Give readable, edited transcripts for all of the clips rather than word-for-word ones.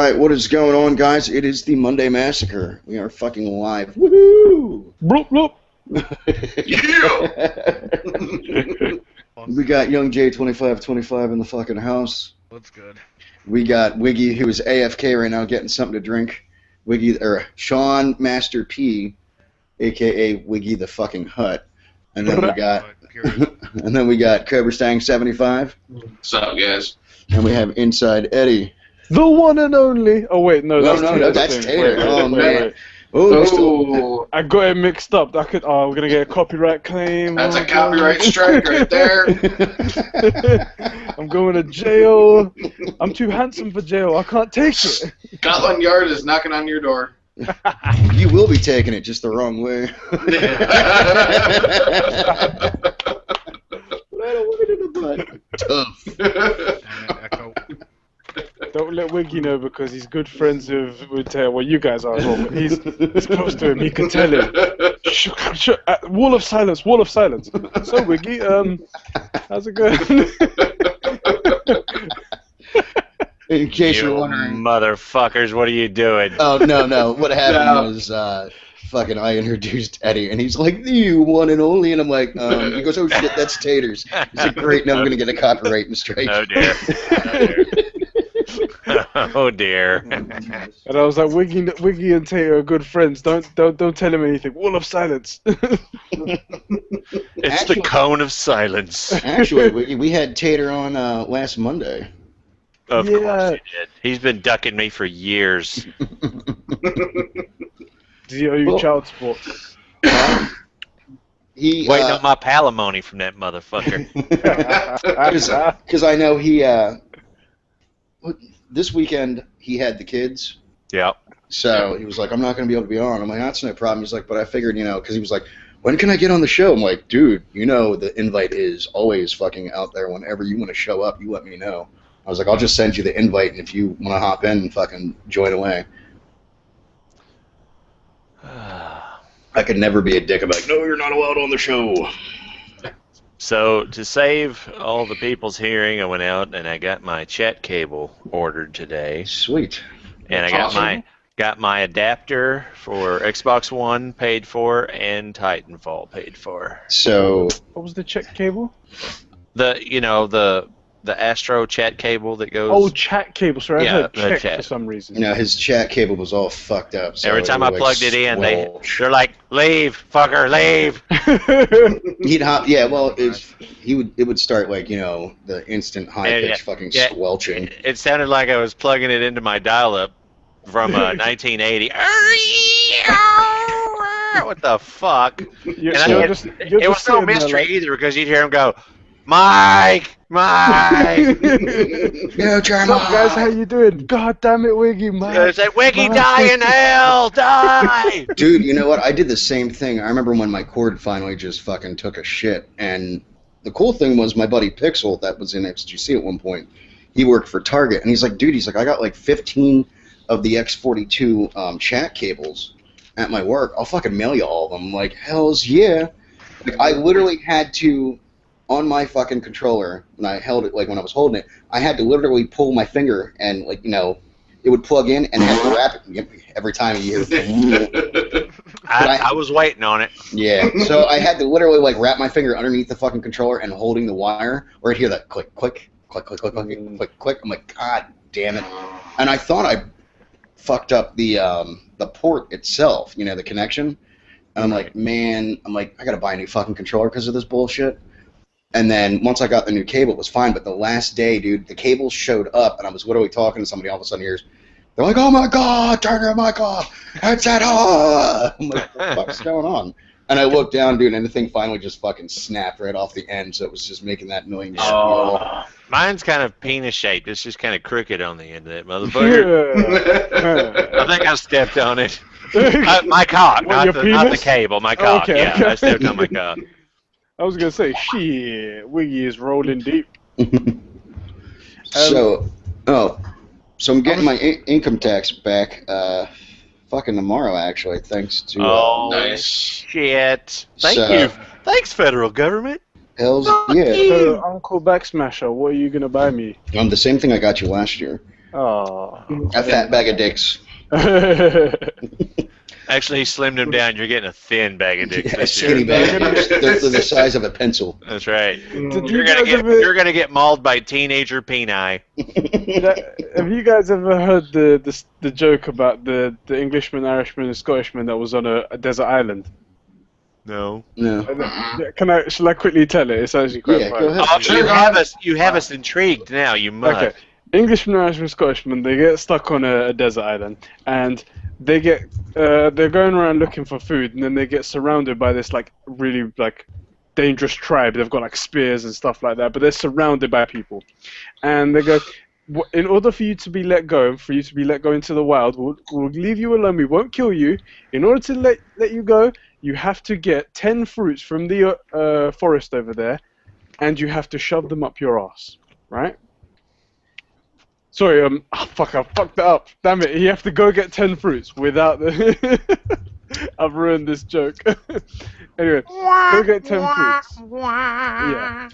Alright, what is going on, guys? It is the Monday Massacre. We are fucking live. Woohoo! Bloop, bloop. Yeah! We got Young J2525 in the fucking house. That's good. We got Wiggy, who is AFK right now, getting something to drink. Sean Master P, aka Wiggy the fucking Hut. And then we got Cobra Stang 75. What's up, guys? And we have Inside Eddie. The one and only. Oh wait, no, that's Tater. Oh man. Wait. Oh, I got it mixed up. We're gonna get a copyright claim. that's a copyright strike right there. I'm going to jail. I'm too handsome for jail. I can't take it. Scotland Yard is knocking on your door. You will be taking it just the wrong way. Tough. Don't let Wiggy know because he's good friends with well, you guys are as well. But he's close to him. He can tell him. Wall of silence. Wall of silence. So Wiggy, how's it going? In case you're wondering, motherfuckers, what are you doing? Oh no! What happened was fucking I introduced Eddie, and he's like, "You one and only," and I'm like, he goes, "Oh shit, that's Taters." He's like, "Great, now I'm gonna get a copyright strike." Oh dear. Oh dear. And I was like, Wiggy and Tater are good friends. Don't tell him anything. Wall of silence. It's the cone of silence. Actually, we had Tater on last Monday. Of course he did. He's been ducking me for years. Does he owe you child support? He waiting on my palimony from that motherfucker. Because I know he this weekend he had the kids. Yeah. So he was like, "I'm not going to be able to be on." I'm like, "That's no problem." He's like, "But I figured, because he was like, when can I get on the show?" I'm like, "Dude, the invite is always fucking out there. Whenever you want to show up, you let me know." I was like, "I'll just send you the invite, and if you want to hop in and fucking join away." I could never be a dick about like, "No, you're not allowed on the show." So, to save all the people's hearing, I went out and I got my chat cable ordered today. Sweet. And I got my adapter for Xbox One paid for and Titanfall paid for. So, what was the chat cable? The Astro chat cable that goes... Oh, chat cable. Sorry, yeah, I heard chat for some reason. His chat cable was all fucked up. So every time I plugged it in, they're like, "Leave, fucker, leave." He'd hop. Yeah, well, it would start like the instant high pitch fucking squelching. It sounded like I was plugging it into my dial-up from 1980. What the fuck? It was no mystery either because you'd hear him go, "Mike! Mike!" Yo, Jeremy. What's up, guys? How you doing? God damn it, Wiggy, Mike. It's like, "Wiggy, die in hell! Die!" Dude, you know what? I did the same thing. I remember when my cord finally just fucking took a shit. And the cool thing was my buddy Pixel, that was in XGC at one point, he worked for Target. And he's like, "Dude," he's like, "I got like 15 of the X42 chat cables at my work. I'll fucking mail you all of them." I'm like, hells yeah. Like, I literally had to... on my fucking controller, when I held it, like when I was holding it, I had to literally pull my finger and, like, it would plug in and I had to wrap it every time you hear it. I was waiting on it. Yeah, so I had to literally, like, wrap my finger underneath the fucking controller and holding the wire, or I'd hear that click, click, click, click, click, click, click, click. I'm like, God damn it. And I thought I fucked up the port itself, the connection. And I'm like, man, I gotta buy a new fucking controller because of this bullshit. And then once I got the new cable, it was fine. But the last day, dude, the cable showed up, and I was literally talking to somebody. All of a sudden, they're like, "Oh my God, turn your mic off! Headset on!" I'm like, "What the fuck's going on?" And I looked down, dude, and the thing finally just fucking snapped right off the end. So it was just making that annoying squeal. Mine's kind of penis shaped. It's just kind of crooked on the end of that motherfucker. I think I stepped on it. My cock, not the cable. My cock. Okay, yeah, I stepped on my cock. I was gonna say, shit, Wiggy is rolling deep. So I'm getting my income tax back fucking tomorrow, actually, thanks to... nice. Shit. Thank you. Thanks, federal government. Hells yeah. Uncle Backsmasher, what are you gonna buy me? The same thing I got you last year. Oh. A fat bag of dicks. Actually, he slimmed him down. You're getting a thin bag of dicks Yeah, this skinny year. bag of dicks. They're the size of a pencil. That's right. Did You're gonna get mauled by teenager peni. Have you guys ever heard the joke about the Englishman, Irishman, and Scottishman that was on a desert island? No. No. Shall I quickly tell it? It's actually quite Yeah, funny. go ahead. Oh, you have us intrigued now. You must. Okay. Englishman, Irishman, Scottishman, they get stuck on a desert island, and they get they're going around looking for food, and then they get surrounded by this really dangerous tribe. They've got spears and stuff like that, but they're surrounded by people, and they go, in order for you to be let go, into the wild, we'll leave you alone. We won't kill you. In order to let you go, you have to get 10 fruits from the forest over there, and you have to shove them up your ass, right? Sorry, I fucked that up. Damn it, you have to go get 10 fruits without the... I've ruined this joke. Anyway, go get 10 fruits. Yeah.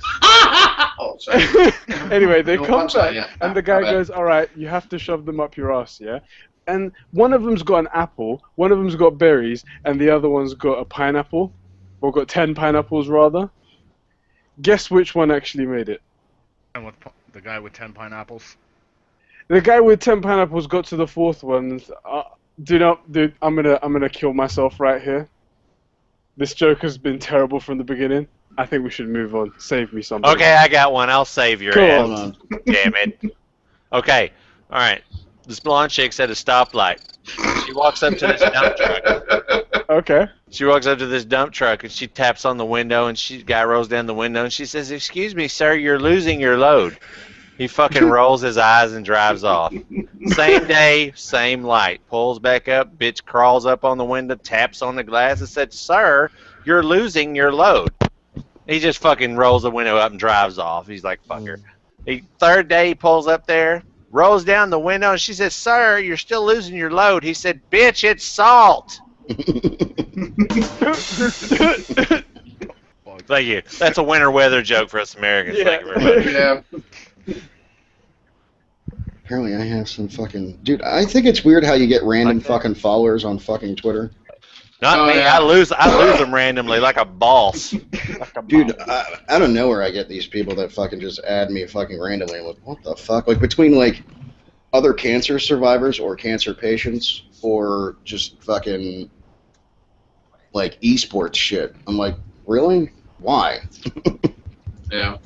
Oh, sorry. Anyway, they No, come I'm sorry, back, yeah. and the guy My bad. goes, alright, you have to shove them up your ass, yeah? And one of them's got an apple, one of them's got berries, and the other one's got a pineapple. Or got 10 pineapples, rather. Guess which one actually made it? And with the guy with 10 pineapples. The guy with 10 pineapples got to the fourth one. And, dude, I'm gonna kill myself right here. This joke has been terrible from the beginning. I think we should move on. Save me somebody. Okay, I got one. I'll save your Cool. ass. Hold on. Damn it. Okay. All right. This blonde chick's at a stoplight. She walks up to this dump truck. Okay. She walks up to this dump truck and she taps on the window and guy rolls down the window and she says, "Excuse me, sir, you're losing your load." He fucking rolls his eyes and drives off. Same day, same light. Pulls back up, bitch crawls up on the window, taps on the glass and said, "Sir, you're losing your load." He just fucking rolls the window up and drives off. He's like, fuck her. Third day, he pulls up there, rolls down the window, and she says, "Sir, you're still losing your load." He said, "Bitch, it's salt." Thank you. That's a winter weather joke for us Americans. Yeah. Thank you very much. Yeah. Apparently I have some fucking... Dude, I think it's weird how you get random fucking followers on fucking Twitter. Not Oh, me. yeah. I lose them randomly like a boss. Dude, I don't know where I get these people that fucking just add me fucking randomly. I'm like, what the fuck? Like, between, other cancer survivors or cancer patients or just fucking, esports shit. I'm like, really? Why? Yeah.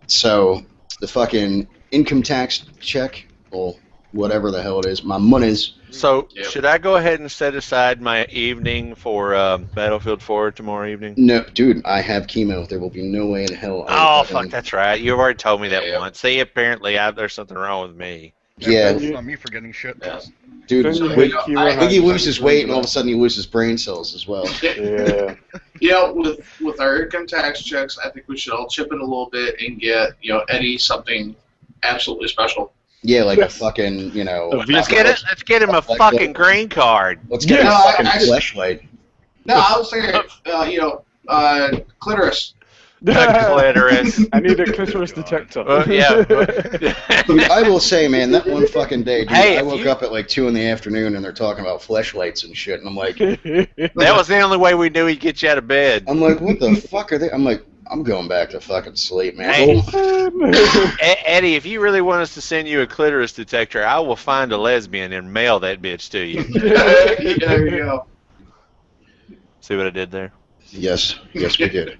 So, the fucking income tax check, or whatever the hell it is, my money's... So, Yep. should I go ahead and set aside my evening for Battlefield 4 tomorrow evening? No, dude, I have chemo. There will be no way in hell. Oh, fuck, that's right. You've already told me that Yeah. once. See, apparently there's something wrong with me. Yeah, It's not me for getting shit. Yeah. dude, Don't you Wiggy hate chemo? Wiggy loses weight and all of a sudden he loses brain cells as well. Yeah. You know, with our income tax checks, I think we should all chip in a little bit and get, Eddie something absolutely special. Yeah, like Yes. a fucking, Let's get him a fucking green card. Let's get Yeah, a fucking I just- fleshlight. No, I was thinking, clitoris. Clitoris. I need a clitoris detector. Yeah. Dude, I will say, man, that one fucking day, dude, Hey, I if woke you- up at 2 in the afternoon and they're talking about fleshlights and shit, and I'm like, That was the only way we knew he'd get you out of bed. what the fuck are they? I'm like, I'm going back to fucking sleep, man. Hey. Oh, Eddie, if you really want us to send you a clitoris detector, I will find a lesbian and mail that bitch to you. There you go. See what I did there? yes, we did.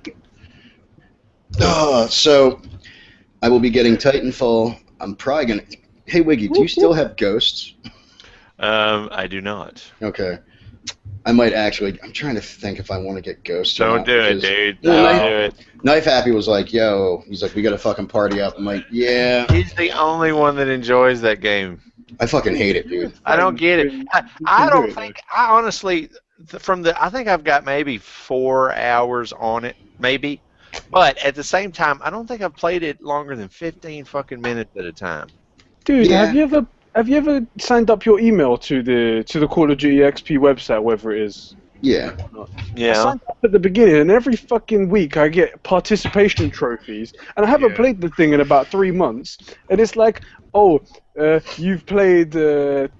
So, I will be getting Titanfall. I'm probably gonna. Hey, Wiggy, do you still have ghosts? I do not. Okay. I might actually. I'm trying to think if I want to get ghosts. or Don't not, do it, because dude. Well, Don't I- do it. Knife Happy was like, "Yo," he's like, "We gotta fucking party up." I'm like, "Yeah." He's the only one that enjoys that game. I fucking hate it, dude. I don't get it. I don't think. I honestly, I think I've got maybe 4 hours on it, maybe. But at the same time, I don't think I've played it longer than 15 fucking minutes at a time. Dude, Yeah. have you ever signed up your email to the Call of Duty XP website, whether it is? Yeah. I Yeah. signed up at the beginning, and every fucking week I get participation trophies, and I haven't Yeah. played the thing in about 3 months. And it's like, oh, you've played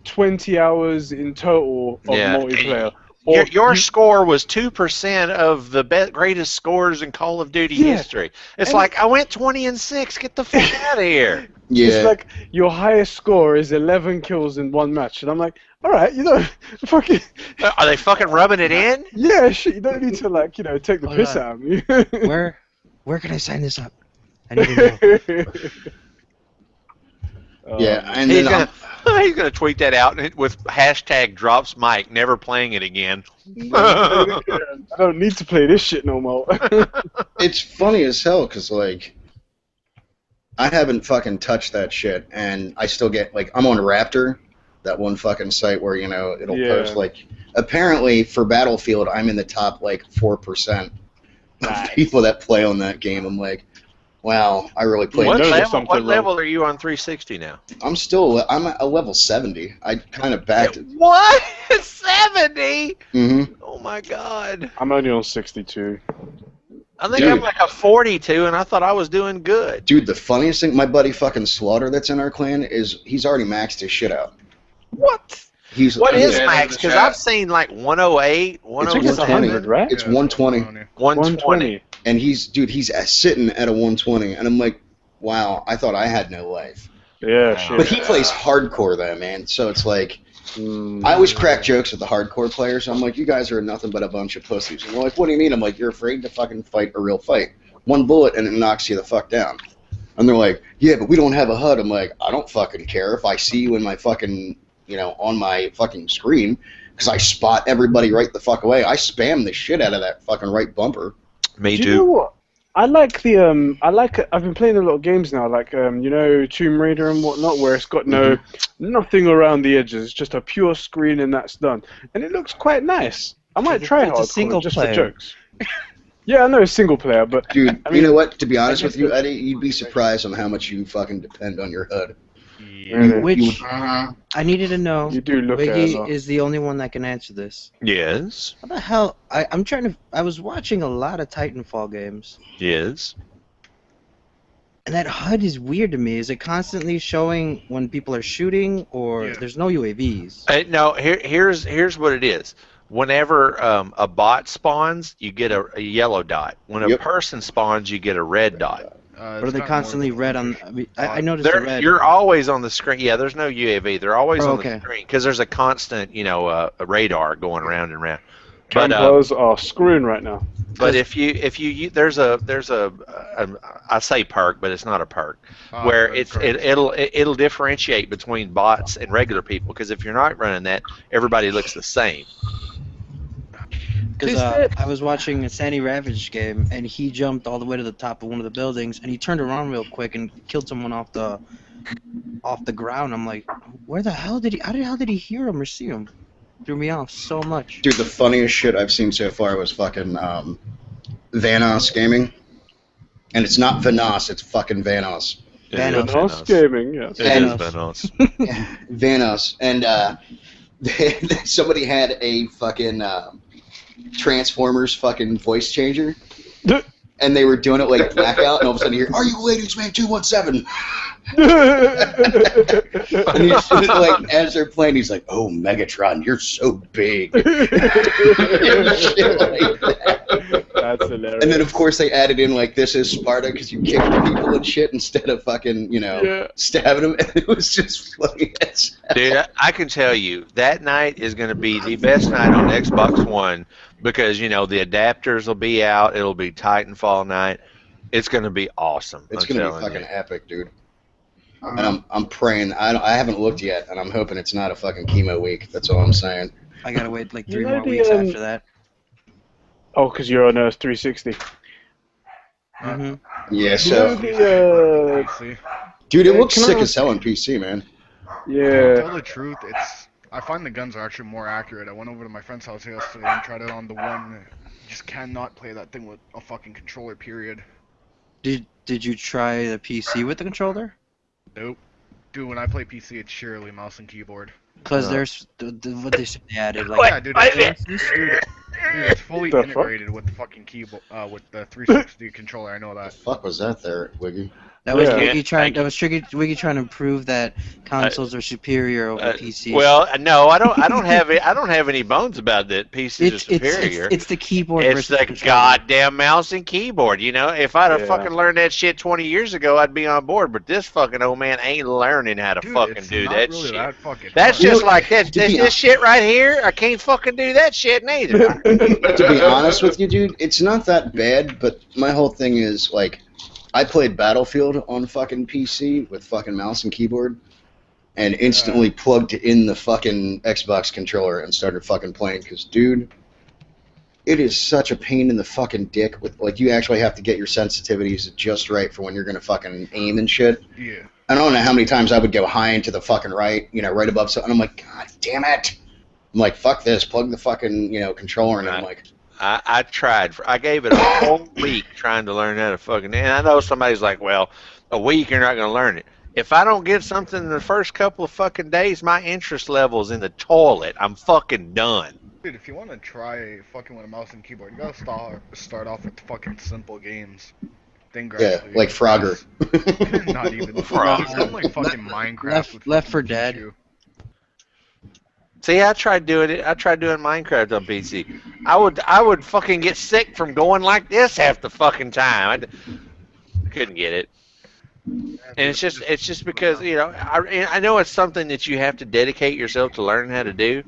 20 hours in total of Yeah. multiplayer. Your, Or your score was 2% of the greatest scores in Call of Duty Yeah. history. It's And- like, I went 20-6. Get the fuck out of here. Yeah. It's like your highest score is 11 kills in one match, and I'm like, all right, you know, fucking Are they fucking rubbing it in? yeah, shit. You don't need to like, you know, take the Hold piss on. out of me. Where can I sign this up? I need to know. Yeah, and He's then gonna tweet that out with hashtag drops mic, never playing it again. I don't need to play this shit no more. it's funny as hell because like I haven't fucking touched that shit, and I still get like I'm on Raptor, that one fucking site where it'll Yeah. post like apparently for Battlefield I'm in the top like 4% of Nice. people that play on that game. I'm like, wow, I really played. What What know there's level? something What wrong. level are you on 360 now? I'm at a level 70. I kind of backed it. What? 70? hmm Oh my god! I'm only on 62. I think Dude. I'm like a 42, and I thought I was doing good. Dude, the funniest thing, my buddy fucking Slaughter that's in our clan is he's already maxed his shit out. What? He's What is Yeah, max? in the Because chat. I've seen like 108, It's 107, 100, right? It's Yeah, 120. 120. And he's sitting at a 120, and I'm like, wow, I thought I had no life. Yeah, Wow. shit. But he plays hardcore though, man. So it's like I always crack jokes with the hardcore players. I'm like, you guys are nothing but a bunch of pussies. And they're like, what do you mean? I'm like, you're afraid to fucking fight a real fight. One bullet and it knocks you the fuck down. And they're like, yeah, but we don't have a HUD. I'm like, I don't fucking care if I see you in my fucking, on my fucking screen, because I spot everybody right the fuck away. I spam the shit out of that fucking right bumper. Me Do you know too. what? I've been playing a lot of games now, like Tomb Raider and whatnot, where it's got nothing around the edges. It's just a pure screen and that's done, and it looks quite nice. I might It's- try it's a hardcore single just player. for jokes. Yeah, I know it's single player, but Dude, I mean, you know what? To be honest guess with you, the- Eddie, you'd be surprised on how much you fucking depend on your HUD. really, Which Uh-huh. I needed to know. you do look at it. a Wiggy lot. is the only one that can answer this. Yes. How the hell? I'm trying to. I was watching a lot of Titanfall games, Yes. and that HUD is weird to me. Is it constantly showing when people are shooting, or Yeah. there's no UAVs? No. Here's what it is. Whenever a bot spawns, you get a yellow dot. When a Yep. person spawns, you get a red dot. Or are they constantly red on? I, mean, I noticed the red. You're always on the screen. Yeah, there's no UAV. They're always Oh, on okay. the screen because there's a constant, a radar going around and around. But Campers are screwing right now. but if you there's a I say perk, but it's not a perk where it'll differentiate between bots and regular people, because if you're not running that, everybody looks the same. Because I was watching a Sandy Ravage game, and he jumped all the way to the top of one of the buildings, and he turned around real quick and killed someone off the ground. I'm like, where the hell did he? How the hell did he hear him or see him? Threw me off so much. Dude, the funniest shit I've seen so far was fucking Vanos Gaming. And it's not Vanos, it's fucking Vanos. Vanos. Vanos Gaming, yes. It is Vanos. Vanos. And somebody had a fucking Transformers fucking voice changer. And they were doing it like blackout, and all of a sudden you hear, "Are you Ladies Man 217?" And he's like, as they're playing, he's like, "Oh, Megatron, you're so big." Shit like that. That's hilarious. And then, of course, they added in like, "This is Sparta," because you kick people and shit instead of fucking, Yeah. stabbing them. And it was just funny as hell. Dude, I can tell you that night is going to be the best night on Xbox One, because the adapters will be out. It'll be Titanfall night. It's going to be awesome. It's I'm gonna be telling fucking you. epic, dude. And I'm praying. I haven't looked yet, and I'm hoping it's not a fucking chemo week. That's all I'm saying. I gotta wait like You 3 know more the, weeks after that. Oh, because you're on 360. hmm Yeah. So, dude, it looks Can I sick ask- as hell on PC, man. To Yeah. tell the truth, I find the guns are actually more accurate. I went over to my friend's house yesterday and tried it on the one. You just cannot play that thing with a fucking controller, period. Did you try the PC with the controller? Nope. Dude, when I play PC, it's surely mouse and keyboard. Because there's what they said they added, like Yeah, dude, for instance, Dude, it's fully The fuck? integrated with the fucking keyboard, with the 360 controller. I know What the that. fuck was that there, Wiggy? That was Yeah. Wiggy trying. Thank you. Wiggy trying to prove that consoles are superior over PCs. Well, no, I don't have it. I don't have any bones about that. PCs are superior. It's the keyboard It's versus the controller. goddamn mouse and keyboard. You know, if I'd have Yeah. fucking learned that shit 20 years ago, I'd be on board. But this fucking old man ain't learning how to Dude, fucking it's do not that really shit. that fucking That's hard. just You know, like this. to be This shit right here. I can't fucking do that shit neither. To be honest with you, dude, it's not that bad, but my whole thing is, like, I played Battlefield on fucking PC with fucking mouse and keyboard, and instantly plugged in the fucking Xbox controller and started fucking playing, because, dude, it is such a pain in the fucking dick. With like, you actually have to get your sensitivities just right for when you're gonna fucking aim and shit. Yeah. I don't know how many times I would go high and to the fucking right, you know, right above something. I'm like, God damn it! I'm like, fuck this. Plug the fucking, you know, controller in. And I'm like, I tried. I gave it a whole week trying to learn how to fucking. And I know somebody's like, well, a week you're not going to learn it. If I don't get something in the first couple of fucking days, my interest level's in the toilet. I'm fucking done. Dude, if you want to try fucking with a mouse and keyboard, you gotta start off with fucking simple games. Then yeah, gradually. like Frogger. Not even Frogger. Something like fucking Minecraft. with Left 4 fucking Dead. Pikachu. See, I tried doing it. I tried doing Minecraft on PC. I would fucking get sick from going like this half the fucking time. I couldn't get it. And it's just because, you know, I know it's something that you have to dedicate yourself to learn how to do.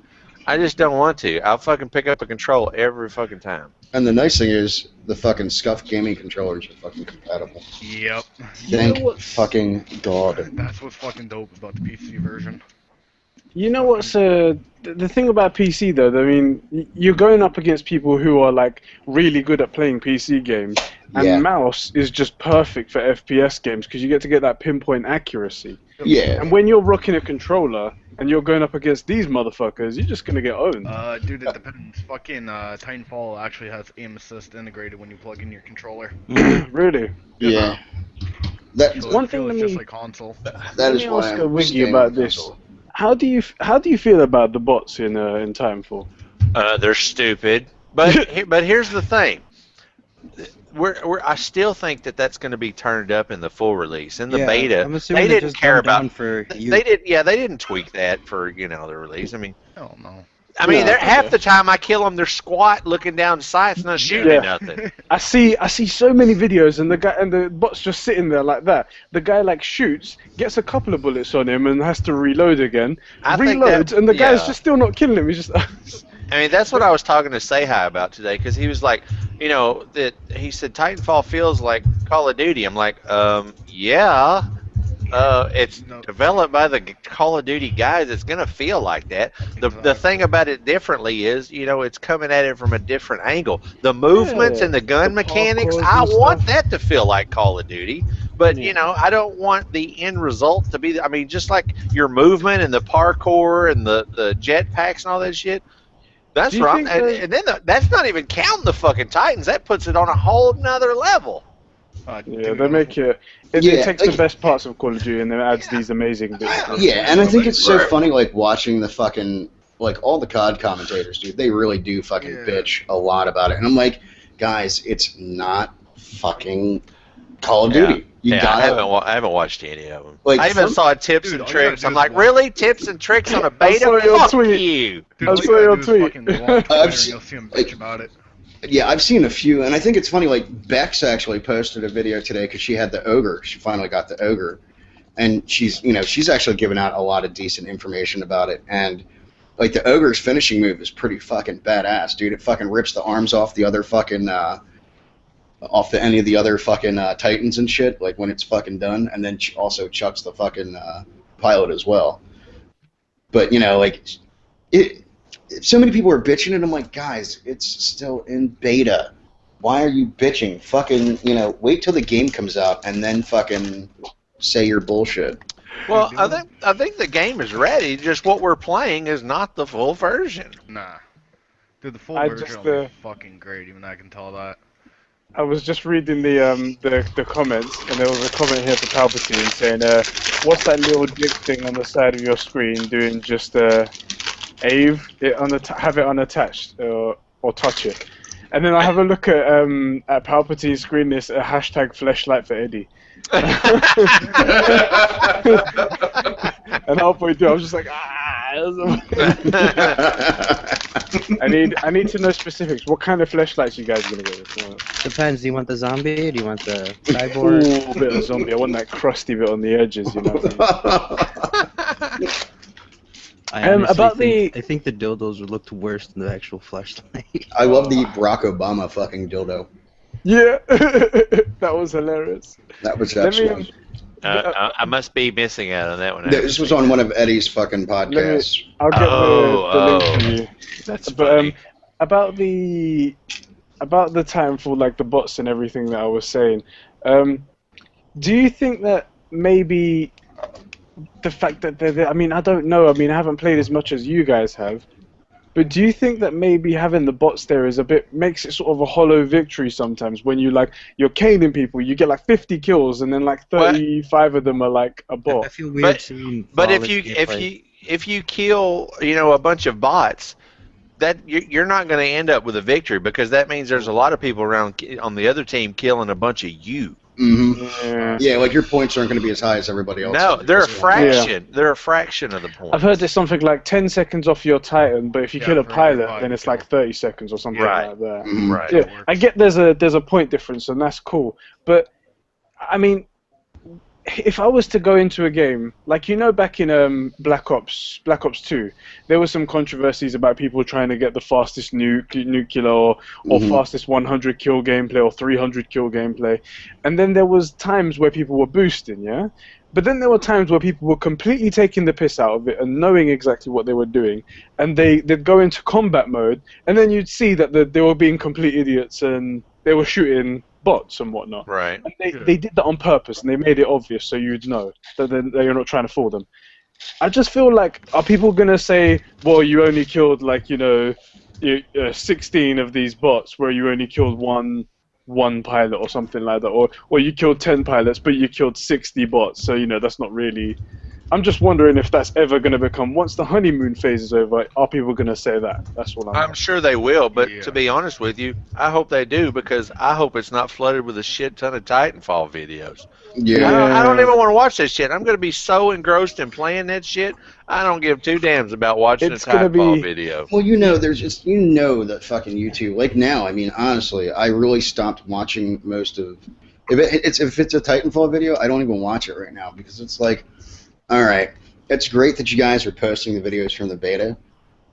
I just don't want to. I'll fucking pick up a control every fucking time. And the nice thing is, the fucking SCUF gaming controllers are fucking compatible. Yep. Thank fucking God. That's what's fucking dope about the PC version. You know what's the thing about PC though? I mean, you're going up against people who are like really good at playing PC games, and Yeah. mouse is just perfect for FPS games because you get to get that pinpoint accuracy. Yeah. And when you're rocking a controller and you're going up against these motherfuckers, you're just gonna get owned. Dude, it depends. Fucking Titanfall actually has aim assist integrated when you plug in your controller. Really? Yeah. That So One it thing feels let just me- like console. that is me why ask I'm a Wiggy staying about with this. console. How do you feel about the bots in Titanfall? They're stupid. But here's the thing. I still think that's going to be turned up in the full release. In the Yeah, beta, I'm assuming they they're didn't just care dumbed down about. for you. They didn't tweak that for the release. I mean, Hell no. No, they're half okay. the time I kill them, they're squat, looking down sights, not shooting Yeah. nothing. I see so many videos and the bot's just sitting there like that. The guy like shoots, gets a couple of bullets on him and has to reload again. I think Reloads that- and the guy's yeah. just still not killing him. He's just I mean, that's what I was talking to Seihai about today, because he was like, you know, that he said Titanfall feels like Call of Duty. I'm like, yeah. It's No. developed by the Call of Duty guys. It's gonna feel like that. The thing about it differently is, you know, it's coming at it from a different angle. The movements Yeah, and the gun the mechanics, parkours I and want stuff. that to feel like Call of Duty. But Yeah. you know, I don't want the end result to be. I mean, just like your movement and the parkour and the jetpacks and all that shit. That's Do you right. think And, that- and then that's not even counting the fucking Titans. That puts it on a whole nother level. yeah, Dude, they make it. It Yeah, takes like- the best parts of Call of Duty and then adds these amazing bits. Yeah, and I think it's so Right. funny, like, watching the fucking, like, all the COD commentators, dude, they really do fucking Yeah. bitch a lot about it. And I'm like, guys, it's not fucking Call of Yeah. Duty. You Yeah, gotta, I haven't watched any of them. Like, I even some- saw tips Dude, and all you gotta tricks. do I'm is like, watch. really? Tips and tricks on a beta? saw your Fuck tweet. you. Dude, I all you saw gotta your do is tweet. fucking go on Twitter and seen- you'll see him like- bitch about it. Yeah, I've seen a few, and I think it's funny, like, Bex actually posted a video today because she had the Ogre. She finally got the Ogre. And she's actually given out a lot of decent information about it. And, like, the Ogre's finishing move is pretty fucking badass, dude. It fucking rips the arms off the other fucking, any of the other fucking Titans and shit, like, when it's fucking done. And then also chucks the fucking pilot as well. But, you know, like, so many people are bitching, and I'm like, guys, it's still in beta. Why are you bitching? Fucking, you know, wait till the game comes out and then fucking say your bullshit. Well, I think the game is ready. Just what we're playing is not the full version. Nah. Dude, the full I version just, will be fucking great, even I can tell that. I was just reading the comments, and there was a comment here for Palpatine saying, "What's that little dick thing on the side of your screen doing? Just have it unattached, or or touch it. And then I have a look at Palpatine's screen. This a hashtag fleshlight for Eddie. And halfway through, I was just like, I need to know specifics. What kind of fleshlights you guys are gonna go with? Depends. Do you want the zombie? Do you want the cyborg? Ooh, a bit of zombie. I want that crusty bit on the edges, you know. What I mean? I honestly about think, I think the dildos would look worse than the actual flashlight. I love the Barack Obama fucking dildo. Yeah, that was hilarious. That was Let me, excellent. I must be missing out on that one. This was on one of Eddie's fucking podcasts. I'll get the link for you. That's But funny. about the time for like the bots and everything that I was saying, do you think that maybe the fact that they're there, I mean, I don't know. I mean, I haven't played as much as you guys have. But do you think that maybe having the bots there is makes it sort of a hollow victory sometimes when you're caning people, you get like 50 kills and then like 35 of them are like a I bot. feel weird seeing. But if flawless you kill a bunch of bots, that you're not going to end up with a victory because that means there's a lot of people around on the other team killing a bunch of you. Mm-hmm. Yeah, like your points aren't going to be as high as everybody else. No, they're a fraction. They're a fraction of the points. I've heard there's something like 10 seconds off your Titan, but if you kill a for every pilot, bot then you it's kill. like 30 seconds or something Right. like that. Mhm. Right. Yeah, I get there's a point difference, and that's cool. But I mean, if I was to go into a game like back in Black Ops 2, there was some controversies about people trying to get the fastest nuclear or fastest 100 kill gameplay or 300 kill gameplay, and then there was times where people were boosting, yeah. But then there were times where people were completely taking the piss out of it and knowing exactly what they were doing, and they'd go into combat mode, and then you'd see that they were being complete idiots and they were shooting bots and whatnot. Right. And they did that on purpose, and they made it obvious so you'd know that you're not trying to fool them. I just feel like, are people gonna say, well, you only killed 16 of these bots, where you only killed one pilot or something like that, or you killed 10 pilots but you killed 60 bots, so that's not really. I'm just wondering if that's ever going to become, once the honeymoon phase is over, are people going to say that? That's what I'm sure they will, but Yeah. to be honest with you, I hope they do because I hope it's not flooded with a shit ton of Titanfall videos. Yeah. I don't even want to watch that shit. I'm going to be so engrossed in playing that shit, I don't give two damns about watching It's a gonna Titanfall be- video. Well, there's just that fucking YouTube. Like now, I mean, honestly, I really stopped watching most of. If it's a Titanfall video, I don't even watch it right now because it's like, all right, it's great that you guys are posting the videos from the beta,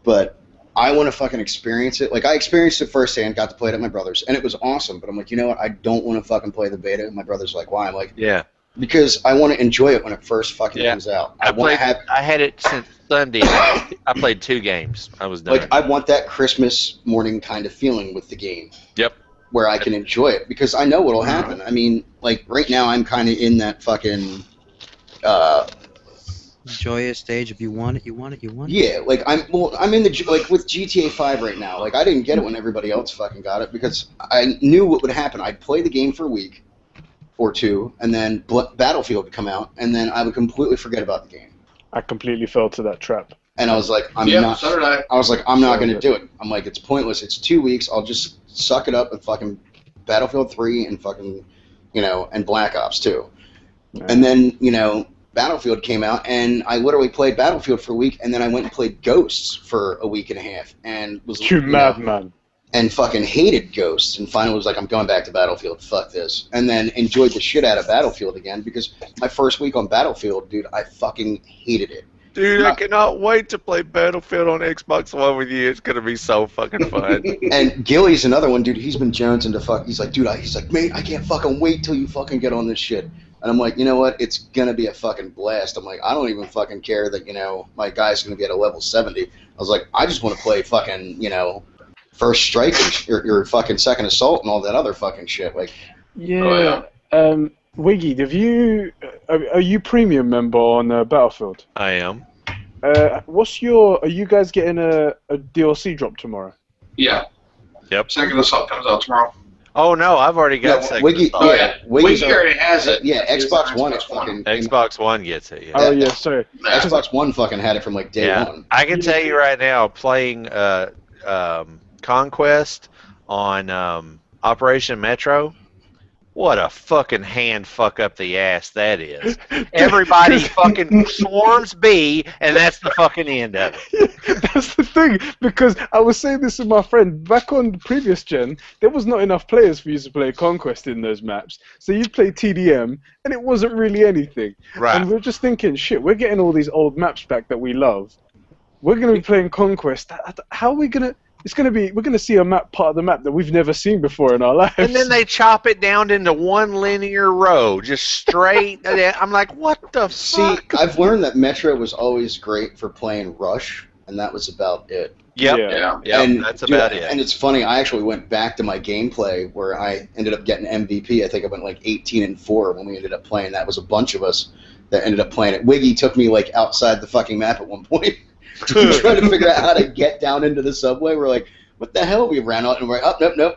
but I want to fucking experience it. Like I experienced it firsthand, got to play it at my brother's, and it was awesome. But I'm like, you know what? I don't want to fucking play the beta. My brother's like, why? I'm like, Yeah. because I want to enjoy it when it first fucking Yeah. comes out. I want to have. had it since Sunday. I played 2 games. I was done. Like, I want that Christmas morning kind of feeling with the game. Yep. Where I can enjoy it, because I know what'll happen. I mean, like, right now I'm kind of in that fucking, joyous stage. If you want it, you want it, you want it. yeah, like, I'm in the, like, with GTA 5 right now. Like, I didn't get it when everybody else fucking got it, because I knew what would happen. I'd play the game for a week or two, and then Battlefield would come out, and then I would completely forget about the game. I completely fell to that trap. And I was like, So did I. I was like, I'm not going to do it. I'm like, it's pointless. It's 2 weeks. I'll just suck it up with fucking Battlefield 3 and fucking, and Black Ops 2. Yeah. And then, Battlefield came out, and I literally played Battlefield for a week, and then I went and played Ghosts for a week and a half, and was You madman. and fucking hated Ghosts, and finally was like, I'm going back to Battlefield, fuck this. And then enjoyed the shit out of Battlefield again, because my first week on Battlefield, dude, I fucking hated it. Dude, I cannot wait to play Battlefield on Xbox One with you. It's going to be so fucking fun. And Gilly's another one, dude, he's been jonesing to fuck, he's like, dude, he's like, mate, I can't fucking wait till you fucking get on this shit. And I'm like, you know what, it's gonna be a fucking blast. I'm like, I don't even fucking care that, my guy's gonna be at a level 70. I was like, I just want to play fucking, First Strike and your fucking Second Assault and all that other fucking shit. Like, Yeah. Wiggy, are you premium member on Battlefield? I am. Are you guys getting a DLC drop tomorrow? Yeah. Yep. Second Assault comes out tomorrow. Oh, no, I've already got Yeah, Second Wiggy- Assault. Oh, yeah. Wiggy's Wiggy already has it. yeah, It's Xbox on One is Xbox One. fucking. Xbox One gets it, yeah. Oh, yeah, sorry. Xbox One fucking had it from like day Yeah. one. I can tell you right now, playing Conquest on Operation Metro. What a fucking hand fuck up the ass that is. Everybody fucking swarms B, and that's the fucking end of it. That's the thing, because I was saying this with my friend, back on the previous gen, there was not enough players for you to play Conquest in those maps. So you'd play TDM, and it wasn't really anything. Right. And we we're just thinking, shit, we're getting all these old maps back that we love. We're going to be playing Conquest. How are we going to... we're going to see a part of the map that we've never seen before in our lives. And then they chop it down into one linear row, just straight. I'm like, what the See, fuck? I've learned that Metro was always great for playing Rush, and that was about it. Yep. Yeah. Yep, and that's dude, about it. And it's funny, I actually went back to my gameplay where I ended up getting MVP. I think I went like 18-4 when we ended up playing. That was a bunch of us that ended up playing it. Wiggy took me like outside the fucking map at one point. Trying to figure out how to get down into the subway. We're like, what the hell? We ran out and we're like, oh, nope.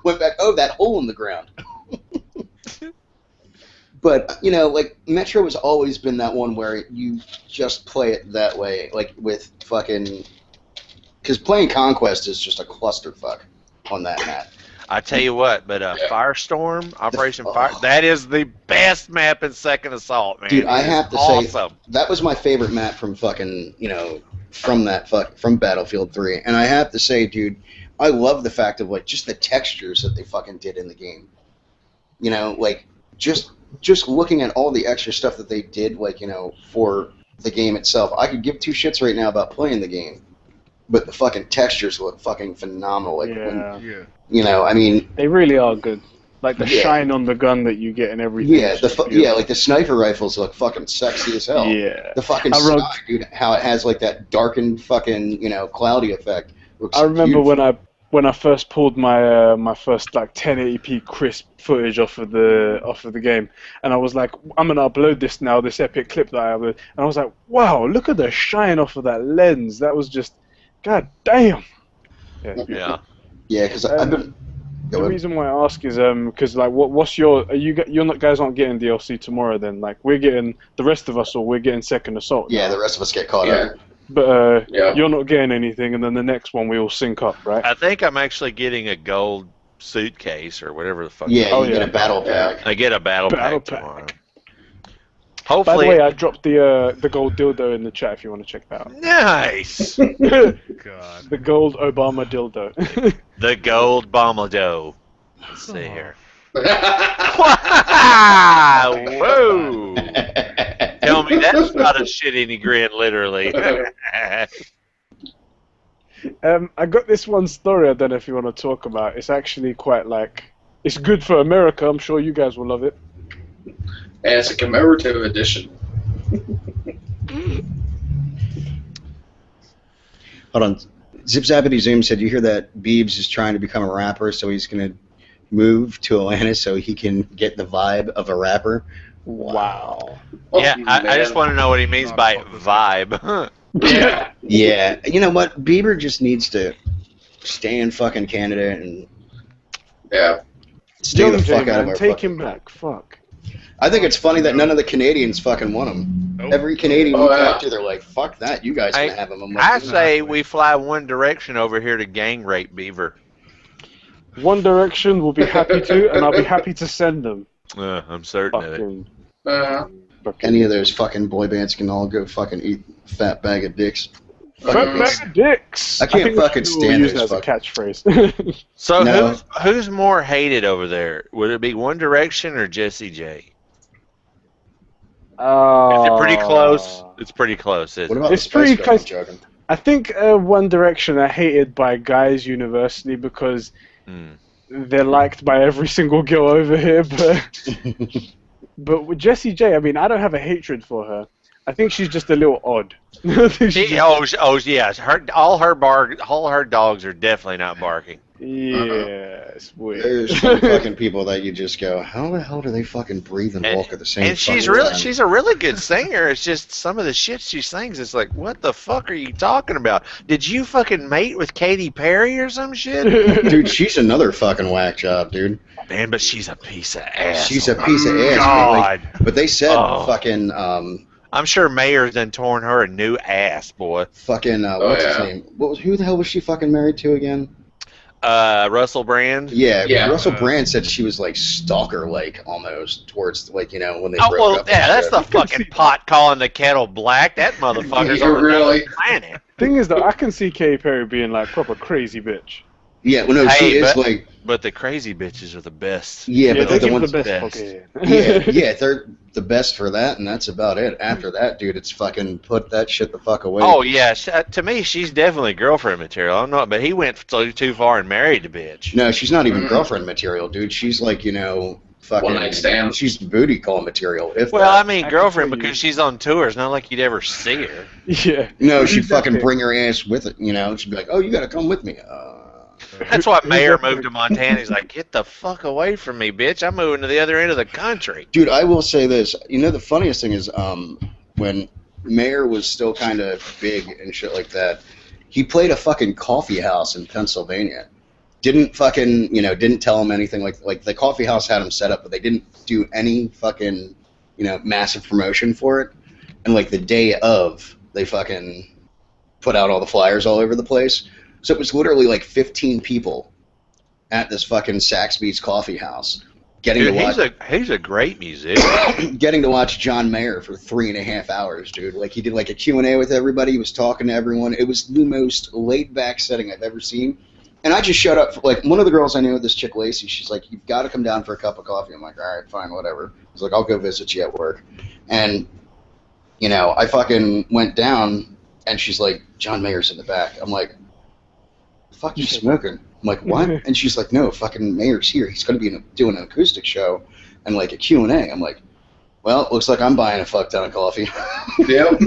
Went back, that hole in the ground. But, like, Metro has always been that one where you just play it that way, like with fucking... Because playing Conquest is just a clusterfuck on that map. I tell you what, but Firestorm, Operation Fire, that is the best map in Second Assault, man. Dude, I have to awesome. say, that was my favorite map from fucking, from Battlefield 3. And I have to say, dude, I love the fact of, like, just the textures that they fucking did in the game. Like, just looking at all the extra stuff that they did, like, for the game itself. I could give two shits right now about playing the game. But the fucking textures look fucking phenomenal. Like, I mean... They really are good. Like the shine on the gun that you get and everything. Yeah, like the sniper rifles look fucking sexy as hell. Yeah. The fucking sky, dude, how it has like that darkened fucking, cloudy effect. Looks I remember beautiful. when I first pulled my my first like 1080p crisp footage off of the game, and I was like, I'm gonna upload this now, this epic clip that I uploaded, and I was like, wow, look at the shine off of that lens. That was just, god damn. Yeah. Yeah, because I've been. The reason why I ask is because like what's your you're not guys aren't getting DLC tomorrow then, like we're getting the rest of us, or we're getting Second Assault. Yeah, now. the rest of us get caught up. But you're not getting anything, and then the next one we all sync up, right? I think I'm actually getting a gold suitcase or whatever the fuck. Yeah, you get a battle pack. I get a battle pack tomorrow. Hopefully. By the way, I dropped the gold dildo in the chat if you want to check that out. Nice. God. The gold Obama dildo. The gold Bomado. Let's see here. Whoa! Tell me that's not a shit-any grin, literally. I got this one story I don't know if you want to talk about. It's actually quite like... It's good for America. I'm sure you guys will love it. And it's a commemorative edition. Hold on. Zip Zappity Zoom said, you hear that Beebs is trying to become a rapper, so he's going to move to Atlanta so he can get the vibe of a rapper? Wow. Yeah, I just want to know what he means by vibe. Yeah. Yeah. You know what? Bieber just needs to stay in fucking Canada and stay the fuck out of our take fucking... him back. Fuck. I think it's funny that none of the Canadians fucking want him. Nope. Every Canadian we talk to, they're like, fuck that, you guys can have him. I'm like, I say we fly One Direction over here to gang rape Beaver. One Direction will be happy to, and I'll be happy to send them. I'm certain of it. Fucking any of those fucking boy bands can all go fucking eat fat bag of dicks. fat bag of dicks. I can't think we fucking should stand use those that as a fuck- catchphrase. So No. who's more hated over there? Would it be One Direction or Jessie J? Is it pretty close? It's pretty close, isn't What it? about It's the Spice pretty Girls? close. I'm joking. I think One Direction are hated by guys universally because they're liked by every single girl over here, but with Jessie J, I mean, I don't have a hatred for her. I think she's just a little odd. I think she's just- Yes. All her dogs are definitely not barking. yeah, it's weird. There's some fucking people that you just go, how the hell do they fucking breathe and walk at the same And she's fucking really time? she's a really good singer. It's just some of the shit she sings. It's like, what the fuck are you talking about? Did you fucking mate with Katy Perry or some shit? Dude, she's another fucking whack job, dude. Man, but she's a piece of ass. She's a piece of ass. God. But they said Oh. fucking I'm sure Mayer's done torn her a new ass, boy. what's his name? Who the hell was she fucking married to again? Russell Brand. Yeah, Yeah. Russell Brand said she was like stalker-like almost towards like when they Oh broke well, up. yeah, that's the and shit. fucking pot calling the kettle black. That motherfucker's Yeah, on really. another planet. Thing is, though, I can see Katy Perry being like proper crazy bitch. Yeah, well, no, Hey, she is but- like But the crazy bitches are the best. yeah, but they the give ones the best best. fucking. yeah, they're the best for that, and that's about it. After that, dude, it's fucking put that shit the fuck away. Oh yeah, to me she's definitely girlfriend material. I'm not, but he went too far and married the bitch. No, she's not even girlfriend material, dude. She's like fucking One night stand. She's booty call material. If Well, that. I mean I can girlfriend tell you- because she's on tour. It's not like you'd ever see her. Yeah. No, she'd Who's fucking that bring her ass with it, She'd be like, "Oh, you gotta come with me." That's why Who's Mayor that moved to Montana. He's like, get the fuck away from me, bitch. I'm moving to the other end of the country. Dude, I will say this. The funniest thing is, when Mayer was still kind of big and shit like that, he played a fucking coffee house in Pennsylvania. Didn't fucking, didn't tell him anything. Like the coffee house had him set up, but they didn't do any fucking, massive promotion for it. And like the day of, they fucking put out all the flyers all over the place. So it was literally like 15 people at this fucking Saxby's coffee house getting Dude, to watch. he's a great musician. Getting to watch John Mayer for 3.5 hours, dude. Like he did like a Q&A with everybody. He was talking to everyone. It was the most laid back setting I've ever seen. And I just showed up for, like, one of the girls I knew, this chick Lacey, she's like, "You've got to come down for a cup of coffee." I'm like, "All right, fine, whatever." I was like, "I'll go visit you at work." And I fucking went down, and she's like, "John Mayer's in the back." I'm like, "The fuck you smoking?" I'm like, "What?" And she's like, "No, fucking Mayer's here. He's going to be doing an acoustic show and like a Q&A." I'm like, "Well, looks like I'm buying a fuck ton of coffee." Yep.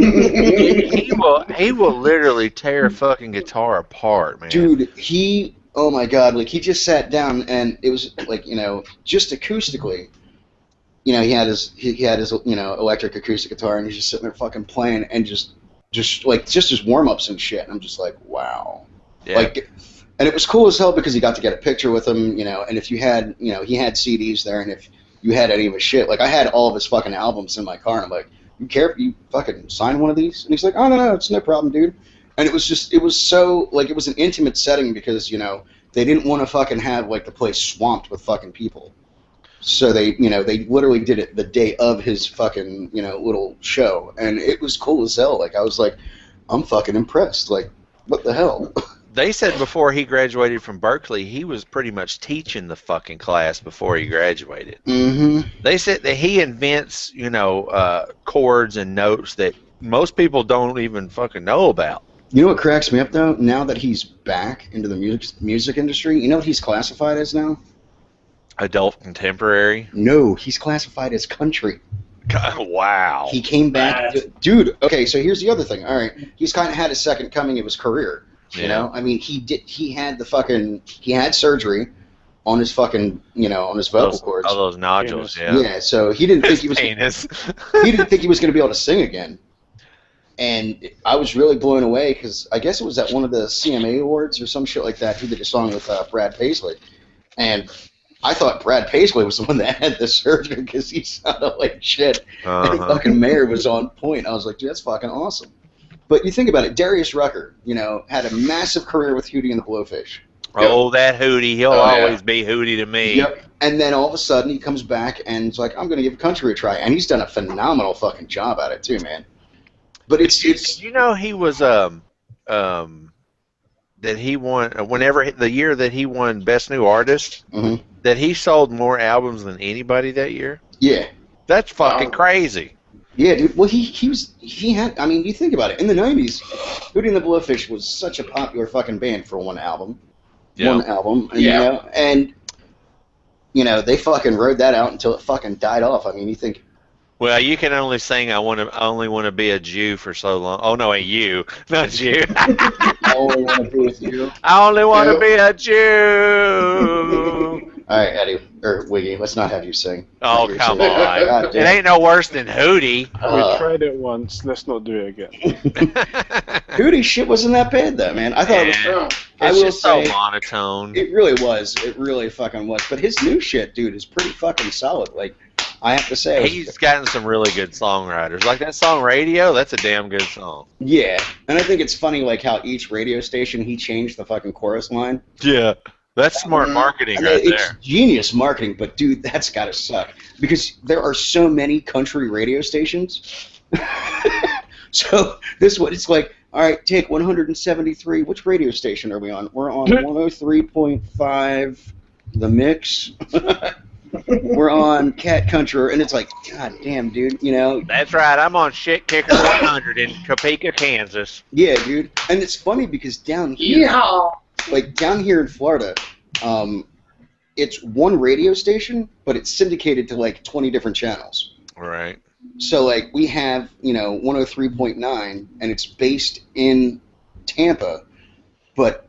he will literally tear a fucking guitar apart, man. Dude, oh my god, like he just sat down and it was like, just acoustically, he had his electric acoustic guitar and he's just sitting there fucking playing and just his warm-ups and shit. And I'm just like, wow. Yeah. Like, and it was cool as hell because he got to get a picture with him, and if you had, he had CDs there, and if you had any of his shit, like I had all of his fucking albums in my car, and I'm like, "You care if you fucking sign one of these?" And he's like, "Oh, no, it's no problem, dude." And it was so, like, it was an intimate setting because, they didn't want to fucking have, like, the place swamped with fucking people. So they literally did it the day of his fucking, little show. And it was cool as hell. Like, I was like, I'm fucking impressed. Like, what the hell? They said before he graduated from Berkeley, he was pretty much teaching the fucking class before he graduated. Mm-hmm. They said that he invents, chords and notes that most people don't even fucking know about. You know what cracks me up, though? Now that he's back into the music industry, you know what he's classified as now? Adult contemporary. No, he's classified as country. Wow. He came back. Dude, okay, so here's the other thing. All right, he's kind of had his second coming of his career. I mean, he had surgery on his fucking, on his vocal cords. All those nodules, Penis. yeah. Yeah, so he didn't think he was Penis. he didn't think he was going to be able to sing again. And I was really blown away because I guess it was at one of the CMA Awards or some shit like that. He did a song with Brad Paisley. And I thought Brad Paisley was the one that had the surgery because he sounded like shit. And fucking Mayer was on point. I was like, dude, that's fucking awesome. But you think about it, Darius Rucker, had a massive career with Hootie and the Blowfish. Oh, that Hootie. He'll Oh, yeah. always be Hootie to me. Yep. And then all of a sudden he comes back and it's like, I'm going to give country a try. And he's done a phenomenal fucking job at it too, man. But it's He was that he won whenever the year that he won Best New Artist, Mhm. that he sold more albums than anybody that year. yeah. That's fucking crazy. Yeah, dude. Well, he had. I mean, you think about it. In the '90s, Hootie and the Blowfish was such a popular fucking band for one album. Yeah. One album, and, Yeah. and they fucking rode that out until it fucking died off. I mean, you think. Well, you can only sing "I only want to be a Jew" for so long. Oh no, not you. I only want to be with you. I only want to be a Jew. All right, Eddie or Wiggy, let's not have you sing. Oh You're come singing. on! God It damn. ain't no worse than Hootie. We tried it once. Let's not do it again. Hootie shit wasn't that bad though, man. I thought it was. Yeah. I It's will just so say- monotone. It really was. It really fucking was. But his new shit, dude, is pretty fucking solid. Like, I have to say. He's gotten some really good songwriters. Like that song "Radio," that's a damn good song. Yeah. And I think it's funny, like, how each radio station, he changed the fucking chorus line. Yeah. That's smart marketing I mean, right it's there. genius marketing, but dude, that's gotta suck because there are so many country radio stations. So this one, it's like, all right, take 173. Which radio station are we on? We're on 103.5, The Mix. We're on Cat Country, and it's like, God damn, dude, you know? That's right. I'm on Shit Kicker 100 in Topeka, Kansas. Yeah, dude. And it's funny because down here, Yeehaw! like down here in Florida, it's one radio station, but it's syndicated to like 20 different channels. Right. So like we have, 103.9, and it's based in Tampa, but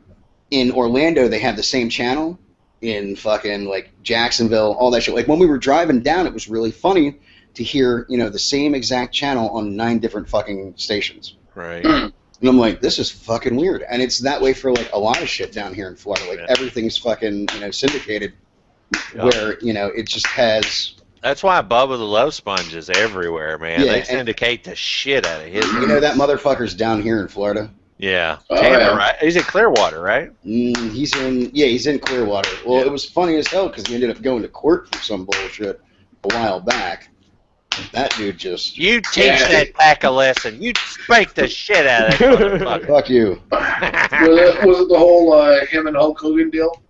in Orlando they have the same channel. In fucking like Jacksonville, all that shit. Like when we were driving down, it was really funny to hear, the same exact channel on 9 different fucking stations. Right. And I'm like, this is fucking weird. And it's that way for like a lot of shit down here in Florida. Like everything's fucking, syndicated where, it just has. That's why Bubba the Love Sponge is everywhere, man. Yeah, They syndicate the shit out of his. That motherfucker's down here in Florida. Yeah. Oh, Tampa, yeah. right? He's in Clearwater, right? He's in Clearwater. Well, It was funny as hell because he ended up going to court for some bullshit a while back. That dude just. You teach that pack a lesson. You spank the shit out of that motherfucker. Fuck you. Was it the whole him and Hulk Hogan deal?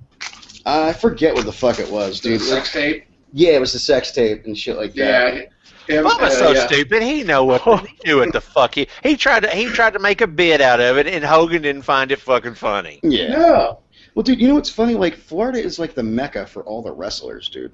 I forget what the fuck it was, The dude. sex tape? Yeah, it was the sex tape and shit like that. Yeah. Him, Bubba's so yeah. stupid. He knew what the fuck he tried to make a bit out of it, and Hogan didn't find it fucking funny. Yeah. Yeah. Well, dude, you know what's funny? Like, Florida is like the mecca for all the wrestlers, dude.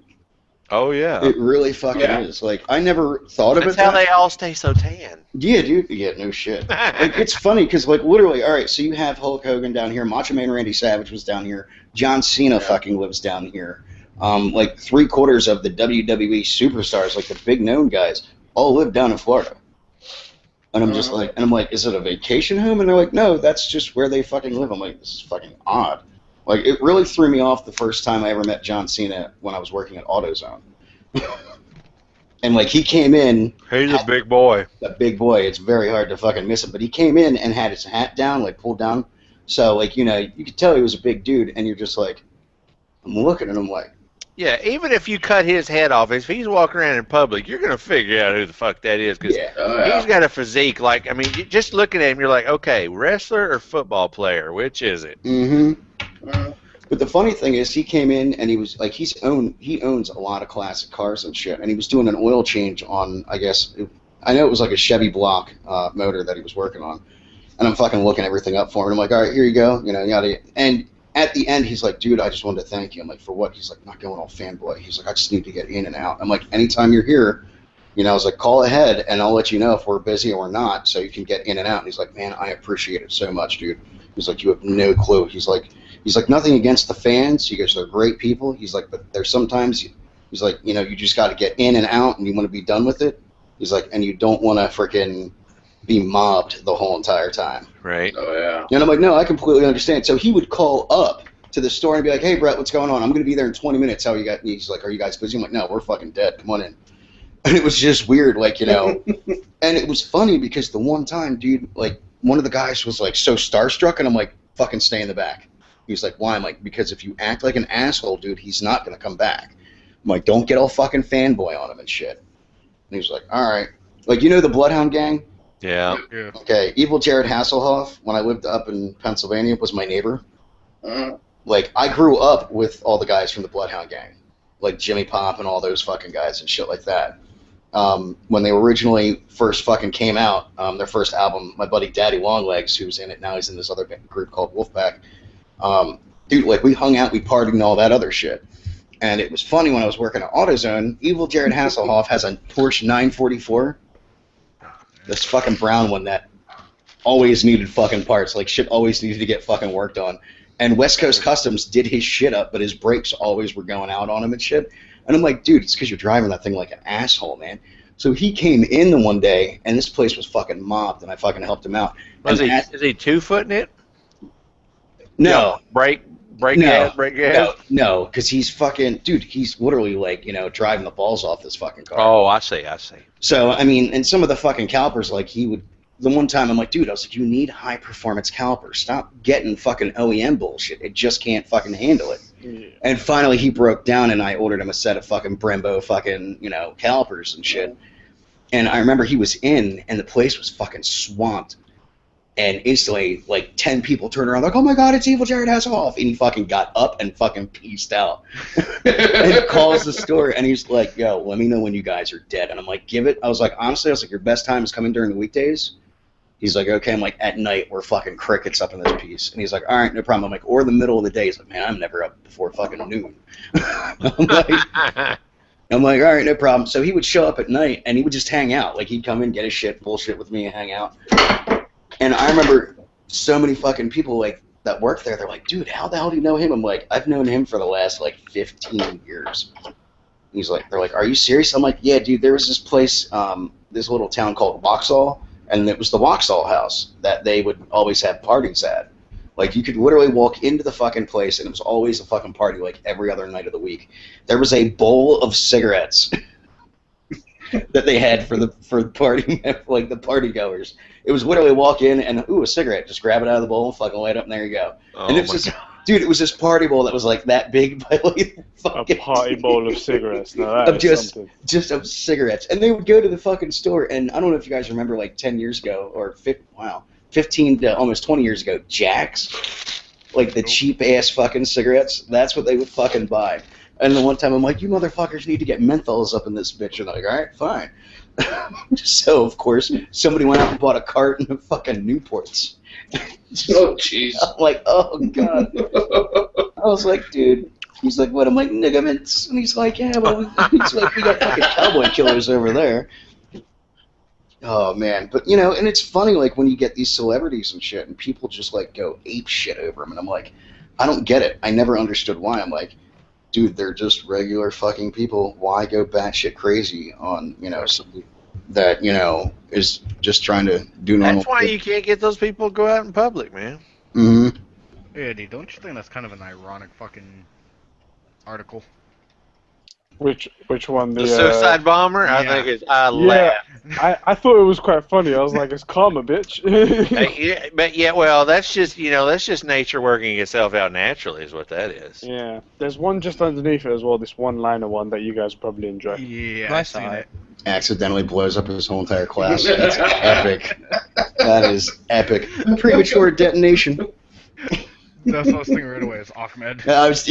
Oh yeah. It really fucking is. Like, I never thought of That's it how that. they all stay so tan. Yeah, dude. Yeah, no shit. Like, it's funny because, like, literally, all right, so you have Hulk Hogan down here, Macho Man Randy Savage was down here, John Cena fucking lives down here. Like, 3/4 of the WWE superstars, like the big known guys, all live down in Florida. And I'm just like, is it a vacation home? And they're like, no, that's just where they fucking live. I'm like, this is fucking odd. Like, it really threw me off the first time I ever met John Cena when I was working at AutoZone. And, like, he came in. He's a big boy. A big boy. It's very hard to fucking miss him. But he came in and had his hat down, like, pulled down. So, like, you could tell he was a big dude. And you're just like, I'm looking at him like. Yeah, even if you cut his head off, if he's walking around in public, you're going to figure out who the fuck that is. Because he's got a physique. Like, I mean, just looking at him, you're like, okay, wrestler or football player? Which is it? Mm-hmm. But the funny thing is, he came in and he was like, he owns a lot of classic cars and shit. And he was doing an oil change on, I know it was like a Chevy block motor that he was working on. And I'm fucking looking everything up for him. I'm like, all right, here you go. Yada. And at the end, he's like, dude, I just wanted to thank you. I'm like, for what? He's like, not going all fanboy. He's like, I just need to get in and out. I'm like, anytime you're here, I was like, call ahead, and I'll let you know if we're busy or not, so you can get in and out. And he's like, man, I appreciate it so much, dude. He's like, you have no clue. He's like, nothing against the fans. He goes, they're great people. He's like, but there's sometimes, he's like, you just got to get in and out, and you want to be done with it. He's like, and you don't want to freaking be mobbed the whole entire time. Right. Oh, yeah. And I'm like, no, I completely understand. So he would call up to the store and be like, hey, Brett, what's going on? I'm going to be there in 20 minutes. How you got? He's like, are you guys busy? I'm like, no, we're fucking dead. Come on in. And it was just weird, like, and it was funny because the one time, dude, like, one of the guys was, like, so starstruck, and I'm like, fucking stay in the back. He's like, why? I'm like, because if you act like an asshole, dude, he's not going to come back. I'm like, don't get all fucking fanboy on him and shit. And he was like, all right. Like, the Bloodhound Gang? Yeah. Yeah. Okay, Evil Jared Hasselhoff, when I lived up in Pennsylvania, was my neighbor. Like, I grew up with all the guys from the Bloodhound Gang. Like Jimmy Pop and all those fucking guys and shit like that. When they originally first fucking came out, their first album, my buddy Daddy Longlegs, who's in it now, he's in this other group called Wolfpack. Dude, like, we hung out, we partied and all that other shit. And it was funny when I was working at AutoZone, Evil Jared Hasselhoff has a Porsche 944. This fucking brown one that always needed fucking parts. Like, shit always needed to get fucking worked on. And West Coast Customs did his shit up, but his brakes always were going out on him and shit. And I'm like, dude, it's because you're driving that thing like an asshole, man. So he came in the one day, and this place was fucking mobbed, and I fucking helped him out. Is he 2-footing it? No. Brake No. gas? No, because he's fucking, dude, he's literally like, driving the balls off this fucking car. Oh, I see. So, I mean, and some of the fucking calipers, like, the one time I'm like, dude, I was like, you need high performance calipers. Stop getting fucking OEM bullshit. It just can't fucking handle it. Yeah. And finally he broke down, and I ordered him a set of fucking Brembo fucking, you know, calipers and shit. And I remember he was in, and the place was fucking swamped. And instantly, like, 10 people turned around like, oh my god, it's Evil Jared Hasselhoff. And he fucking got up and fucking peaced out. And calls the store, and he's like, yo, let me know when you guys are dead. And I'm like, give it. I was like, honestly, your best time is coming during the weekdays. He's like, okay. I'm like, at night, we're fucking crickets up in this piece. And he's like, all right, no problem. I'm like, or the middle of the day. He's like, man, I'm never up before fucking noon. I'm like, all right, no problem. So he would show up at night, and he would just hang out. Like, he'd come in, get his shit, bullshit with me, and hang out. And I remember so many fucking people, like, that worked there, they're like, dude, how the hell do you know him? I'm like, I've known him for the last, like, 15 years. He's like, they're like, are you serious? I'm like, yeah, dude, there was this place, this little town called Vauxhall, and it was the Vauxhall house that they would always have parties at. Like, you could literally walk into the fucking place, and it was always a fucking party, like, every other night of the week. There was a bowl of cigarettes that they had for the party, like, the party goers. It was literally walk in and, ooh, a cigarette. Just grab it out of the bowl and fucking light up, and there you go. Oh, and it was just, dude, it was this party bowl that was like that big, but like A party bowl of cigarettes. Now that is something. Just of cigarettes. And they would go to the fucking store, and I don't know if you guys remember, like 10 years ago, or 15 to almost 20 years ago, Jacks, like the cheap ass fucking cigarettes. That's what they would fucking buy. And then one time I'm like, you motherfuckers need to get menthols up in this bitch. And they're like, all right, fine. So, of course, somebody went out and bought a carton of fucking Newports. Oh, jeez. I'm like, oh, God. I was like, dude. He's like, what? I'm like, ligaments. And he's like, yeah, well, he's like, we got fucking cowboy killers over there. Oh, man. But, you know, and it's funny, like, when you get these celebrities and shit, and people just, like, go ape shit over them. And I'm like, I don't get it. I never understood why. I'm like, dude, they're just regular fucking people. Why go batshit crazy on, you know, somebody that, you know, is just trying to do normal That's why you can't get those people to go out in public, man. Mm-hmm. Eddie, don't you think that's kind of an ironic fucking article? Which one? The suicide bomber? I think it's. I laugh. I thought it was quite funny. I was like, it's karma, bitch. But yeah, well, that's just that's just nature working itself out naturally, is what that is. Yeah, there's one just underneath it as well. This one-liner one that you guys probably enjoy. Yeah, I I've saw seen it. it. Accidentally blows up his whole entire class. That's epic. That is epic. Premature detonation. That's what I was thinking right away. It's Ahmed. I was,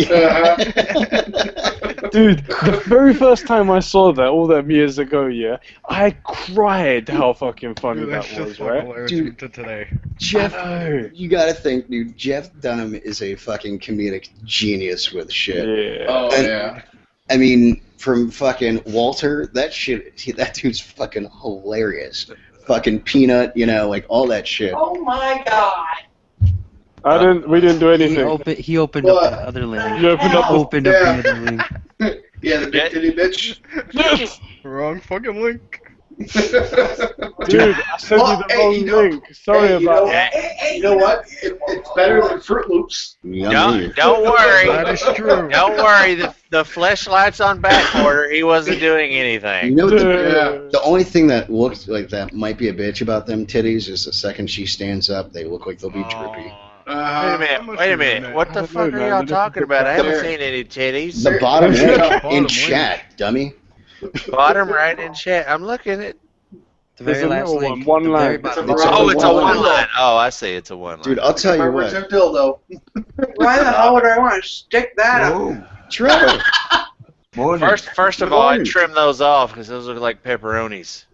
Dude, the very first time I saw that, all them years ago, yeah, I cried how fucking funny Dude, that shit's was, fucking right? hilarious Dude. to today. Jeff, know. you gotta think, dude. Jeff Dunham is a fucking comedic genius with shit. Yeah. Oh, And- yeah. I mean, from fucking Walter, that dude's fucking hilarious. Fucking Peanut, you know, like all that shit. Oh my god. We didn't do anything. He opened up the other link. You opened up Opened up the other link. Yeah, the big titty bitch. Yes! Wrong fucking link. Dude, I sent you the wrong link. Sorry about that. You know what? It's better than Fruit Loops. Yummy. Don't worry. That is true. Don't worry. The fleshlight's on back order. He wasn't doing You anything. know what Yeah. the only thing that looks like that might be a bitch about them titties is the second she stands up, they look like they'll be droopy. Wait a minute. Wait a minute. What the I don't fuck know, are man. y'all They talking look about? I haven't there. seen any titties. The bottom link Bottom in link. chat, dummy. Bottom right in chat. I'm looking at. The There's very a last little link. one the very line. bottom. It's a Oh, it's a one one line. line. Oh, I see. It's a one line. Dude, I'll tell you Where's what. their dildo? Why the hell would I want to stick that up? Oh, Trevor. morning. First of all, I trim those off because those look like pepperonis.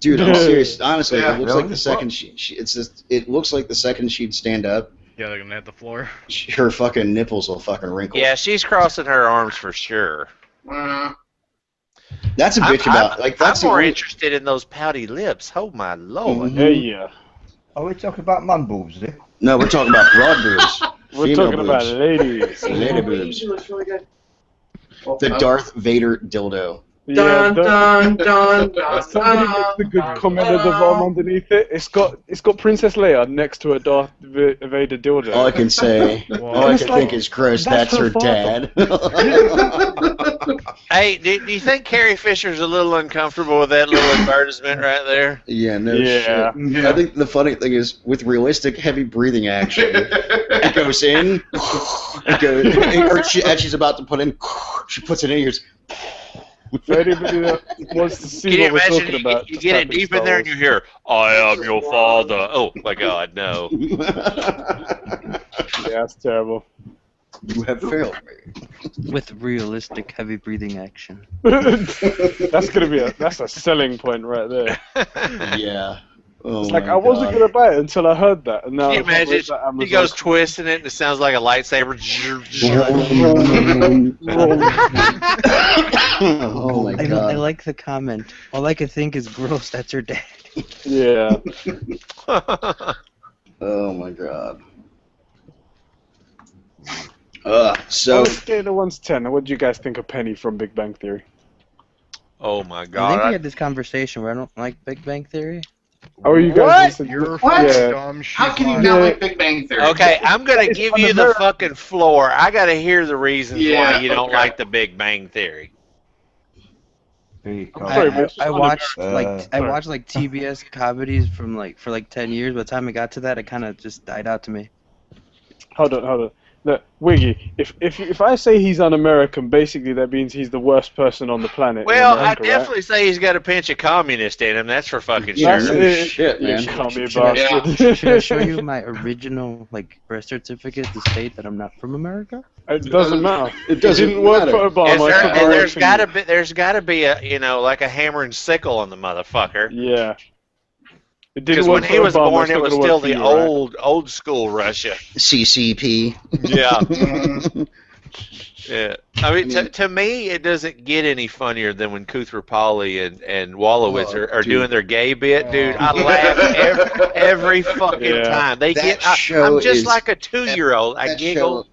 Dude, I'm serious. Honestly, Yeah. it looks like the second it looks like the second she'd stand up, Yeah, they're gonna hit the floor. her fucking nipples will fucking wrinkle. Yeah, she's crossing her arms for sure. That's a bitch about that's I'm the more only, interested in those pouty lips. Oh my lord! Mhm. Hey, yeah. Are we talking about man boobs, is it? No, we're talking about broad boobs. We're Female talking about boobs. ladies. Lady What boobs. you do looks really good. The Darth Vader dildo. Yeah, Dun, dun, dun, dun, somebody makes the good comment at the bottom underneath it. It's got Princess Leia next to a Darth Vader dildo. All I can say, all I It's can like, think is, gross, that's that's her her father. dad. Hey, do you think Carrie Fisher's a little uncomfortable with that little advertisement right there? Yeah, no Yeah. shit. I think the funny thing is, with realistic heavy breathing action, it goes in, It goes, as she's about to put in, she puts it in. Here's. For anybody that wants to see Can you what we're imagine? talking about, You just get type it deep in there, and you hear, "I am your father." Oh my God, no! Yeah, that's terrible. You have failed me. With realistic heavy breathing action. That's gonna be that's a selling point right there. Yeah. Oh It's like my I wasn't God. gonna buy it until I heard that, and now Can you I can't wait imagine? for Amazon. He goes twisting it, and it sounds like a lightsaber. Oh my I God. like the comment. All I can think is gross. That's her dad. Yeah. Oh my God. On So a scale of 1 to 10, what do you guys think of Penny from Big Bang Theory? Oh my I think we God! had this conversation where I don't like Big Bang Theory. Oh, you guys What? listened to- You're What? Yeah. dumb. She's How can you lying. not like Big Bang Theory? Okay, I'm gonna give you the fucking floor. I gotta hear the reasons why Yeah, you don't okay. like the Big Bang Theory. Because Sorry, man. I watched Uh, I watched like TBS comedies from for 10 years. By the time I got to that, it kind of just died out to me. Hold on. Look, Wiggy, if I say he's un-American, basically that means he's the worst person on the planet. Well, in America, I definitely say he's got a pinch of communist in him. That's for fucking sure. That's it. shit, You man. commie Should I- bastard. Should I show you my original birth certificate to state that I'm not from America? It doesn't matter. It doesn't didn't work matter. for Obama. Is it there, could and work there's for gotta you. be a like a hammer and sickle on the motherfucker. Yeah. It Because didn't when work he for was Obama, born, it's it not was gonna still work for the you, right? old school Russia. CCP. Yeah. Yeah. I mean, to me, it doesn't get any funnier than when Kuthrapali and Wolowitz are dude. doing their gay bit, dude. I laugh every fucking Yeah. time. They That get. show I'm just is- like a 2-year-old. I That giggle. show,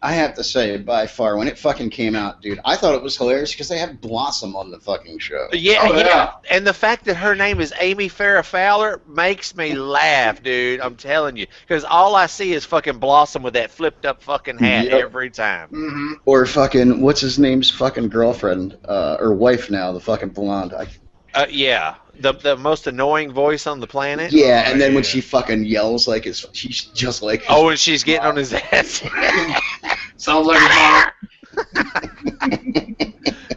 I have to say, by far, when it fucking came out, dude, I thought it was hilarious because they had Blossom on the fucking show. Yeah, Oh, yeah, yeah. and the fact that her name is Amy Farrah Fowler makes me laugh, dude. I'm telling you, because all I see is fucking Blossom with that flipped up fucking hat Yep. every time. Mm-hmm. Or fucking, what's his name's fucking girlfriend, or wife now, the fucking blonde. Yeah, the most annoying voice on the planet. Yeah, and then when yeah. she fucking yells like she's just like. Oh, and she's getting on his ass. Sounds like his mom.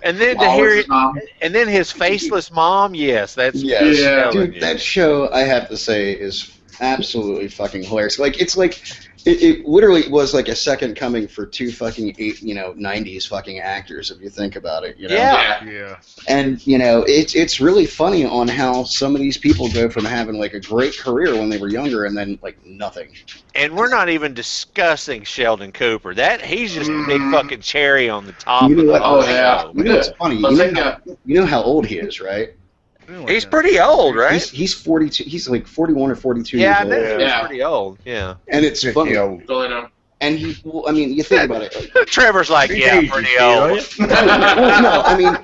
And then to Always hear his it, mom. and then his faceless mom. Yes, that's Yes, Yeah. dude, that show I have to say is absolutely fucking hilarious. Like it's like it literally was like a second coming for two fucking 90s fucking actors if you think about it. You know? Yeah. Yeah. And it's really funny on how some of these people go from having like a great career when they were younger and then like nothing. And we're not even discussing Sheldon Cooper. That he's just a big fucking cherry on the top You know of the what? whole Oh, yeah. show. You know what's funny? But think, You know how old he is, right? He's pretty old, right? He's 42. He's like 41 or 42 Yeah, I years knew old. he was Yeah. pretty old. Yeah. And it's funny. 50 old. go lay down. And well, I mean, you think about it. Like, Trevor's like, yeah, pretty old. well, no, I mean,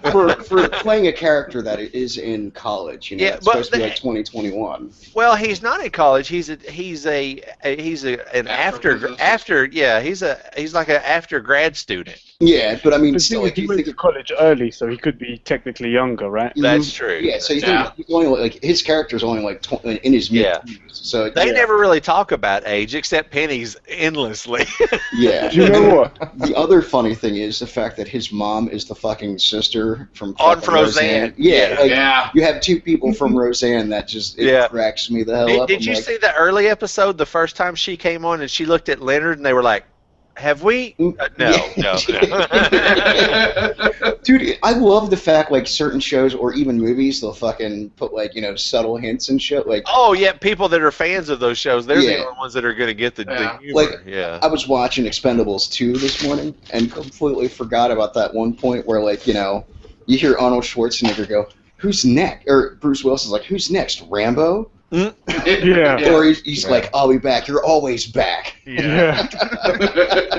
for playing a character that is in college, Yeah, it's but supposed to be like 2021. Well, he's not in college. He's an after he's like an after grad student. Yeah, but I mean, But still, like, he you went think to college early, so he could be technically younger, right? That's true. Yeah, so you Yeah. think he's only like his character's only like in his mid Yeah. 20s. So They yeah. never really talk about age except Penny's endlessly. Yeah. Do you know what? The other funny thing is the fact that his mom is the fucking sister from On fucking Roseanne. Yeah, like, Yeah. you have two people from Roseanne that just Yeah. cracks me the hell up. Did I'm you like, see the early episode the first time she came on and she looked at Leonard and they were like, have we? No, no. Dude, I love the fact like certain shows or even movies they'll fucking put like subtle hints and shit. Like Oh, yeah, people that are fans of those shows, they're Yeah. the only ones that are going to get the Yeah. humor. Like, yeah. I was watching Expendables 2 this morning and completely forgot about that one point where like you hear Arnold Schwarzenegger go, "Who's next?" Or Bruce Willis is like, "Who's next? Rambo?" Yeah. Or he's like, "I'll be back. You're always back." Yeah.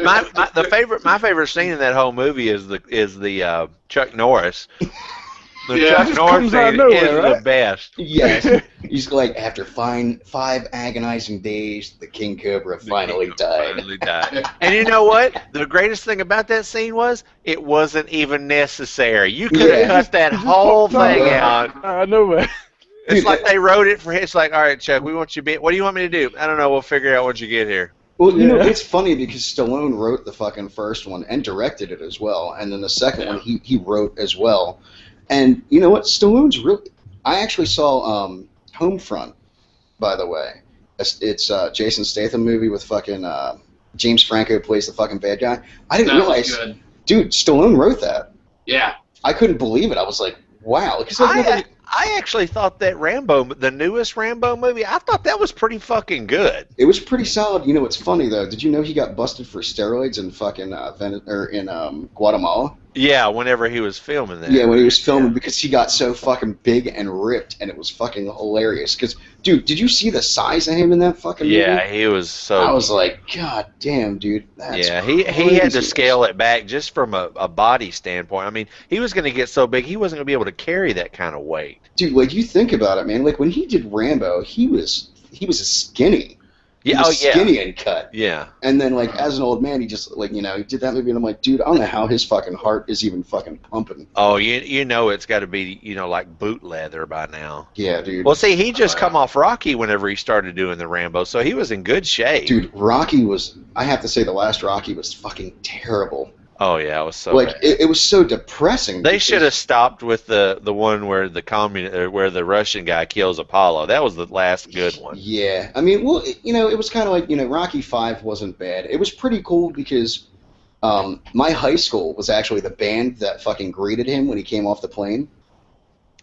My favorite scene in that whole movie is the Chuck Norris. The Yeah. Chuck Just Norris comes out of scene nowhere, is the right? best. Yes. He's like, after 5 agonizing days, the King Cobra finally died. Finally died. And you know what? The greatest thing about that scene was it wasn't even necessary. You could have Yeah. cut that whole thing Yeah. out. I know it. It's like they wrote it for him. It's like, all right, Chuck, we want you to be. What do you want me to do? I don't know. We'll figure it out once you get here. Well, you know, Yeah. it's funny because Stallone wrote the fucking first one and directed it as well, and then the second one he wrote as well. And you know what? Stallone's really. I actually saw Homefront, by the way. It's Jason Statham movie with fucking James Franco plays the fucking bad guy. I didn't That realize, was good. dude. Stallone wrote that. Yeah. I couldn't believe it. I was like, wow. Because like, I actually thought that Rambo, the newest Rambo movie, I thought that was pretty fucking good. it was pretty solid. You know, it's funny though. Did you know he got busted for steroids in fucking Guatemala? Yeah, whenever he was filming that. Yeah, when he was filming, because he got so fucking big and ripped, and it was fucking hilarious. Because, dude, did you see the size of him in that fucking movie? Yeah, he was so. I was like, God damn, dude. That's he had to crazy. scale it back just from a body standpoint. I mean, he was going to get so big, he wasn't going to be able to carry that kind of weight. Dude, like, you think about it, man. Like, when he did Rambo, he was a skinny. He Yeah, was oh yeah, skinny and cut. yeah. And then, like, as an old man, he just, like, you know, he did that movie, and I'm like, dude, I don't know how his fucking heart is even fucking pumping. Oh, you know it's got to be like boot leather by now. Yeah, dude. Well, see, he just come off Rocky whenever he started doing the Rambo, so he was in good shape. Dude, Rocky was, I have to say, the last Rocky was fucking terrible. Oh yeah, it was so Like, bad. it was so depressing. They because- should have stopped with the one where where the Russian guy kills Apollo. That was the last good one. Yeah, I mean, well, you know, it was kind of like, you know, Rocky 5 wasn't bad. It was pretty cool because my high school was actually the band that fucking greeted him when he came off the plane.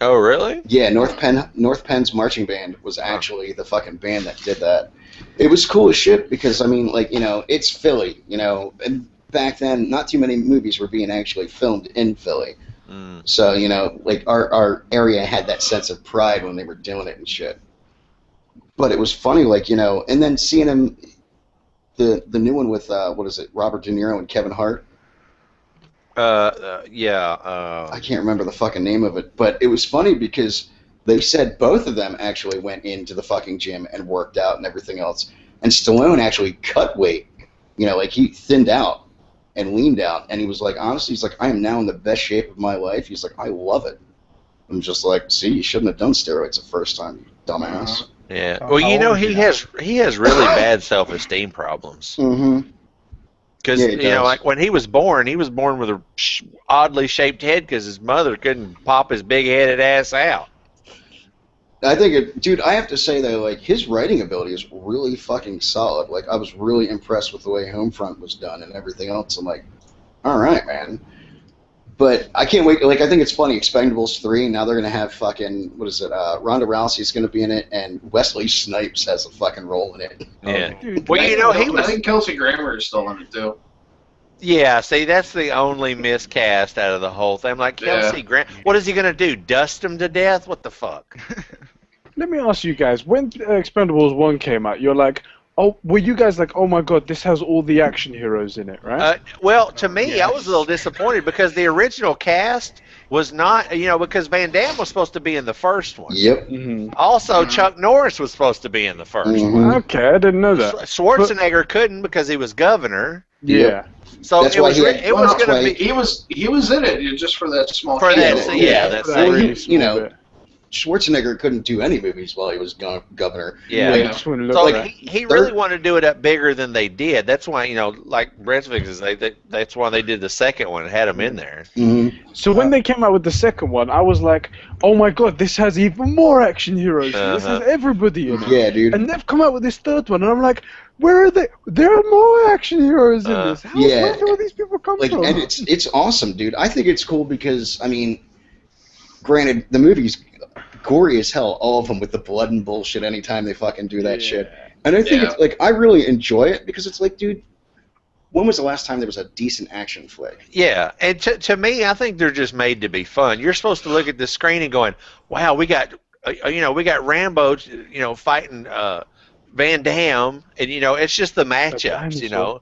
Oh really? Yeah, North Penn's marching band was actually the fucking band that did that. It was cool as shit because, I mean, like, you know, it's Philly, you know, and back then, not too many movies were being actually filmed in Philly. Mm. So, you know, like, our area had that sense of pride when they were doing it and shit. But it was funny, like, you know, and then seeing him, the new one with, what is it, Robert De Niro and Kevin Hart? Yeah. I can't remember the fucking name of it, but it was funny because they said both of them actually went into the fucking gym and worked out and everything else. And Stallone actually cut weight. You know, like, he thinned out and leaned out, and he was like, honestly, he's like, I am now in the best shape of my life. He's like, I love it. I'm just like, see, you shouldn't have done steroids the first time, you dumbass. Yeah. Oh, Well, you how know old is he has really bad self-esteem problems. Mm-hmm. Because Yeah, he you know, does. like when he was born with a oddly shaped head because his mother couldn't pop his big-headed ass out. I think, dude, I have to say, though, like, his writing ability is really fucking solid. Like, I was really impressed with the way Homefront was done and everything else. I'm like, all right, man. But I can't wait. Like, I think it's funny. Expendables 3, now they're going to have fucking, what is it, Ronda Rousey's going to be in it, and Wesley Snipes has a fucking role in it. Yeah. Dude, Well, you know, he I was. think Kelsey Grammer is still in it too. Yeah, see, that's the only miscast out of the whole thing. I'm like, Kelsey Grant, what is he gonna do? Dust him to death? What the fuck? let me ask you guys, when Expendables 1 came out, you're like, oh, were you guys like, oh my god, this has all the action heroes in it, right? Well, to me, I was a little disappointed because the original cast was not, you know, because Van Damme was supposed to be in the first one. Yep. Mm-hmm. Also, Chuck Norris was supposed to be in the first one. Mhm. Okay, I didn't know that. Schwarzenegger couldn't because he was governor. Yeah. So That's it why was, he had- it was that's going why to be. He was in it just for that small. For that, cameo. yeah, that's That Well, really you small know, bit. Schwarzenegger couldn't do any movies while he was governor. Yeah. I just wouldn't look So at like, that. he really wanted to do it up bigger than they did. That's why, you know, like Brent's is that's why they did the second one and had him in there. Mm-hmm. So when they came out with the second one, I was like, oh my god, this has even more action heroes. This has everybody in it. Yeah, dude. And they've come out with this third one, and I'm like, where are they? There are more action heroes in this. Yeah. Where do all these people come Like, from? and it's awesome, dude. I think it's cool because, I mean, granted, the movie's gory as hell, all of them, with the blood and bullshit anytime they fucking do that shit. And I think Yeah. it's, like, I really enjoy it because it's like, dude, when was the last time there was a decent action flick? Yeah, and to me, I think they're just made to be fun. You're supposed to look at the screen and going, wow, we got Rambo, you know, fighting Van Damme, and you know, it's just the matchups, you know.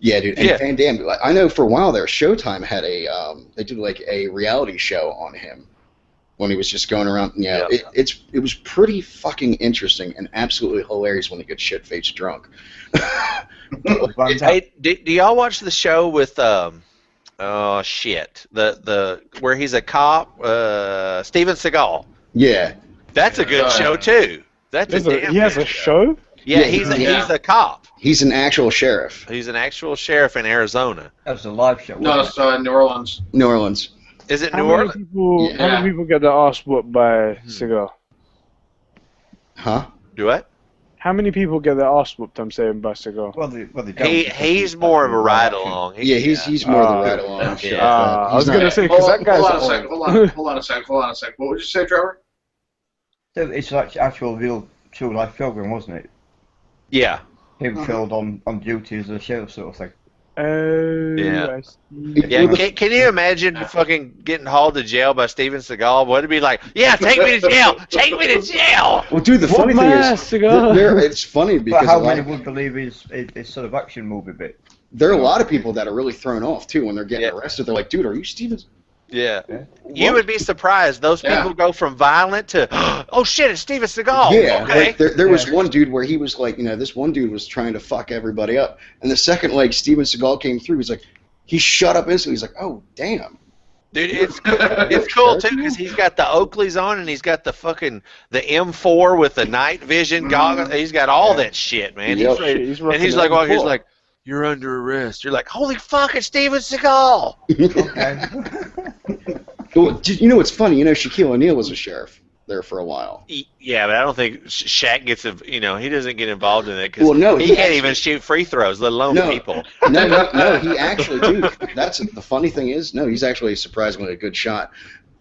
Yeah, dude. And Yeah. Van Damme, I know for a while there, Showtime had they did like a reality show on him when he was just going around. Yeah, Yeah. it was pretty fucking interesting and absolutely hilarious when he gets shit-faced drunk. Hey, do y'all watch the show with oh shit, the where he's a cop, Steven Seagal? Yeah. That's a good show too. That's There's a damn he has good a show? Yeah, Yeah, he's a cop. He's an actual sheriff. He's an actual sheriff in Arizona. That was a live show. No, wasn't it's New Orleans. New Orleans. Is it How New many Orleans? people? How Yeah. many people get their ass whooped by Cigar? Huh? Do what? How many people get their ass whooped? I'm saying by Cigar. it? Well, they don't. He's more of a ride along. Yeah, he's more the ride along. shit. Yeah. I was gonna say because Hold that guy's on a old. second. Hold on a second. What would you say, Trevor? It's like actual real true life program, wasn't it? Yeah. Him killed on duty as a sheriff sort of thing. Yeah. I see. Yeah, can you imagine fucking getting hauled to jail by Steven Seagal? What it'd be like? Yeah, take me to jail! Take me to jail! Well, dude, the Whoop funny my thing ass, is, Cigar. it's funny because But how a lot many of- would believe his sort of action movie bit? there are a lot of people that are really thrown off too when they're getting Yeah. arrested. They're like, dude, are you Steven? Yeah. Yeah. You would be surprised. Those Yeah. people go from violent to, oh shit, it's Steven Seagal. Yeah, Okay. like, there was Yeah. one dude where he was like, this one dude was trying to fuck everybody up, and the second like Steven Seagal came through, he's like, he shut up instantly. He's like, oh damn. Dude, it's cool too because he's got the Oakleys on and he's got the M4 with the night vision goggles. He's got all that shit, man. Yep. Shit, he's And rocking he's the like, well, he's M4. like, you're under arrest. You're like, holy fuck, it's Steven Seagal. Okay. Well, you know what's funny? Shaquille O'Neal was a sheriff there for a while. Yeah, but I don't think Shaq gets he doesn't get involved in it because Well, no, he he can't even shoot free throws, let alone No. people. No, he actually, dude. That's the funny thing is, no, he's actually surprisingly a good shot.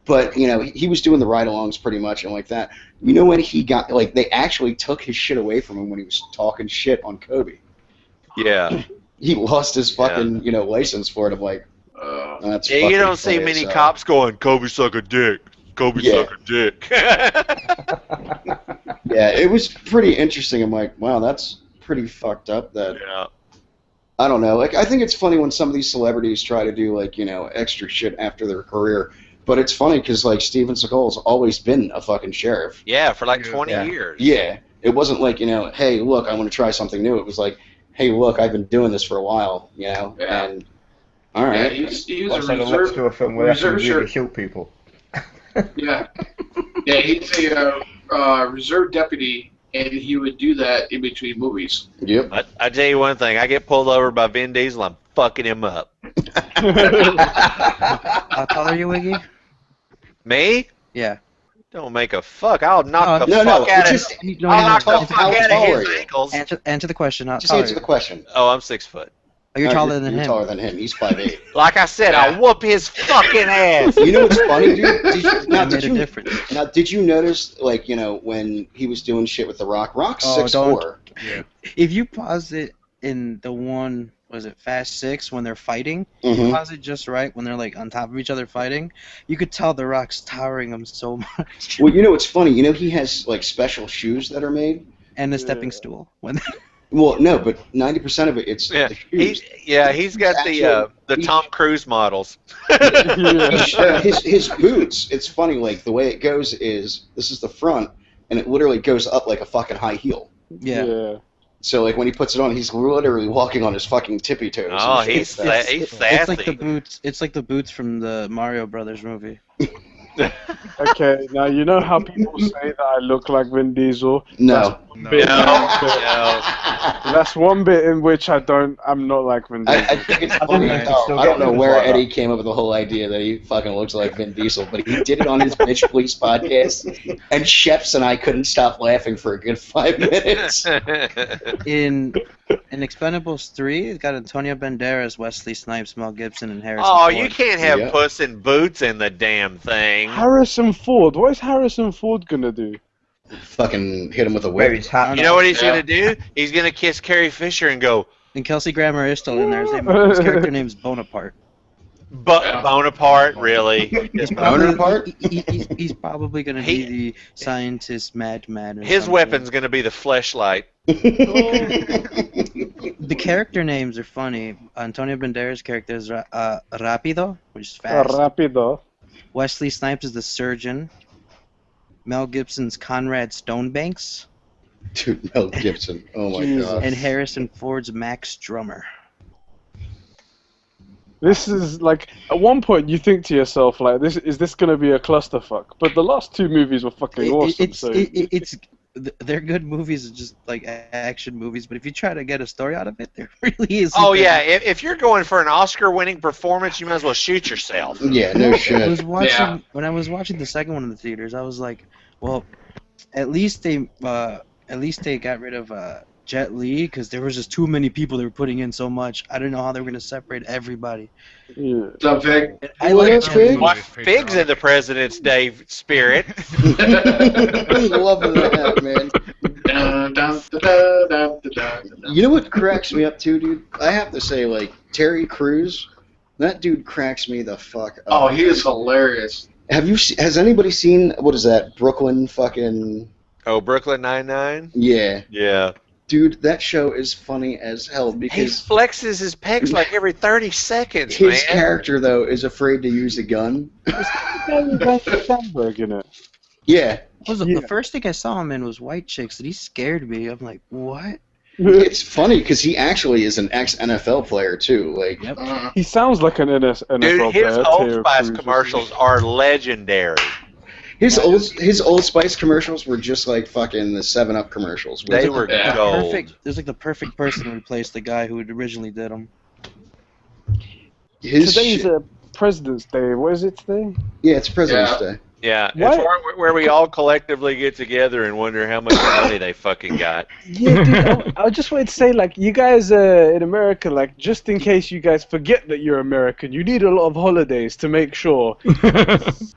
But he was doing the ride-alongs pretty much and like that. When he got they actually took his shit away from him when he was talking shit on Kobe. Yeah. He lost his fucking license for it. I'm like, that's Yeah, you fucking don't see funny many as hell. cops going, Kobe suck a dick. Kobe Yeah. suck a dick. Yeah, it was pretty interesting. I'm like, wow, that's pretty fucked up. That Yeah. I don't know. I think it's funny when some of these celebrities try to do extra shit after their career. But it's funny because Steven Seagal's always been a fucking sheriff. Yeah, for like 20 Yeah. years. Yeah, it wasn't like hey, look, I want to try something new. It was like, hey, look, I've been doing this for a while, Yeah. and all Yeah, right. he's Let's a have a let's do a reserve. film where they actually reserve really sheriff. shoot people. Yeah, he's a reserve deputy, and he would do that in between movies. Yep. I tell you one thing, I get pulled over by Vin Diesel, I'm fucking him up. How tall are you, Wiggy? Me? Yeah. Don't make a fuck. I'll knock the No, no, fuck out of just No, I'll knock no, the no. fuck how out tall of are his you? ankles. Answer the question. How Just tall are answer you? the question. Oh, I'm 6 foot. Oh, you're taller than you're him. taller than him. He's 5'8". Like I said, I'll whoop his fucking ass. You know what's funny, dude? That made a difference. Now, did you notice, when he was doing shit with The Rock? Rock's Oh, 6'4". If you pause it in the one, was it Fast 6, when they're fighting, Mhm. pause it just right when they're on top of each other fighting, you could tell The Rock's towering him so much. Well, you know what's funny? He has special shoes that are made. And the stepping stool. When Well, no, but 90% of it, it's Yeah, the shoes. he's got the Tom Cruise models. His boots. It's funny, the way it goes is this is the front, and it literally goes up like a fucking high heel. yeah. So when he puts it on, he's literally walking on his fucking tippy toes. Oh, and shit he's like that. he's It's like the sassy. boots. It's like the boots from the Mario Brothers movie. Okay, now you know how people say that I look like Vin Diesel. No. No. Bit- No. That's one bit in which I'm not like Vin Diesel. I think it's funny. I I don't know where Eddie came up with the whole idea that he fucking looks like Vin Diesel, but he did it on his Bitch Police podcast, and Chefs and I couldn't stop laughing for a good 5 minutes. In Expendables 3, it's got Antonio Banderas, Wesley Snipes, Mel Gibson, and Harrison Oh, Ford. you can't have Yeah. Puss in Boots in the damn thing. Harrison Ford. What is Harrison Ford gonna do? Fucking hit him with a Wear whip. his hat. You know what he's Yeah. gonna do? He's gonna kiss Carrie Fisher and go, And Kelsey Grammer is still in there. His character name's Bonaparte. Yeah. Bonaparte, really? He's Bonaparte? He's probably going to be the scientist madman. or His something. weapon's gonna be the fleshlight. The character names are funny. Antonio Banderas' character is Rapido, which is fast. Rapido. Wesley Snipes is the surgeon. Mel Gibson's Conrad Stonebanks. Dude, Mel Gibson. Oh my Jesus. god. And Harrison Ford's Max Drummer. This is at one point you think to yourself is this gonna be a clusterfuck? But the last two movies were fucking awesome. It's they're good movies, just like action movies. But if you try to get a story out of it, there really is. Oh yeah, if you're going for an Oscar-winning performance, you might as well shoot yourself. Yeah, no shit. When I was watching the second one in the theaters, I was like, well, at least they got rid of Jet Li, because there was just too many people they were putting in so much. I didn't know how they were gonna separate everybody. Yeah. What's up, Vic? I like Jet Li. What figs in the President's Day spirit? Love that, man. Dun, dun, dun, dun, dun, dun, dun. You know what cracks me up too, dude? I have to say, like, Terry Crews, that dude cracks me the fuck up. Oh, he is hilarious. Has anybody seen, what is that, Brooklyn fucking... Oh, Brooklyn Nine-Nine? Yeah. Yeah. Dude, that show is funny as hell He because flexes his pecs like every 30 seconds, his man. character, though, is afraid to use a gun. Sandberg in it. Yeah. The first thing I saw him in was White Chicks, and he scared me. I'm like, what? It's funny because he actually is an ex-NFL player, too. Like, Yep. He sounds like an NFL Dude, his player. Old Terry Spice Crews. commercials are legendary. his Old Spice commercials were just like fucking the 7-Up commercials. They were Yeah. gold. Perfect. There's like the perfect person to replace the guy who had originally did them. His Today's shit- President's Day. What is it today? Yeah, it's President's Day. Yeah, What? it's where we all collectively get together and wonder how much money they fucking got. Yeah, dude, I just wanted to say, like, you guys in America, like, just in case you guys forget that you're American, you need a lot of holidays to make sure.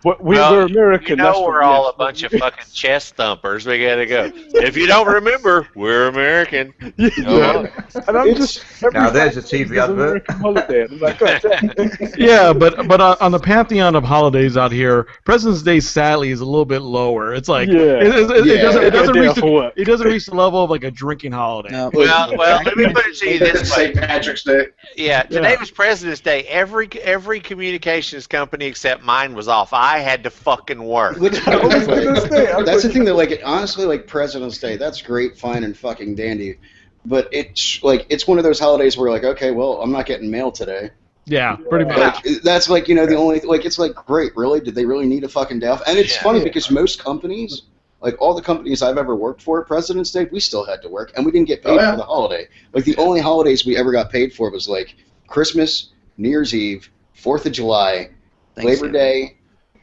But we're American. You know that's what we're we all have. a bunch of fucking chest thumpers. We gotta go. If you don't remember, we're American. Yeah. And I'm It's- just every Now there's a Friday TV is an advert. American holiday. And I'm like, God damn. Yeah, but on the pantheon of holidays out here, President's Day sadly is a little bit lower. It's like Yeah. Yeah. it doesn't Day reach off the, for work. it doesn't reach the level of like a drinking holiday. No. Well, let me put it to you this way. St. Patrick's Day. Yeah, today was President's Day. Every communications company except mine was off. I had to fucking work. Which, was gonna say, I'm that's the like- thing that, like, honestly, like, President's Day, that's great, fine, and fucking dandy. But it's, like, it's one of those holidays where, like, okay, well, I'm not getting mail today. Yeah, pretty much. Like, that's, like, you know, the only, like, it's like, great, really? Did they really need a fucking day off? And it's Yeah. funny because most companies, like, all the companies I've ever worked for, President's Day, we still had to work, and we didn't get paid Oh, yeah. for the holiday. Like, the only holidays we ever got paid for was, like, Christmas, New Year's Eve, 4th of July, Labor Day,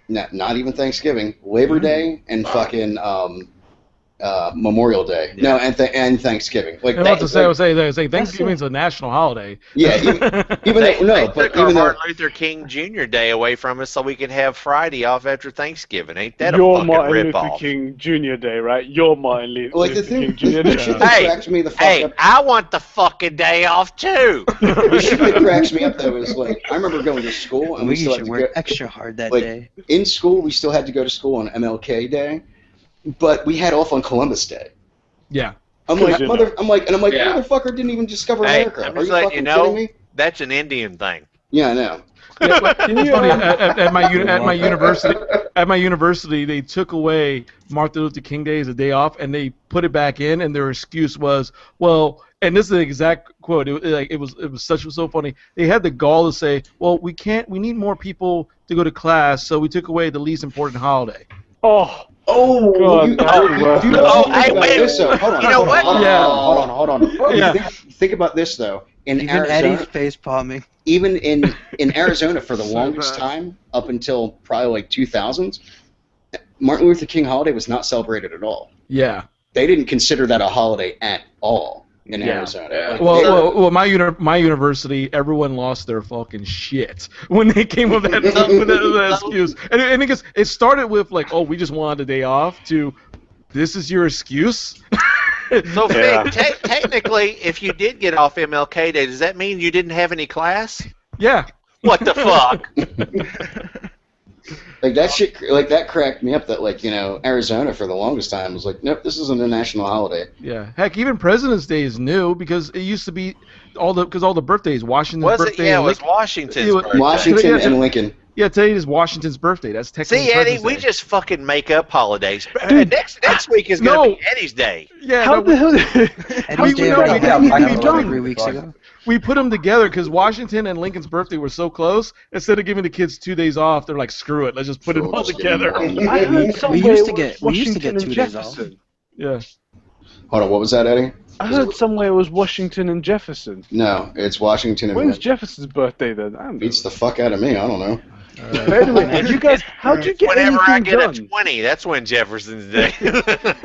not even Thanksgiving, Labor Day, and fucking Memorial Day. No, and Thanksgiving. Like, I was that- to say Thanksgiving's a national holiday. yeah, even They, though, no, they but took our even though, Martin Luther King Jr. Day away from us so we could have Friday off after Thanksgiving. Ain't that a Your fucking Martin Luther ripoff? King Jr. Day, right? Your Martin like, the Luther thing, King Jr. the Day. shit that Hey, cracks me the fuck Hey, up. I want the fucking day off too. The shit that cracks me up though is, like, I remember going to school and we We still had should to work go, extra hard that like, day. in school we still had to go to school on MLK Day, but we had off on Columbus Day. Yeah. I'm like, Yeah. motherfucker didn't even discover Hey, America. I'm Are just you letting fucking you know, kidding me? that's an Indian thing. Yeah, I know. Can you, It's funny. At my university, they took away Martin Luther King Day as a day off, and they put it back in. And their excuse was, well, and this is the exact quote. It was so funny. They had the gall to say, well, we need more people to go to class, so we took away the least important holiday. oh, Oh, God, you, that would work. you Oh, think hey, about wait. this, though. Hold on, You know what? Hold on. Yeah. Think about this though. In Even Arizona, Eddie's face palming. even in Arizona for the longest time, up until probably like 2000s, Martin Luther King holiday was not celebrated at all. Yeah. They didn't consider that a holiday at all in Yeah. Arizona. Yeah. Like, Well, my university, everyone lost their fucking shit when they came up with that excuse. And because it started with like, oh, we just wanted a day off, to this is your excuse. So, Yeah. Fig, technically, if you did get off MLK Day, does that mean you didn't have any class? Yeah. What the fuck? like that shit, like that cracked me up. That, like, you know, Arizona for the longest time was like, nope, this isn't a national holiday. Yeah. Heck, even President's Day is new because it used to be all the birthdays. Washington's Was it? birthday. Yeah, it and was Lincoln- Washington's It was- birthday. Washington Yeah. and Lincoln. Yeah, today is Washington's birthday. That's technically See, Eddie, President's we Day. just fucking make up holidays. Dude, Next week is going to no. be Eddie's Day. Yeah, how no, the hell? Eddie's Day know, already we- happened. we- That we was don't. 3 weeks ago. we put them together because Washington and Lincoln's birthday were so close. Instead of giving the kids 2 days off, they're like, screw it, let's just put it all together. I heard somewhere We used to it get was we used to get Washington 2 and days off. Jefferson. Yeah. Hold on, what was that, Eddie? I heard somewhere it was Washington and Jefferson. No, it's Washington and When's Jefferson's birthday then? I don't know. beats the fuck out of me. I don't know. But anyway, you guys, how'd you get Whenever I anything get done? a 20, that's when Jefferson's Day.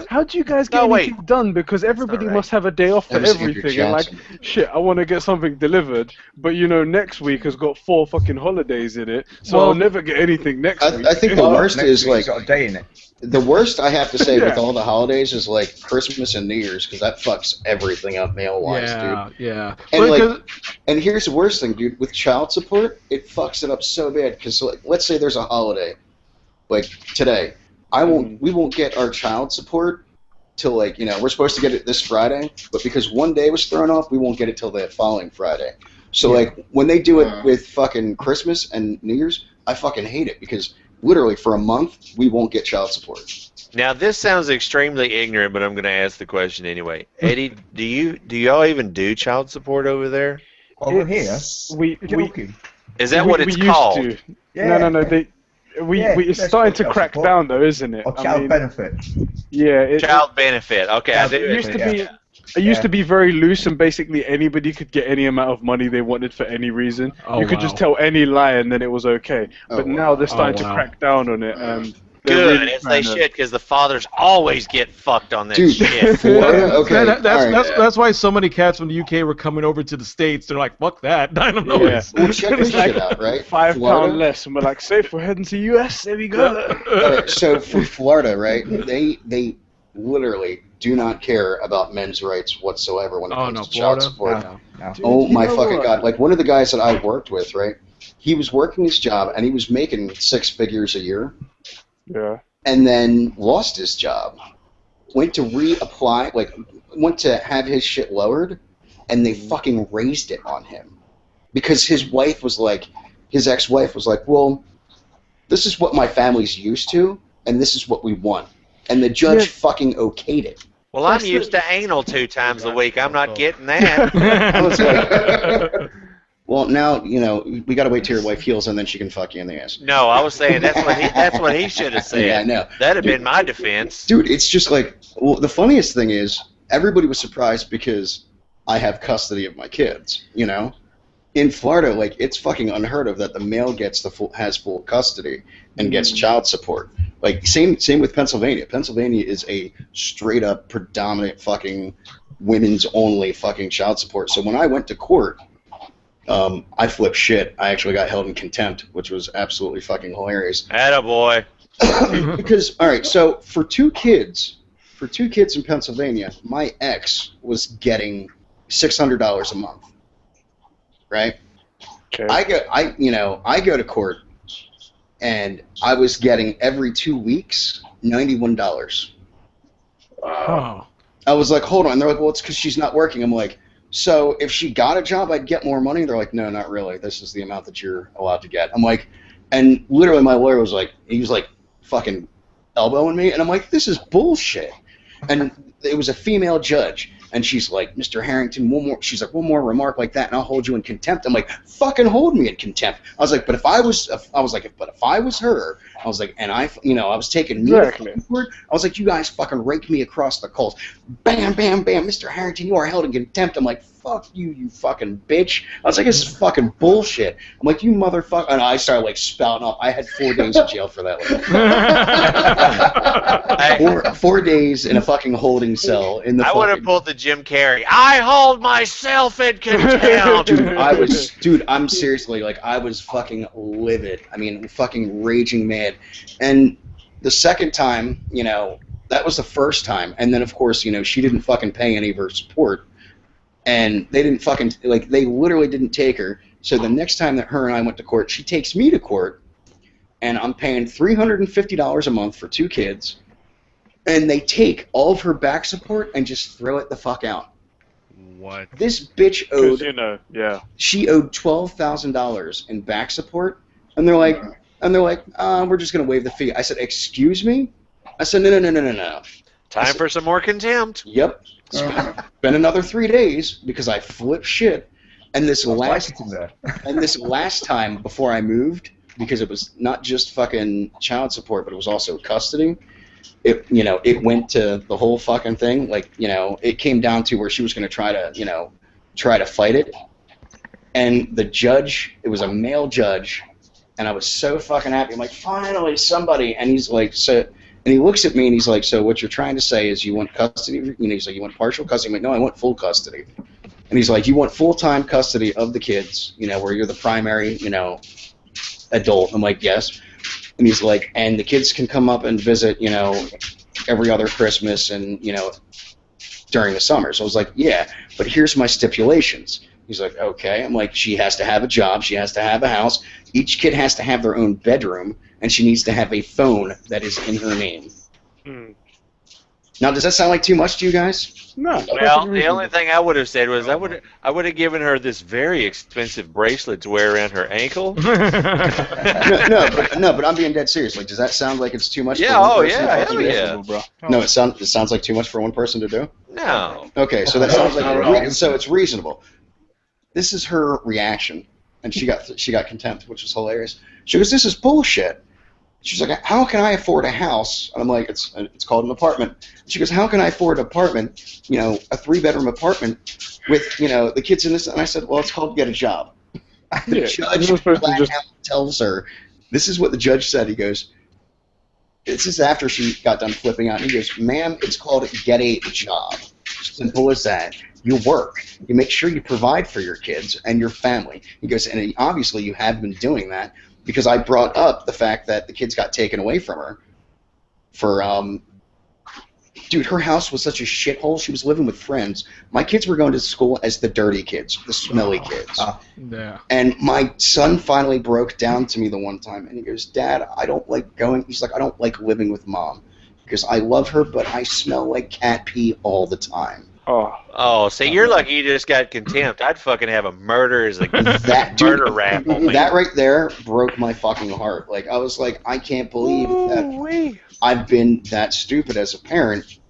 How'd you guys get anything done? Because everybody must have a day off for That was Andrew everything. And like, Jackson. shit, I want to get something delivered, but you know, next week has got 4 fucking holidays in it, so Well, I'll never get anything next week. I think the worst Next is week's like got a day in it. the worst I have to say Yeah. with all the holidays is like Christmas and New Year's because that fucks everything up mail wise, Yeah, yeah. And Well, like, 'cause- and here's the worst thing, dude. With child support, it fucks it up so bad because like, let's say there's a holiday, like today, we won't get our child support till like we're supposed to get it this Friday, but because one day was thrown off, we won't get it till the following Friday. So like when they do it with fucking Christmas and New Year's, I fucking hate it because literally for a month we won't get child support. Now this sounds extremely ignorant, but I'm going to ask the question anyway. Eddie, do y'all even do child support over there? Over here? We Joking. Is that what we it's used called? to. Yeah. No. It's that's starting what to child crack support. down though, isn't it? Or I child mean, benefit. yeah. Child benefit. Okay, I do. It used to Yeah. be. It used to be very loose, and basically anybody could get any amount of money they wanted for any reason. Oh, you could just wow. tell any lie, and then it was okay. Oh, But now they're wow. starting Oh, wow. to crack down on it, and they're Good, really as they trying to- should, because the fathers always get fucked on that Dude, shit. Florida? Okay, that's all right. that's why so many cats from the UK were coming over to the States. They're like, fuck that. I don't know. Yeah. Well, check this It's like shit out, right? £5 Florida? less, and we're like, safe, we're heading to US. There we go. Alright, so for Florida, right? They literally do not care about men's rights whatsoever when it Oh comes no, to child Florida. support. No. Dude, Oh you my know fucking what? god! Like one of the guys that I worked with, right? He was working his job and he was making 6 figures a year, Yeah. and then lost his job. Went to reapply, went to have his shit lowered, and they fucking raised it on him because his wife was like, his ex-wife was like, well, this is what my family's used to, and this is what we want, and the judge Yeah. fucking okayed it. Well, I'm That's used to anal 2 times a week. I'm not getting that. I was like, well, now we got to wait till your wife heals, and then she can fuck you in the ass. No, I was saying that's what he should have said. Yeah, I know. That'd have been my defense. Dude, it's just like, well, the funniest thing is everybody was surprised because I have custody of my kids. In Florida, like it's fucking unheard of that the male has full custody and gets child support. Like same with Pennsylvania. Pennsylvania is a straight up predominant fucking women's only fucking child support. So when I went to court, I flipped shit. I actually got held in contempt, which was absolutely fucking hilarious. Attaboy. Because all right, so for two kids in Pennsylvania, my ex was getting $600 a month. Right? Okay. I go to court, and I was getting every 2 weeks $91. Oh. I was like, hold on. They're like, well, it's because she's not working. I'm like, so if she got a job, I'd get more money. They're like, no, not really. This is the amount that you're allowed to get. I'm like, and literally my lawyer was like, he was like fucking elbowing me, and I'm like, this is bullshit. And it was a female judge. And she's like, Mr. Harrington, one more remark like that, and I'll hold you in contempt. I'm like, fucking hold me in contempt. I was like, but if I was her, I was like, and I was taking me Exactly. forward, I was like, you guys fucking raked me across the coals. Bam, bam, bam, Mr. Harrington, you are held in contempt. I'm like, fuck you, you fucking bitch. I was like, this is fucking bullshit. I'm like, you motherfucker. And I started like spouting off. I had 4 days in jail for that. Like, 4 days in a fucking holding cell in the I would have fucking... pulled the Jim Carrey. I hold myself in contempt. Dude, I'm seriously, like, I was fucking livid. I mean, fucking raging mad. And the second time, that was the first time. And then, of course, she didn't fucking pay any of her support. And they didn't fucking, like, they literally didn't take her. So the next time that her and I went to court, she takes me to court. And I'm paying $350 a month for 2 kids. And they take all of her back support and just throw it the fuck out. What? This bitch 'Cause, owed... yeah. She owed $12,000 in back support, and they're like, we're just gonna waive the fee. I said, excuse me? I said, no. Time for some more contempt. Yep. Been another 3 days because I flipped shit, and this last time before I moved, because it was not just fucking child support, but it was also custody. it went to the whole fucking thing. Like, it came down to where she was going to try to fight it. And the judge, it was a male judge, and I was so fucking happy. I'm like, finally, somebody. And he's like, and he looks at me and he's like, so what you're trying to say is you want custody? He's like, you want partial custody? I'm like, no, I want full custody. And he's like, you want full-time custody of the kids, where you're the primary, adult. I'm like, yes. And he's like, and the kids can come up and visit, every other Christmas and, during the summer. So I was like, yeah, but here's my stipulations. He's like, okay. I'm like, she has to have a job. She has to have a house. Each kid has to have their own bedroom, and she needs to have a phone that is in her name. Now, does that sound like too much to you guys? No. Well, the only thing I would have said was I would have given her this very expensive bracelet to wear around her ankle. No, but I'm being dead serious. Like, does that sound like it's too much? Yeah. For one Oh, person? yeah. Hell yeah. Bro. No, it sounds like too much for one person to do. No. Okay, so that sounds like so it's reasonable. This is her reaction, and she got contempt, which was hilarious. She goes, "This is bullshit." She's like, "How can I afford a house?" And I'm like, "It's called an apartment." She goes, "How can I afford an apartment? A 3-bedroom apartment with the kids in this?" And I said, "Well, it's called get a job." The judge flat out tells her, "This is what the judge said." He goes, "This is after she got done flipping out." And he goes, "Ma'am, it's called get a job. Simple as that. You work. You make sure you provide for your kids and your family." He goes, "And obviously you have been doing that." Because I brought up the fact that the kids got taken away from her for, dude, her house was such a shithole. She was living with friends. My kids were going to school as the dirty kids, the smelly kids. Yeah. And my son finally broke down to me the one time, and he goes, "Dad, I don't like going." He's like, "I don't like living with Mom because I love her, but I smell like cat pee all the time." Oh, see, you're lucky you just got contempt. I'd fucking have a murder as a murder rap on me. That right there broke my fucking heart. Like, I was like, I can't believe that I've been that stupid as a parent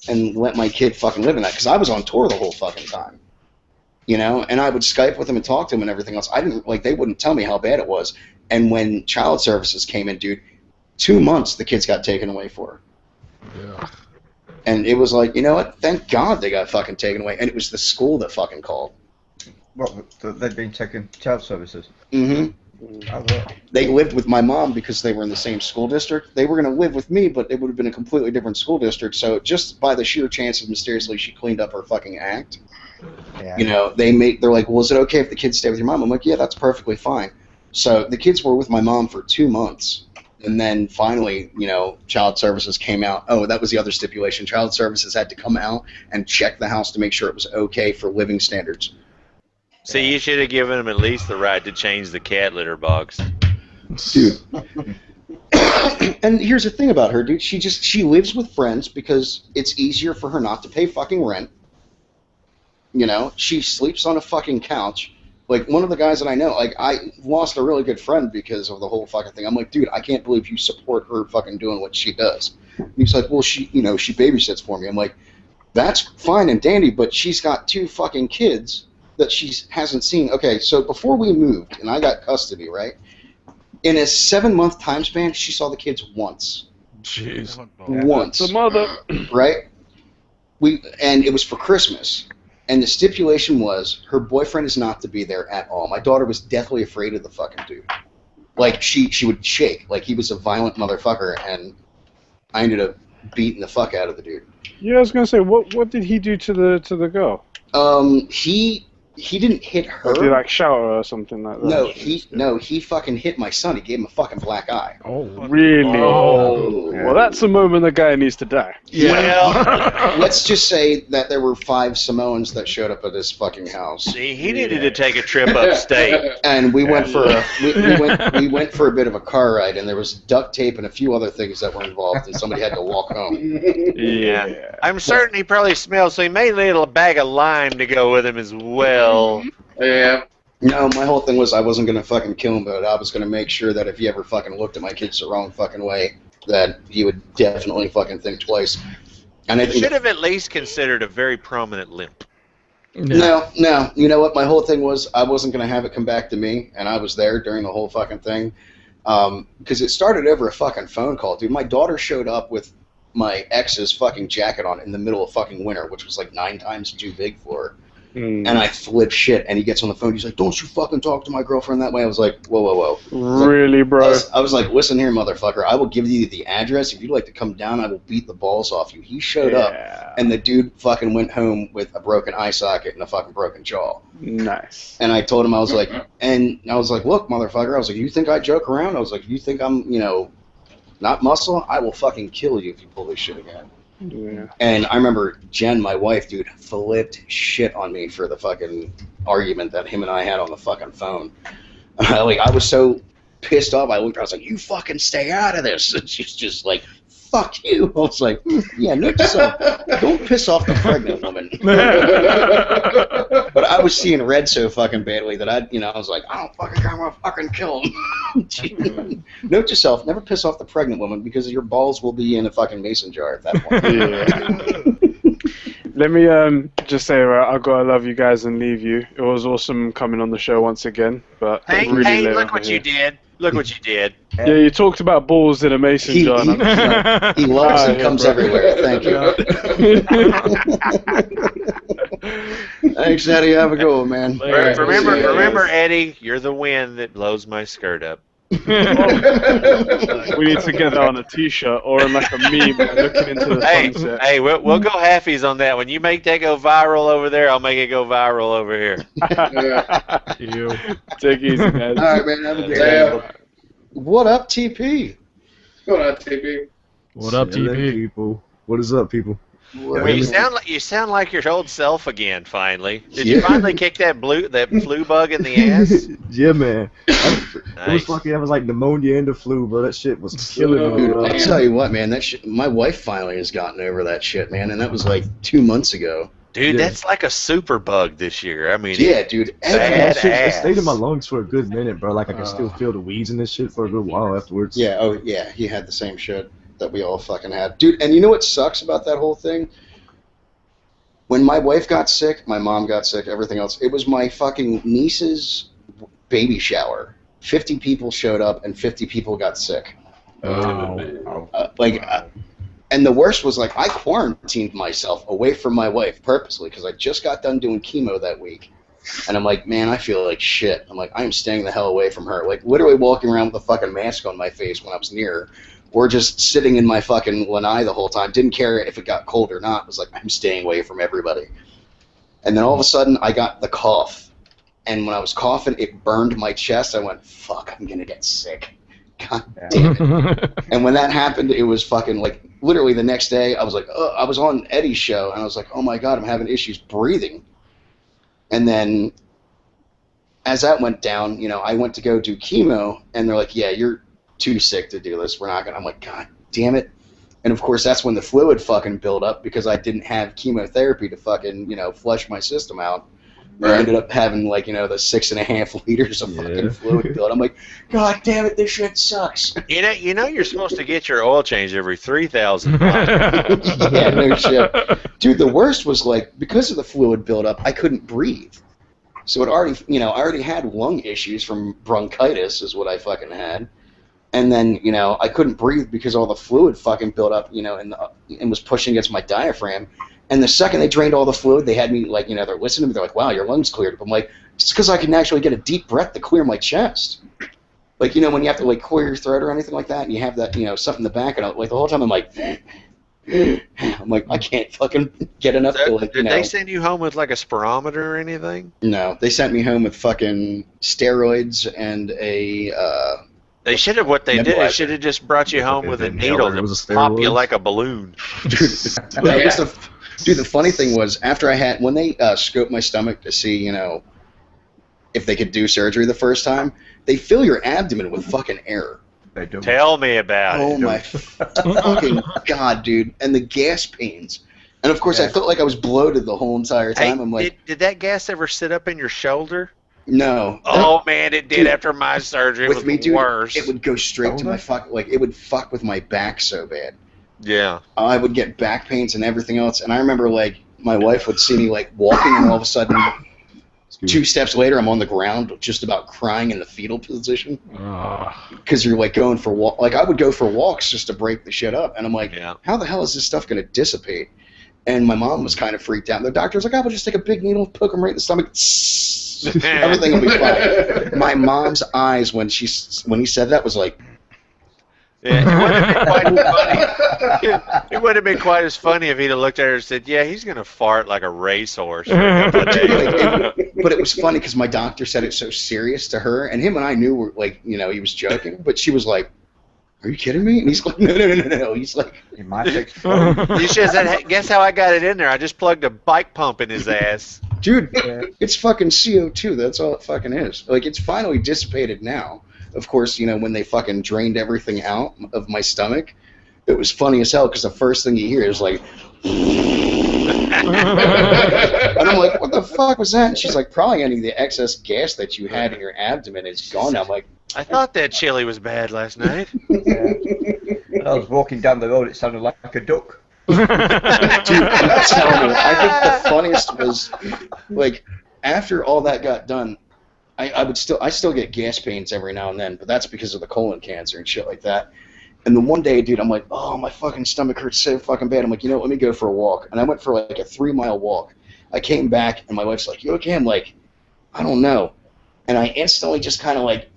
and let my kid fucking live in that. Because I was on tour the whole fucking time. And I would Skype with them and talk to them and everything else. They wouldn't tell me how bad it was. And when child services came in, dude, 2 months the kids got taken away for. Yeah. And it was like, you know what? Thank God they got fucking taken away. And it was the school that fucking called. What? They'd been taking child services? Mm-hmm. They lived with my mom because they were in the same school district. They were going to live with me, but it would have been a completely different school district. So just by the sheer chance of mysteriously she cleaned up her fucking act, they're like, well, is it okay if the kids stay with your mom? I'm like, yeah, that's perfectly fine. So the kids were with my mom for 2 months. And then finally, child services came out. Oh, that was the other stipulation. Child services had to come out and check the house to make sure it was okay for living standards. So you should have given them at least the right to change the cat litter box. Dude. And here's the thing about her, dude. She lives with friends because it's easier for her not to pay fucking rent. She sleeps on a fucking couch. Like, one of the guys that I know, like, I lost a really good friend because of the whole fucking thing. I'm like, dude, I can't believe you support her fucking doing what she does. And he's like, well, she babysits for me. I'm like, that's fine and dandy, but she's got 2 fucking kids that she hasn't seen. Okay, so before we moved, and I got custody, right? In a 7-month time span, she saw the kids once. Jeez. Once. The mother. Right? And it was for Christmas. And the stipulation was her boyfriend is not to be there at all. My daughter was deathly afraid of the fucking dude. Like, she would shake. Like, he was a violent motherfucker, and I ended up beating the fuck out of the dude. Yeah, I was gonna say, what did he do to the girl? He didn't hit her. Or did he, like, shout at her or something like that? No, he fucking hit my son. He gave him a fucking black eye. Oh, really? Oh. Well, that's the moment the guy needs to die. Yeah. Well, let's just say that there were 5 Samoans that showed up at his fucking house. See, he needed to take a trip upstate. And we went for we went for a bit of a car ride, and there was duct tape and a few other things that were involved, and somebody had to walk home. Yeah. I'm certain he probably smelled, so he may need a bag of lime to go with him as well. Yeah. No, my whole thing was I wasn't gonna fucking kill him, but I was gonna make sure that if he ever fucking looked at my kids the wrong fucking way, that he would definitely fucking think twice. And I You should have at least considered a very prominent limp. No. You know what? My whole thing was I wasn't gonna have it come back to me, and I was there during the whole fucking thing, because it started over a fucking phone call, dude. My daughter showed up with my ex's fucking jacket on in the middle of fucking winter, which was like 9 times too big for her. And I flip shit, and he gets on the phone. He's like, "Don't you fucking talk to my girlfriend that way." I was like, "Whoa, whoa, whoa!" Really, bro? I was like, "Listen here, motherfucker. I will give you the address. If you'd like to come down, I will beat the balls off you." He showed up, and the dude fucking went home with a broken eye socket and a fucking broken jaw. Nice. And I told him, I was like, "Look, motherfucker." I was like, "You think I joke around?" I was like, "You think I'm, not muscle? I will fucking kill you if you pull this shit again." Yeah. And I remember Jen, my wife, dude, flipped shit on me for the fucking argument that him and I had on the fucking phone. I was so pissed off. I looked at her, I was like, "You fucking stay out of this." And she's just like, "Fuck you." I was like, "Yeah, note yourself. Don't piss off the pregnant woman." But I was seeing red so fucking badly that I was like, "I don't fucking care, I'm gonna fucking kill him." Note yourself, never piss off the pregnant woman because your balls will be in a fucking mason jar at that point. Let me just say, I gotta love you guys and leave you. It was awesome coming on the show once again. But Hey, really hey, late look on what here. you did. Look what you did. Yeah, you talked about balls in a mason jar. and I'm just like, He loves and yeah, comes bro. everywhere. Thank you. Thanks, Eddie. Have a good one, man. Remember, Eddie, you're the wind that blows my skirt up. We need to get that on a t-shirt or in like a meme looking into the sunset. Hey, we'll go halfies on that. When you make that go viral over there, I'll make it go viral over here. Take it easy, guys. All right, man. Have a good day. What up, TP? What's going on, TP? What up, TP? People? What is up, people? Well, you sound like your old self again. Finally, did you finally kick that flu bug in the ass? Yeah, man. It Nice. was fucking. I was like pneumonia and the flu, bro. That shit was killing me, Dude, bro. I'll tell you what, man. That shit, my wife finally has gotten over that shit, man, and that was like 2 months ago. Dude, Yeah. that's like a super bug this year. I mean, Yeah, dude. That shit, it badass. stayed in my lungs for a good minute, bro. Like I can still feel the weeds and this shit for a good while afterwards. Yeah, oh yeah, he had the same shit that we all fucking had. Dude, and you know what sucks about that whole thing? When my wife got sick, my mom got sick, everything else, it was my fucking niece's baby shower. 50 people showed up and 50 people got sick. And the worst was, like, I quarantined myself away from my wife purposely because I just got done doing chemo that week. And I'm like, man, I feel like shit. I'm like, I am staying the hell away from her. Like, literally walking around with a fucking mask on my face when I was near her. Or just sitting in my fucking lanai the whole time. Didn't care if it got cold or not. It was like, I'm staying away from everybody. And then all of a sudden, I got the cough. And when I was coughing, it burned my chest. I went, fuck, I'm going to get sick. God damn it. And when that happened, it was fucking like, literally the next day, I was like, I was on Eddie's show. And I was like, oh my God, I'm having issues breathing. And then as that went down, I went to go do chemo. And they're like, yeah, you're too sick to do this. We're not going to. I'm like, God damn it. And of course, that's when the fluid fucking built up because I didn't have chemotherapy to fucking, flush my system out. I ended up having like, the 6.5 liters of fucking fluid built. I'm like, God damn it, this shit sucks. You know you're supposed to get your oil changed every 3,000 miles. Yeah, no shit. Dude, the worst was like, because of the fluid buildup, I couldn't breathe. So it already, I already had lung issues from bronchitis is what I fucking had. And then, I couldn't breathe because all the fluid fucking built up, and was pushing against my diaphragm. And the second they drained all the fluid, they had me, like, they're listening to me. They're like, wow, your lungs cleared. I'm like, it's because I can actually get a deep breath to clear my chest. Like, when you have to, like, clear your throat or anything like that, and you have that, something in the back, and like, the whole time I'm like, I can't fucking get enough to, like, Did they send you home with, like, a spirometer or anything? No, they sent me home with fucking steroids and a, They should have. What they did, they should have just brought you home with a needle to pop you like a balloon. Dude, the funny thing was, when they scoped my stomach to see, if they could do surgery the first time, they fill your abdomen with fucking air. They don't. Tell me about it. Oh my fucking God, dude. And the gas pains. And of course, I felt like I was bloated the whole entire time. Hey, I'm like, did that gas ever sit up in your shoulder? no. Oh man, it did Dude, after my surgery. It With was me, dude, worse. it would go straight to my it would fuck with my back so bad. Yeah. I would get back pains and everything else. And I remember, like, my wife would see me, like, walking, and all of a sudden, 2 steps later, I'm on the ground, just about crying in the fetal position. Ah. Because you're like going for walk. Like I would go for walks just to break the shit up, and I'm like, Yeah. how the hell is this stuff going to dissipate? And my mom was kind of freaked out. The doctor was like, "I will just take a big needle, poke him right in the stomach. Everything will be fine." My mom's eyes when he said that was like. Yeah, it wouldn't have been quite as funny if he'd have looked at her and said, "Yeah, he's gonna fart like a racehorse for a couple of days." But it was funny because my doctor said it so serious to her, and him and I knew were like, he was joking, but she was like, "Are you kidding me?" And he's like, "No." He's like, It might explode. You should have said, "Hey, guess how I got it in there? I just plugged a bike pump in his ass." dude, it's fucking CO2. That's all it fucking is. Like, it's finally dissipated now. Of course, when they fucking drained everything out of my stomach, it was funny as hell because the first thing you hear is like, and I'm like, what the fuck was that? And she's like, probably any of the excess gas that you had in your abdomen is gone. I'm like, I thought that chili was bad last night. I was walking down the road, it sounded like a duck. dude, I'm telling you, I think the funniest was, like, after all that got done, I still get gas pains every now and then, but that's because of the colon cancer and shit like that. And the one day, dude, I'm like, oh, my fucking stomach hurts so fucking bad. I'm like, let me go for a walk. And I went for like a 3-mile walk. I came back, and my wife's like, you okay? I'm like, I don't know. And I instantly just kind of like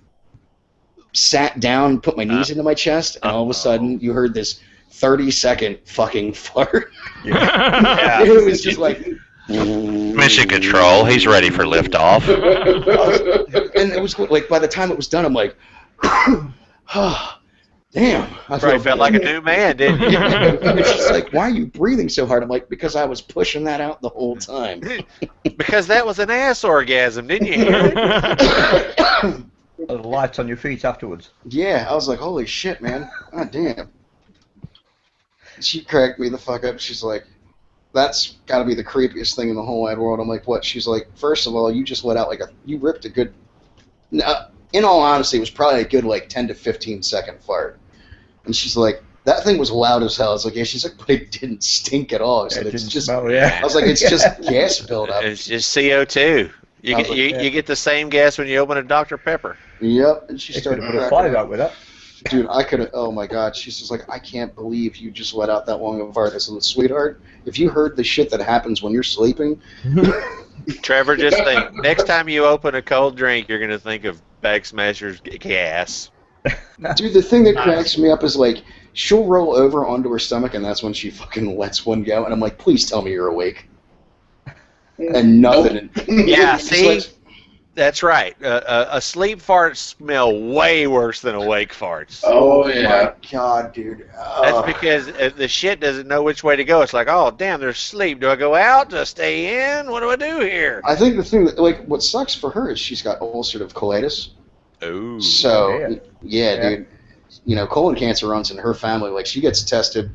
sat down, put my knees into my chest, and all of a sudden you heard this 30-second fucking fart. Yeah. It was just like... Mission control, he's ready for liftoff. And it was like, by the time it was done, I'm like, oh, damn. I Probably felt like a new man, didn't you? And she's like, why are you breathing so hard? I'm like, because I was pushing that out the whole time. Because that was an ass orgasm, didn't you hear it? The lights on your feet afterwards. Yeah, I was like, holy shit, man. God damn. She cracked me the fuck up. She's like, that's got to be the creepiest thing in the whole wide world. I'm like, what? She's like, first of all, you just let out you ripped a good, in all honesty, it was probably a good 10 to 15 second fart. And she's like, that thing was loud as hell. I was like, yeah. She's like, but it didn't stink at all. I said, it's just, smell, yeah. I was like, it's just gas buildup. It's just CO2. You get the same gas when you open a Dr. Pepper. Yep. And she They started could have put a cracking fire up. out with that. Dude, I could have, oh my god, she's just like, I can't believe you just let out that long of a fart. I said, sweetheart, if you heard the shit that happens when you're sleeping. Trevor, just think, next time you open a cold drink, you're going to think of Backsmasher's gas. Dude, the thing that cracks me up is she'll roll over onto her stomach and that's when she fucking lets one go. And I'm like, please tell me you're awake. And nothing. Yeah, It's see? like, That's right. A sleep farts smell way worse than awake farts. Oh, yeah. my god, dude. That's because the shit doesn't know which way to go. It's like, oh, damn, there's sleep. Do I go out? Do I stay in? What do I do here? I think the thing that, what sucks for her is she's got ulcerative colitis. Ooh. So, yeah, dude, colon cancer runs in her family. She gets tested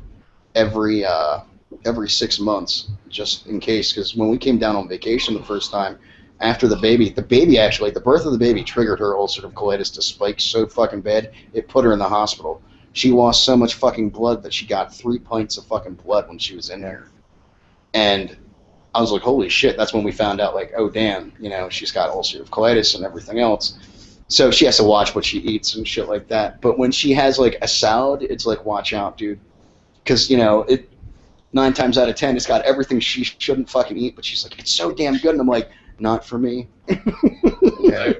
every 6 months, just in case. Because when we came down on vacation the first time, after the baby actually, the birth of the baby triggered her ulcerative colitis to spike so fucking bad, it put her in the hospital. She lost so much fucking blood that she got 3 pints of fucking blood when she was in there. And I was like, holy shit, that's when we found out, oh damn, she's got ulcerative colitis and everything else. So she has to watch what she eats and shit like that. But when she has, a salad, it's like, watch out, dude. Because, 9 times out of 10, it's got everything she shouldn't fucking eat, but she's like, it's so damn good. And I'm like, not for me. Yeah.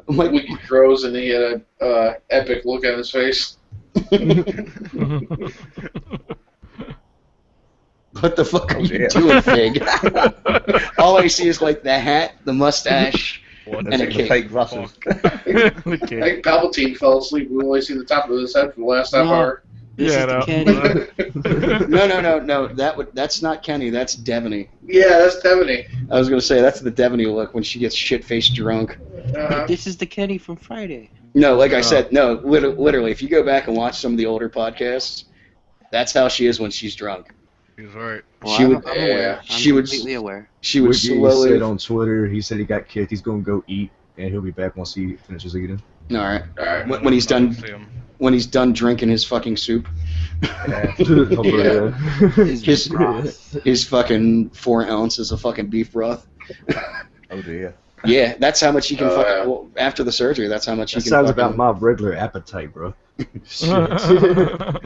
I'm like, Wiki froze and he had an epic look on his face. what the fuck are you doing, Fig? All I see is the hat, the mustache, and a cake. Fake glasses. Like Palpatine fell asleep. We only see the top of his head for the last half hour. This is the Kenny. No. That's not Kenny. That's Devaney. Yeah, that's Devaney. I was gonna say that's the Devaney look when she gets shit-faced drunk. This is the Kenny from Friday. No, like I said, no. Literally, if you go back and watch some of the older podcasts, that's how she is when she's drunk. He's right. Well, She would- I'm aware. she I'm would- completely aware. She would Wiggy slowly. said on Twitter, he said he got kicked. He's gonna go eat, and he'll be back once he finishes eating. All right. All right. When he's done, See him. when he's done drinking his fucking soup, Yeah. his fucking 4 ounces of fucking beef broth. Oh dear. Yeah, that's how much he can Oh, fucking. yeah. Well, after the surgery, that's how much he That can. sounds fucking, about my regular appetite, bro. Shit.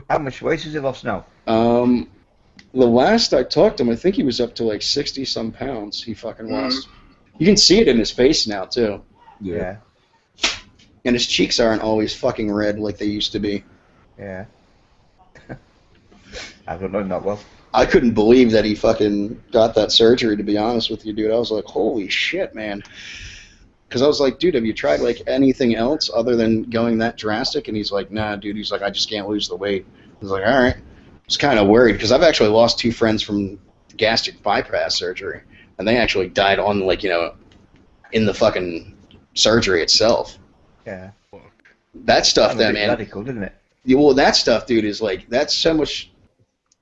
How much weight has he lost now? The last I talked to him, I think he was up to like 60 some pounds. He fucking lost. You can see it in his face now too, Yeah. and his cheeks aren't always fucking red like they used to be. Yeah. I don't know that well. I couldn't believe that he fucking got that surgery, to be honest with you, dude. I was like, holy shit, man. Because I was like, dude, have you tried like anything else other than going that drastic? And he's like, nah, dude. He's like, I just can't lose the weight. I was like, all right. I was kind of worried because I've actually lost 2 friends from gastric bypass surgery, and they actually died on like, you know, in the fucking surgery itself. Yeah. That stuff, Sounds a that bit man. radical, didn't it? Yeah, well, that stuff, dude, is like, that's so much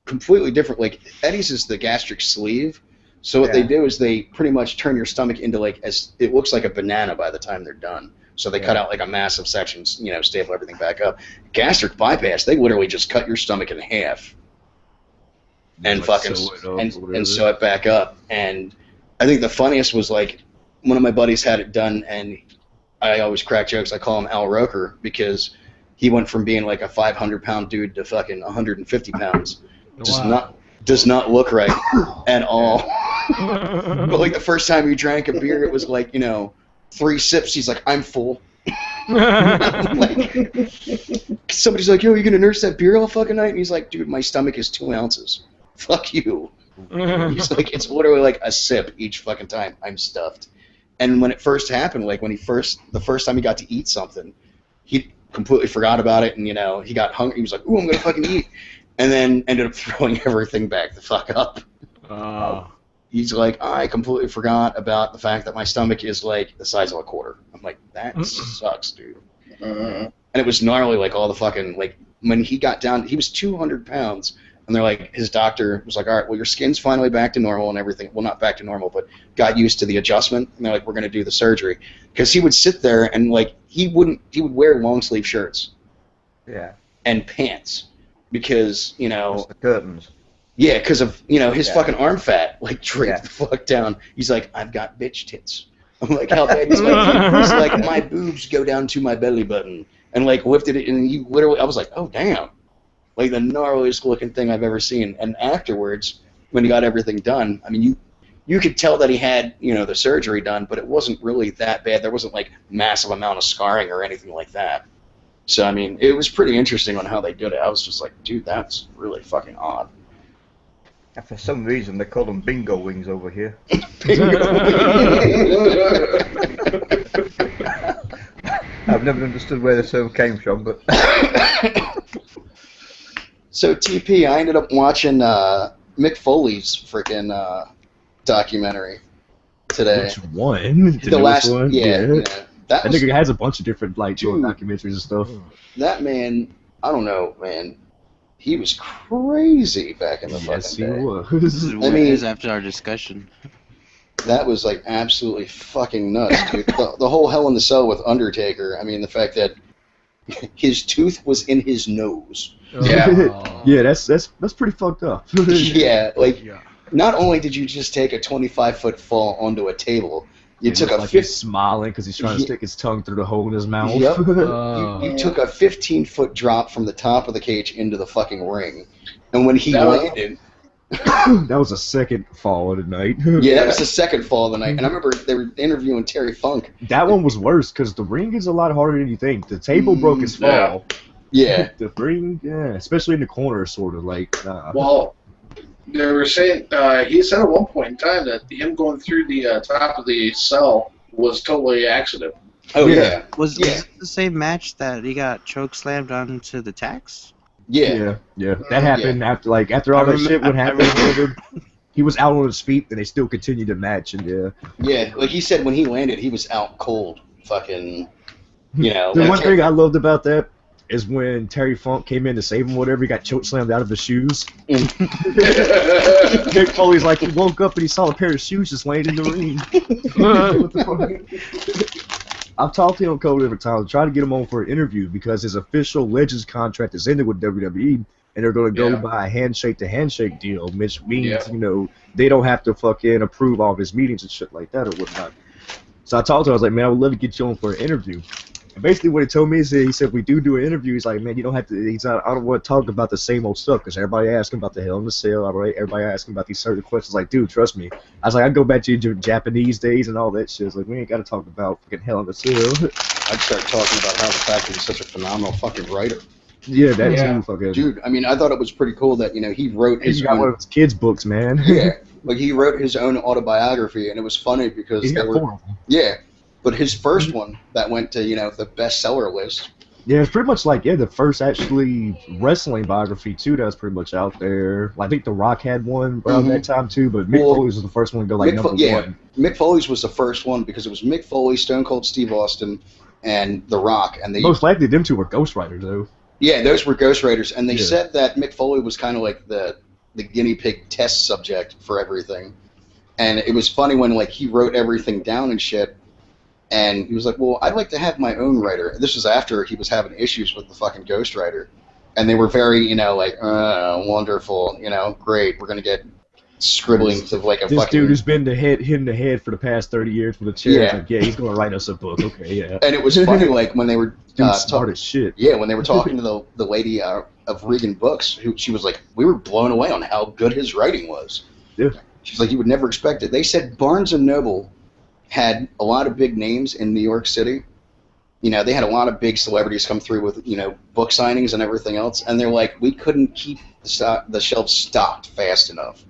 completely different. Like, Eddie's is the gastric sleeve. So what they do is they pretty much turn your stomach into like, as it looks like a banana by the time they're done. So they cut out like a massive section, you know, staple everything back up. Gastric bypass, they literally just cut your stomach in half and Like fucking sew it up or and whatever. sew it back up. And I think the funniest was like one of my buddies had it done, and I always crack jokes. I call him Al Roker because he went from being like a 500-pound dude to fucking 150 pounds. Does not look right at all. But like the first time he drank a beer, it was like, you know, 3 sips. He's like, I'm full. Like, somebody's like, yo, you gonna nurse that beer all fucking night? And he's like, dude, my stomach is 2 ounces. Fuck you. He's like, it's literally like a sip each fucking time. I'm stuffed. And when it first happened, like when the first time he got to eat something, he completely forgot about it, and you know, he got hungry. He was like, ooh, I'm gonna fucking eat. And then ended up throwing everything back the fuck up. He's like, I completely forgot about the fact that my stomach is like the size of a quarter. I'm like, that sucks, dude. And it was gnarly, like all the fucking, like when he got down, he was 200 pounds. And they're like, his doctor was like, all right, well, your skin's finally back to normal and everything. Well, not back to normal, but got used to the adjustment. And they're like, we're going to do the surgery. Because he would sit there and like, he would wear long sleeve shirts. Yeah. And pants. Because, you know. That's the curtains. Yeah, because of, you know, his fucking arm fat, like, draped the fuck down. He's like, I've got bitch tits. I'm like, how bad? He's like, my boobs go down to my belly button. And, like, lifted it, and he literally, I was like, oh, damn. Like, the gnarliest looking thing I've ever seen. And afterwards, when he got everything done, I mean, you could tell that he had, you know, the surgery done, but it wasn't really that bad. There wasn't, like, massive amount of scarring or anything like that. So, I mean, it was pretty interesting on how they did it. I was just like, dude, that's really fucking odd. And for some reason, they call them bingo wings over here. I've never understood where the term came from, but... So, TP, I ended up watching Mick Foley's freaking documentary today. Which one? The last one? Yeah. That nigga has a bunch of different like documentaries and stuff. That man, I don't know, man. He was crazy back in the fucking day. This is I mean, after our discussion. That was like absolutely fucking nuts, dude. The whole Hell in the Cell with Undertaker. I mean, the fact that his tooth was in his nose. Yeah. Yeah, that's pretty fucked up. Yeah, like not only did you just take a 25-foot fall onto a table, you took a he's smiling because he's trying to stick his tongue through the hole in his mouth. Yep. You took a 15-foot drop from the top of the cage into the fucking ring, and when he landed. That was a second fall of the night. Yeah, that was the second fall of the night. And I remember they were interviewing Terry Funk. That one was worse because the ring is a lot harder than you think. The table broke his fall. Yeah. The ring, especially in the corner, sort of like. Well, they were saying he said at one point in time that him going through the top of the cell was totally accident. Oh yeah. Was it the same match that he got choke slammed onto the tax? Yeah. That happened after all that shit would happen. He was out on his feet, and they still continued to match, and Yeah, like he said, when he landed, he was out cold. Fucking, you know. The one thing I loved about that is when Terry Funk came in to save him, whatever, he got choke slammed out of his shoes. Mick Foley's like, he woke up and he saw a pair of shoes just laying in the ring. What the fuck? I've talked to him a couple different times, tried to get him on for an interview because his official Legends contract is ended with WWE, and they're going to go by a handshake-to-handshake deal, which means, you know, they don't have to fucking approve all of his meetings and shit like that or whatnot. So I talked to him. I was like, man, I would love to get you on for an interview. And basically, what he told me is that he said, if we do an interview, he's like, man, you don't have to. He's not, I don't want to talk about the same old stuff because everybody asking about the Hell in the Cell. All right, everybody asking about these certain questions. Like, dude, trust me. I was like, I go back to your Japanese days and all that shit. It's like, we ain't got to talk about fucking Hell in the Cell. I'd start talking about how the fact that he's such a phenomenal fucking writer. Yeah, that too, fucking. Dude, I mean, I thought it was pretty cool that he wrote his got own. one of his kids' books, man. Yeah, like he wrote his own autobiography, and it was funny because He they got were. 4 of them. Yeah, but his first one that went to the bestseller list. Yeah, it's pretty much like the first actually wrestling biography too. That was pretty much out there. I think The Rock had one around that time too, but Mick Foley's was the first one to go like number one. Mick Foley's was the first one because it was Mick Foley, Stone Cold Steve Austin, and The Rock, and they most likely them two were ghostwriters though. Yeah, those were ghostwriters, and they said that Mick Foley was kind of like the guinea pig test subject for everything. And it was funny when he wrote everything down and shit, and he was like, well, I'd like to have my own writer. This was after he was having issues with the fucking ghostwriter. And they were very, wonderful, great, we're going to get scribbling to like a this fucking... dude who's been hit in the head for the past 30 years with a chair. Yeah. Like, he's going to write us a book. Okay, yeah. And it was funny, when they were... smart as shit. Yeah, when they were talking to the lady of Regan Books, she was like, we were blown away on how good his writing was. Yeah. She's like, you would never expect it. They said Barnes & Noble had a lot of big names in New York City. They had a lot of big celebrities come through with, book signings and everything else. And they're like, we couldn't keep the shelves stocked fast enough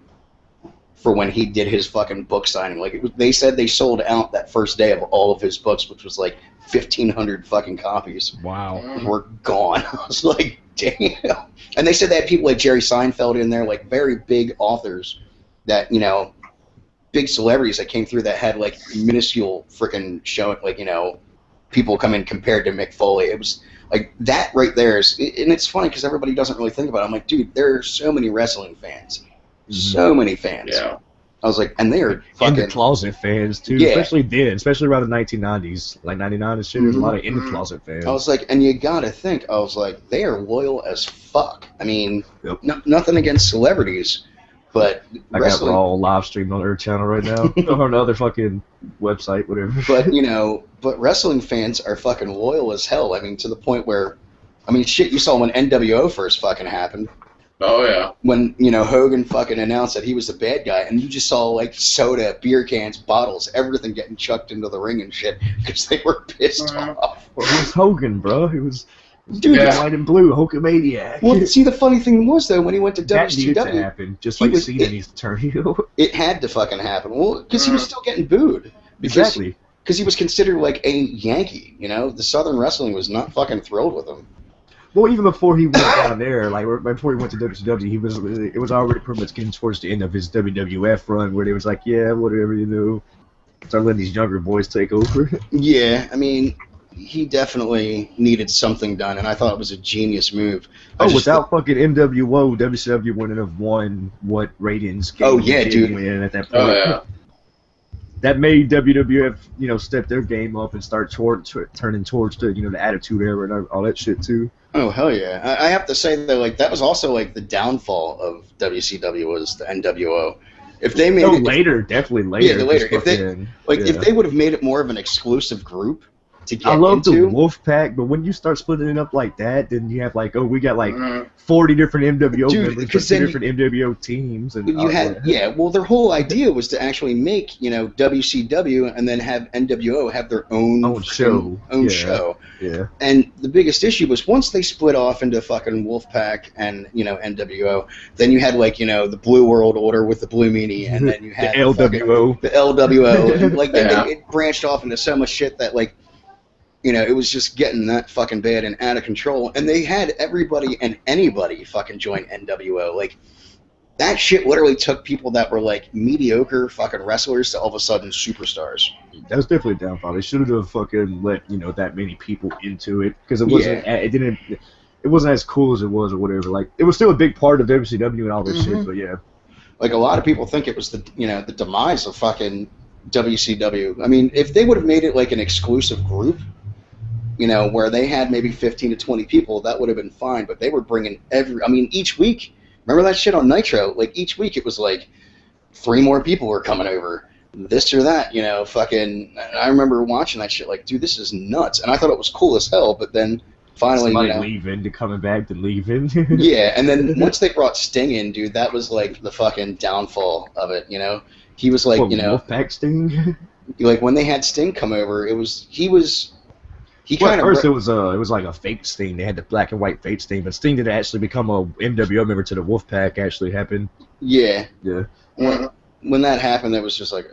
for when he did his fucking book signing. They said they sold out that first day of all of his books, which was 1,500 fucking copies. Wow. Were gone. I was like, damn. And they said they had people like Jerry Seinfeld in there, very big authors that, big celebrities that came through that had minuscule freaking show, people come in compared to Mick Foley. It was that right there is, and it's funny because everybody doesn't really think about it. I'm like, dude, there are so many wrestling fans. So many fans. Yeah. I was like, and they are fucking... in-the-closet fans, too. Yeah. Especially then. Especially around the 1990s. 99 and shit. There's a lot of in-the-closet fans. I was like, and you gotta think, I was like, they are loyal as fuck. I mean, nothing against celebrities, but I got Raw live streamed on their channel right now. Or another fucking website, whatever. But, but wrestling fans are fucking loyal as hell. I mean, to the point where, shit, you saw when NWO first fucking happened. Oh, yeah. When, Hogan fucking announced that he was the bad guy, and you just saw, soda, beer cans, bottles, everything getting chucked into the ring and shit, because they were pissed off. Well, it was Hogan, bro. It was... Dude, white and blue, Hulkamaniac. Well, see, the funny thing was, though, when he went to that WCW... needed to happen, just like Cena needs to turn heel. It had to fucking happen. Well, because he was still getting booed. Exactly. Because he was considered a Yankee, The Southern Wrestling was not fucking thrilled with him. Well, even before he went down there, before he went to WCW, it was already pretty much getting towards the end of his WWF run, where they was like, yeah, whatever, start letting these younger boys take over. Yeah, he definitely needed something done, and I thought it was a genius move. Without fucking NWO, WCW wouldn't have won what ratings dude. Win at that point. Oh, yeah. That made WWF, step their game up and start turning towards the Attitude Era and all that shit too. Oh, hell yeah. I have to say, though, that was also, the downfall of WCW was the NWO. If they made it... definitely later. Yeah, later. If they would have made it more of an exclusive group to get I love into... the Wolf Pack, but when you start splitting it up like that, then you have we got 40 different MWO members for 2 different MWO teams. And well, their whole idea was to actually make, WCW and then have NWO have their own show. Show. Yeah. And the biggest issue was once they split off into fucking Wolfpack and, NWO, then you had, the Blue World Order with the Blue Meanie, and then you had the LWO. The LWO. And, it branched off into so much shit that, it was just getting that fucking bad and out of control. And they had everybody and anybody fucking join NWO. That shit literally took people that were, mediocre fucking wrestlers to all of a sudden superstars. That was definitely a downfall. They should have fucking let, that many people into it. Because it wasn't, it wasn't as cool as it was or whatever. It was still a big part of WCW and all this shit, but yeah. A lot of people think it was the demise of fucking WCW. If they would have made it an exclusive group, where they had maybe 15 to 20 people, that would have been fine. But they were bringing each week. Remember that shit on Nitro? Each week it was 3 more people were coming over. this or that, you know, fucking. And I remember watching that shit, like, dude, this is nuts. And I thought it was cool as hell, but then finally, Somebody you know, leaving to coming back to leaving. yeah. And then once they brought Sting in, dude, that was like the fucking downfall of it, you know. He was like, you know, Wolfpack Sting. like when they had Sting come over, he Well, kind at of first it was like a fake Sting. They had the black and white fake Sting, but Sting didn't actually become a NWO member to the Wolfpack. Actually happened. yeah. Yeah. When that happened, it was just like,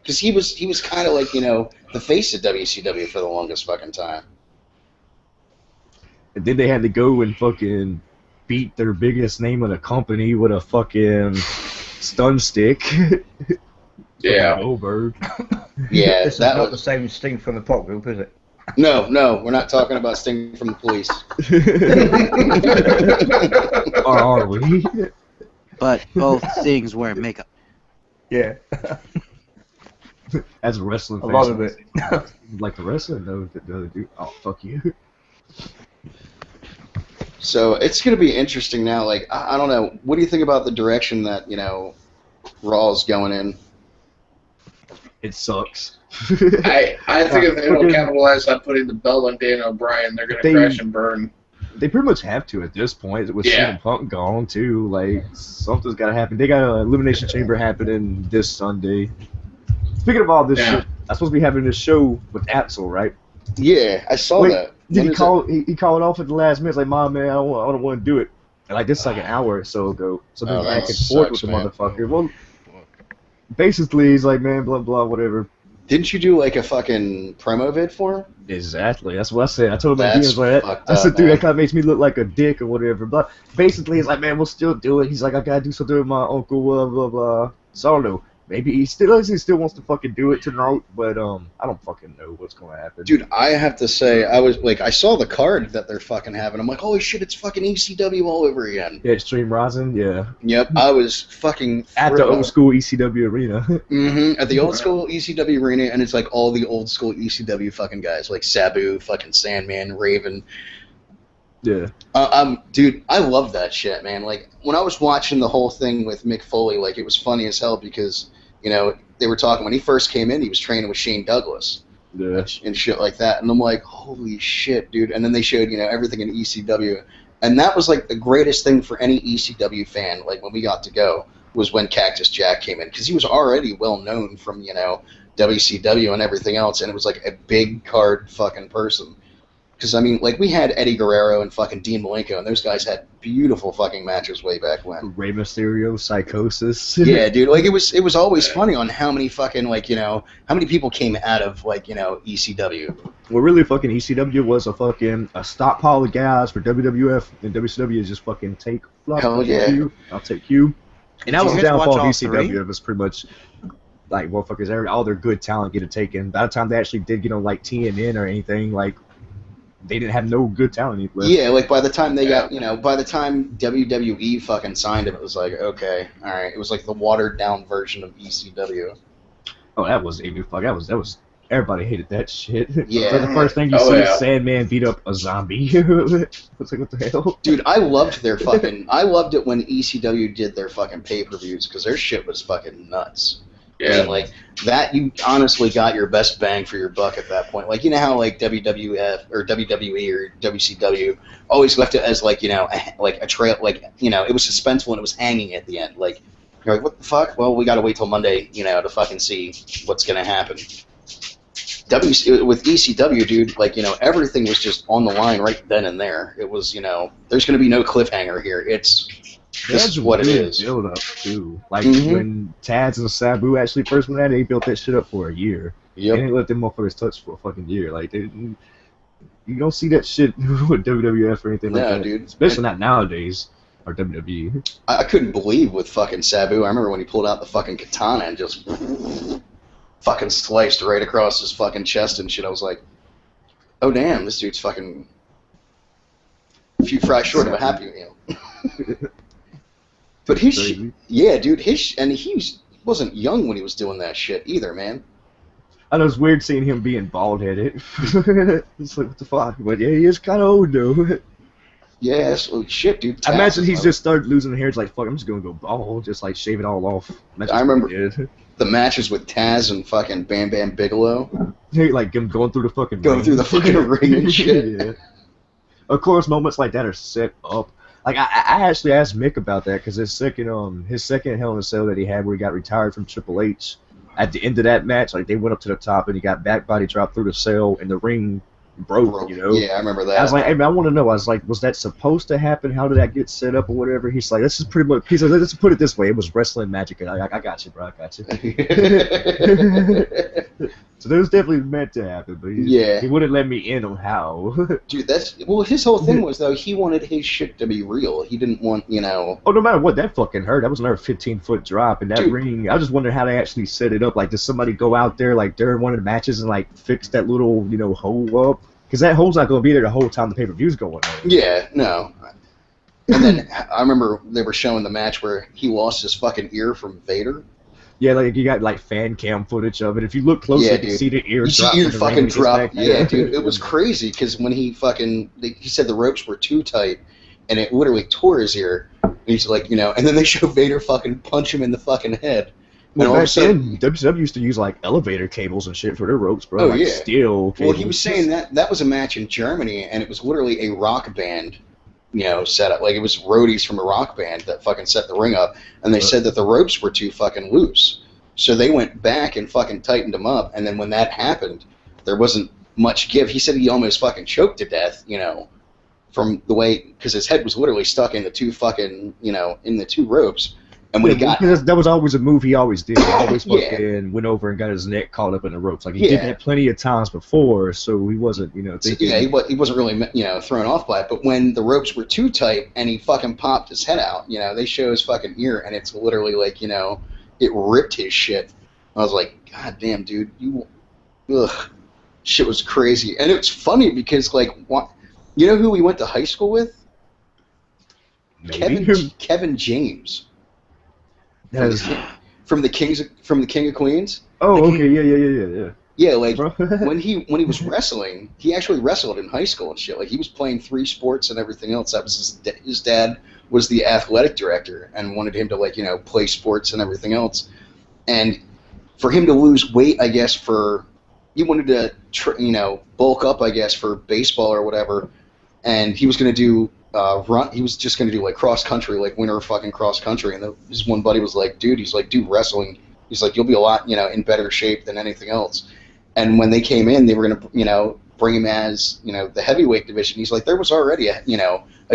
because he was kind of like, you know, the face of WCW for the longest fucking time. And then they had to go and fucking beat their biggest name of the company with a fucking stun stick. Yeah. Goldberg. Yeah, This is that not was the same Sting from the pop group, is it? no, we're not talking about Sting from the Police. Or are we? But both Stings wear makeup. Yeah. As a wrestling A fan. lot of it. Like the wrestler? No, dude. Oh, fuck you. So it's gonna be interesting now. Like, I don't know. What do you think about the direction that, you know, Raw's going in? It sucks. I think if they don't capitalize on putting the belt on Daniel Bryan, they're going to crash and burn. They pretty much have to at this point. With Yeah. CM Punk gone, too. Like, something's got to happen. They got an Elimination Chamber happening this Sunday. Speaking of all this shit, I'm supposed to be having this show with Axel, right? Yeah, I saw Wait, that. Did When he is call? He called off at the last minute. It's like, Mom, man, I don't want to do it. And like this, is like an hour or so ago. So Oh, then that back and forth sucks, with the man. motherfucker. Well, basically, he's like, man, blah blah, whatever. Didn't you do like a fucking promo vid for him? Exactly. That's what I said. I told him That's he was like, fucked I said, up, dude, man. that kind of makes me look like a dick or whatever. But basically, he's like, man, we'll still do it. He's like, I gotta do something with my uncle, blah blah blah. So I don't know. Maybe he still wants to fucking do it tonight, but I don't fucking know what's gonna happen. Dude, I have to say, I saw the card that they're fucking having. I'm like, holy shit, it's fucking ECW all over again. Yeah, Extreme Rising, yeah. Yep, I was fucking At the thrilled. old school ECW arena. At the old school ECW arena, and it's like all the old school ECW fucking guys, like Sabu, fucking Sandman, Raven. Yeah. Dude, I love that shit, man. Like, when I was watching the whole thing with Mick Foley, like, it was funny as hell because, you know, they were talking, when he first came in, he was training with Shane Douglas. Yeah. And shit like that. And I'm like, holy shit, dude. And then they showed, you know, everything in ECW. And that was, like, the greatest thing for any ECW fan, like, when we got to go, was when Cactus Jack came in. Because he was already well known from, you know, WCW and everything else. And it was, like, a big card fucking person. Because, I mean, like, we had Eddie Guerrero and fucking Dean Malenko, and those guys had beautiful fucking matches way back when. Rey Mysterio, Psychosis. Yeah, dude. Like, it was always funny on how many fucking, like, you know, how many people came out of, like, you know, ECW. Well, really, fucking ECW was a stockpile of guys for WWF, and WCW is just fucking take. Hell yeah. You, I'll take you. And that Did was you the guys downfall of watch all ECW. three? It was pretty much like motherfuckers, all their good talent getting taken. By the time they actually did get on like TNN or anything, like they didn't have no good talent left. Yeah, like, by the time they got, you know, by the time WWE fucking signed him, it was like, okay, all right. It was like the watered-down version of ECW. Oh, that was even fuck. That was. Everybody hated that shit. Yeah. So the first thing you Oh, see yeah. is Sandman beat up a zombie. It's like, what the hell? Dude, I loved I loved it when ECW did their fucking pay-per-views, because their shit was fucking nuts. I Yeah. mean, like, that, you honestly got your best bang for your buck at that point. Like, you know how, like, WWF or WWE or WCW always left it as, like, you know, like a trail, like, you know, it was suspenseful and it was hanging at the end. Like, you're like, what the fuck? Well, we gotta wait till Monday, you know, to fucking see what's gonna happen. With ECW, dude, like, you know, everything was just on the line right then and there. It was, you know, there's gonna be no cliffhanger here. This is what it is. Build up too. Like Mhm. when Taz and Sabu actually first went at it, they built that shit up for a year. Yep. They didn't let them motherfuckers touch for a fucking year. Like they didn't. You don't see that shit with WWF or anything like No, that. dude. Especially not nowadays. Or WWE. I couldn't believe with fucking Sabu. I remember when he pulled out the fucking katana and just fucking sliced right across his fucking chest and shit. I was like, oh damn, this dude's fucking a few fries short of a Happy Meal. But his Crazy. yeah, dude, and wasn't young when he was doing that shit either, man. I know it's weird seeing him being bald headed. It's like what the fuck? But yeah, he is kind of old though. Yeah, so shit, dude. I imagine Taz he's is just started losing the hair. It's like fuck, I'm just gonna go bald, just like shave it all off. Imagine I that's what remember- he did. the matches with Taz and fucking Bam Bam Bigelow. Hey, like him going through the fucking Going ring. through the fucking ring and shit. Yeah. Of course, moments like that are set up. Like I actually asked Mick about that because his second Hell in a Cell that he had where he got retired from Triple H. At the end of that match, like they went up to the top and he got back body dropped through the cell and the ring broke. You know. Yeah, I remember that. I was like, hey man, I want to know. I was like, was that supposed to happen? How did that get set up or whatever? He's like, this is pretty much. He's like, let's put it this way. It was wrestling magic. And I got you, bro. I got you. So that was definitely meant to happen, but he wouldn't let me in on how. Dude, his whole thing was though he wanted his shit to be real. He didn't want Oh, no matter what, that fucking hurt. That was another 15-foot drop, and that ring. I just wondered how they actually set it up. Like, did somebody go out there like during one of the matches and like fix that little hole up? Because that hole's not going to be there the whole time the pay-per-view's going on. Yeah, no. And then I remember they were showing the match where he lost his fucking ear from Vader. Yeah, like you got like fan cam footage of it. If you look closely, you can see the ear drop. You see ear fucking drop. Yeah, dude, it was crazy because when he said the ropes were too tight, and it literally tore his ear. And he's like, and then they show Vader fucking punch him in the fucking head. Well, back then, WCW used to use like elevator cables and shit for their ropes, bro. Oh, like yeah. Steel cables. Well, he was saying that was a match in Germany, and it was literally a rock band, set up. Like, it was roadies from a rock band that fucking set the ring up, and they said that the ropes were too fucking loose. So they went back and fucking tightened them up, and then when that happened, there wasn't much give. He said he almost fucking choked to death, from the way, because his head was literally stuck in the two fucking, in the two ropes. And when he got that was always a move he always did. He always fucking went over and got his neck caught up in the ropes. Like he did that plenty of times before, so he wasn't, thinking. Yeah, he wasn't really, thrown off by it. But when the ropes were too tight and he fucking popped his head out, they show his fucking ear, and it's literally like, it ripped his shit. I was like, God damn, dude, shit was crazy. And it was funny because, like, you know who we went to high school with? Maybe. Kevin James. From the King of Queens. Oh, okay, yeah. Yeah, like when he was wrestling, he actually wrestled in high school and shit. Like he was playing 3 sports and everything else. That was his dad was the athletic director and wanted him to play sports and everything else. And for him to lose weight, I guess he wanted to bulk up, I guess, for baseball or whatever. And he was going to do run. He was just going to do like cross country, like winter fucking cross country. And his one buddy was like, dude, he's like, do wrestling. He's like, you'll be a lot, in better shape than anything else. And when they came in, they were going to, bring him as, the heavyweight division. He's like, there was already a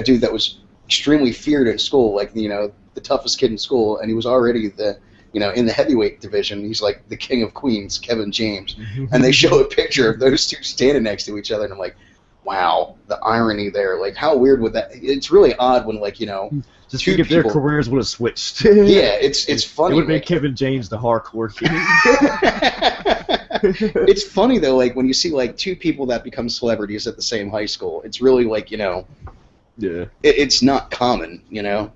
dude that was extremely feared in school, like, the toughest kid in school. And he was already in the heavyweight division. He's like the King of Queens, Kevin James. And they show a picture of those two standing next to each other. And I'm like, wow, the irony there. Like, how weird would that? It's really odd when, like, just think if their careers would have switched. Yeah, it's funny. It would have been Kevin James, the hardcore kid. It's funny though, like when you see like 2 people that become celebrities at the same high school. It's really like yeah. It's not common,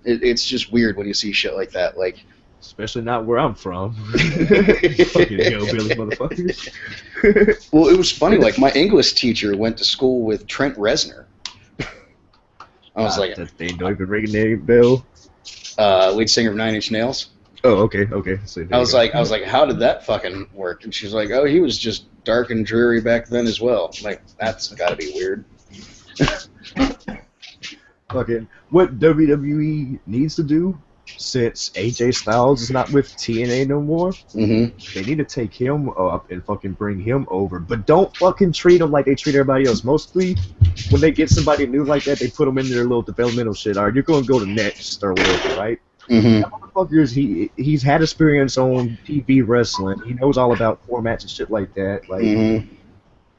It's just weird when you see shit like that, like. Especially not where I'm from. Fucking hillbilly motherfuckers. Well, it was funny. Like my English teacher went to school with Trent Reznor. I was like, they don't even ring a bell. Lead singer of Nine Inch Nails. Oh, okay. So I was like, how did that fucking work? And she's like, oh, he was just dark and dreary back then as well. I'm like, that's got to be weird. Fucking what WWE needs to do, since AJ Styles is not with TNA no more, they need to take him up and fucking bring him over. But don't fucking treat him like they treat everybody else. Mostly, when they get somebody new like that, they put them in their little developmental shit. All right, you're going to go to Next or whatever, right? That motherfucker, he's had experience on TV wrestling. He knows all about formats and shit like that. Like,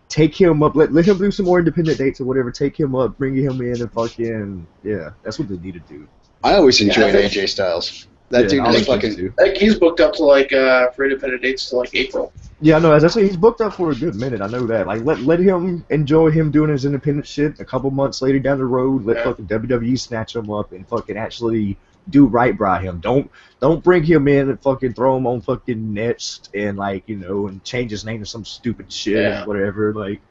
take him up. Let him do some more independent dates or whatever. Take him up, bring him in, and fucking, yeah, that's what they need to do. I always enjoyed AJ Styles. That dude was fucking. I think he's booked up to for independent dates to April. Yeah, no, as I say, he's booked up for a good minute. I know that. Like, let him enjoy him doing his independent shit. A couple months later down the road, let fucking WWE snatch him up and fucking actually do right by him. Don't bring him in and fucking throw him on fucking Next and and change his name to some stupid shit or whatever. Like,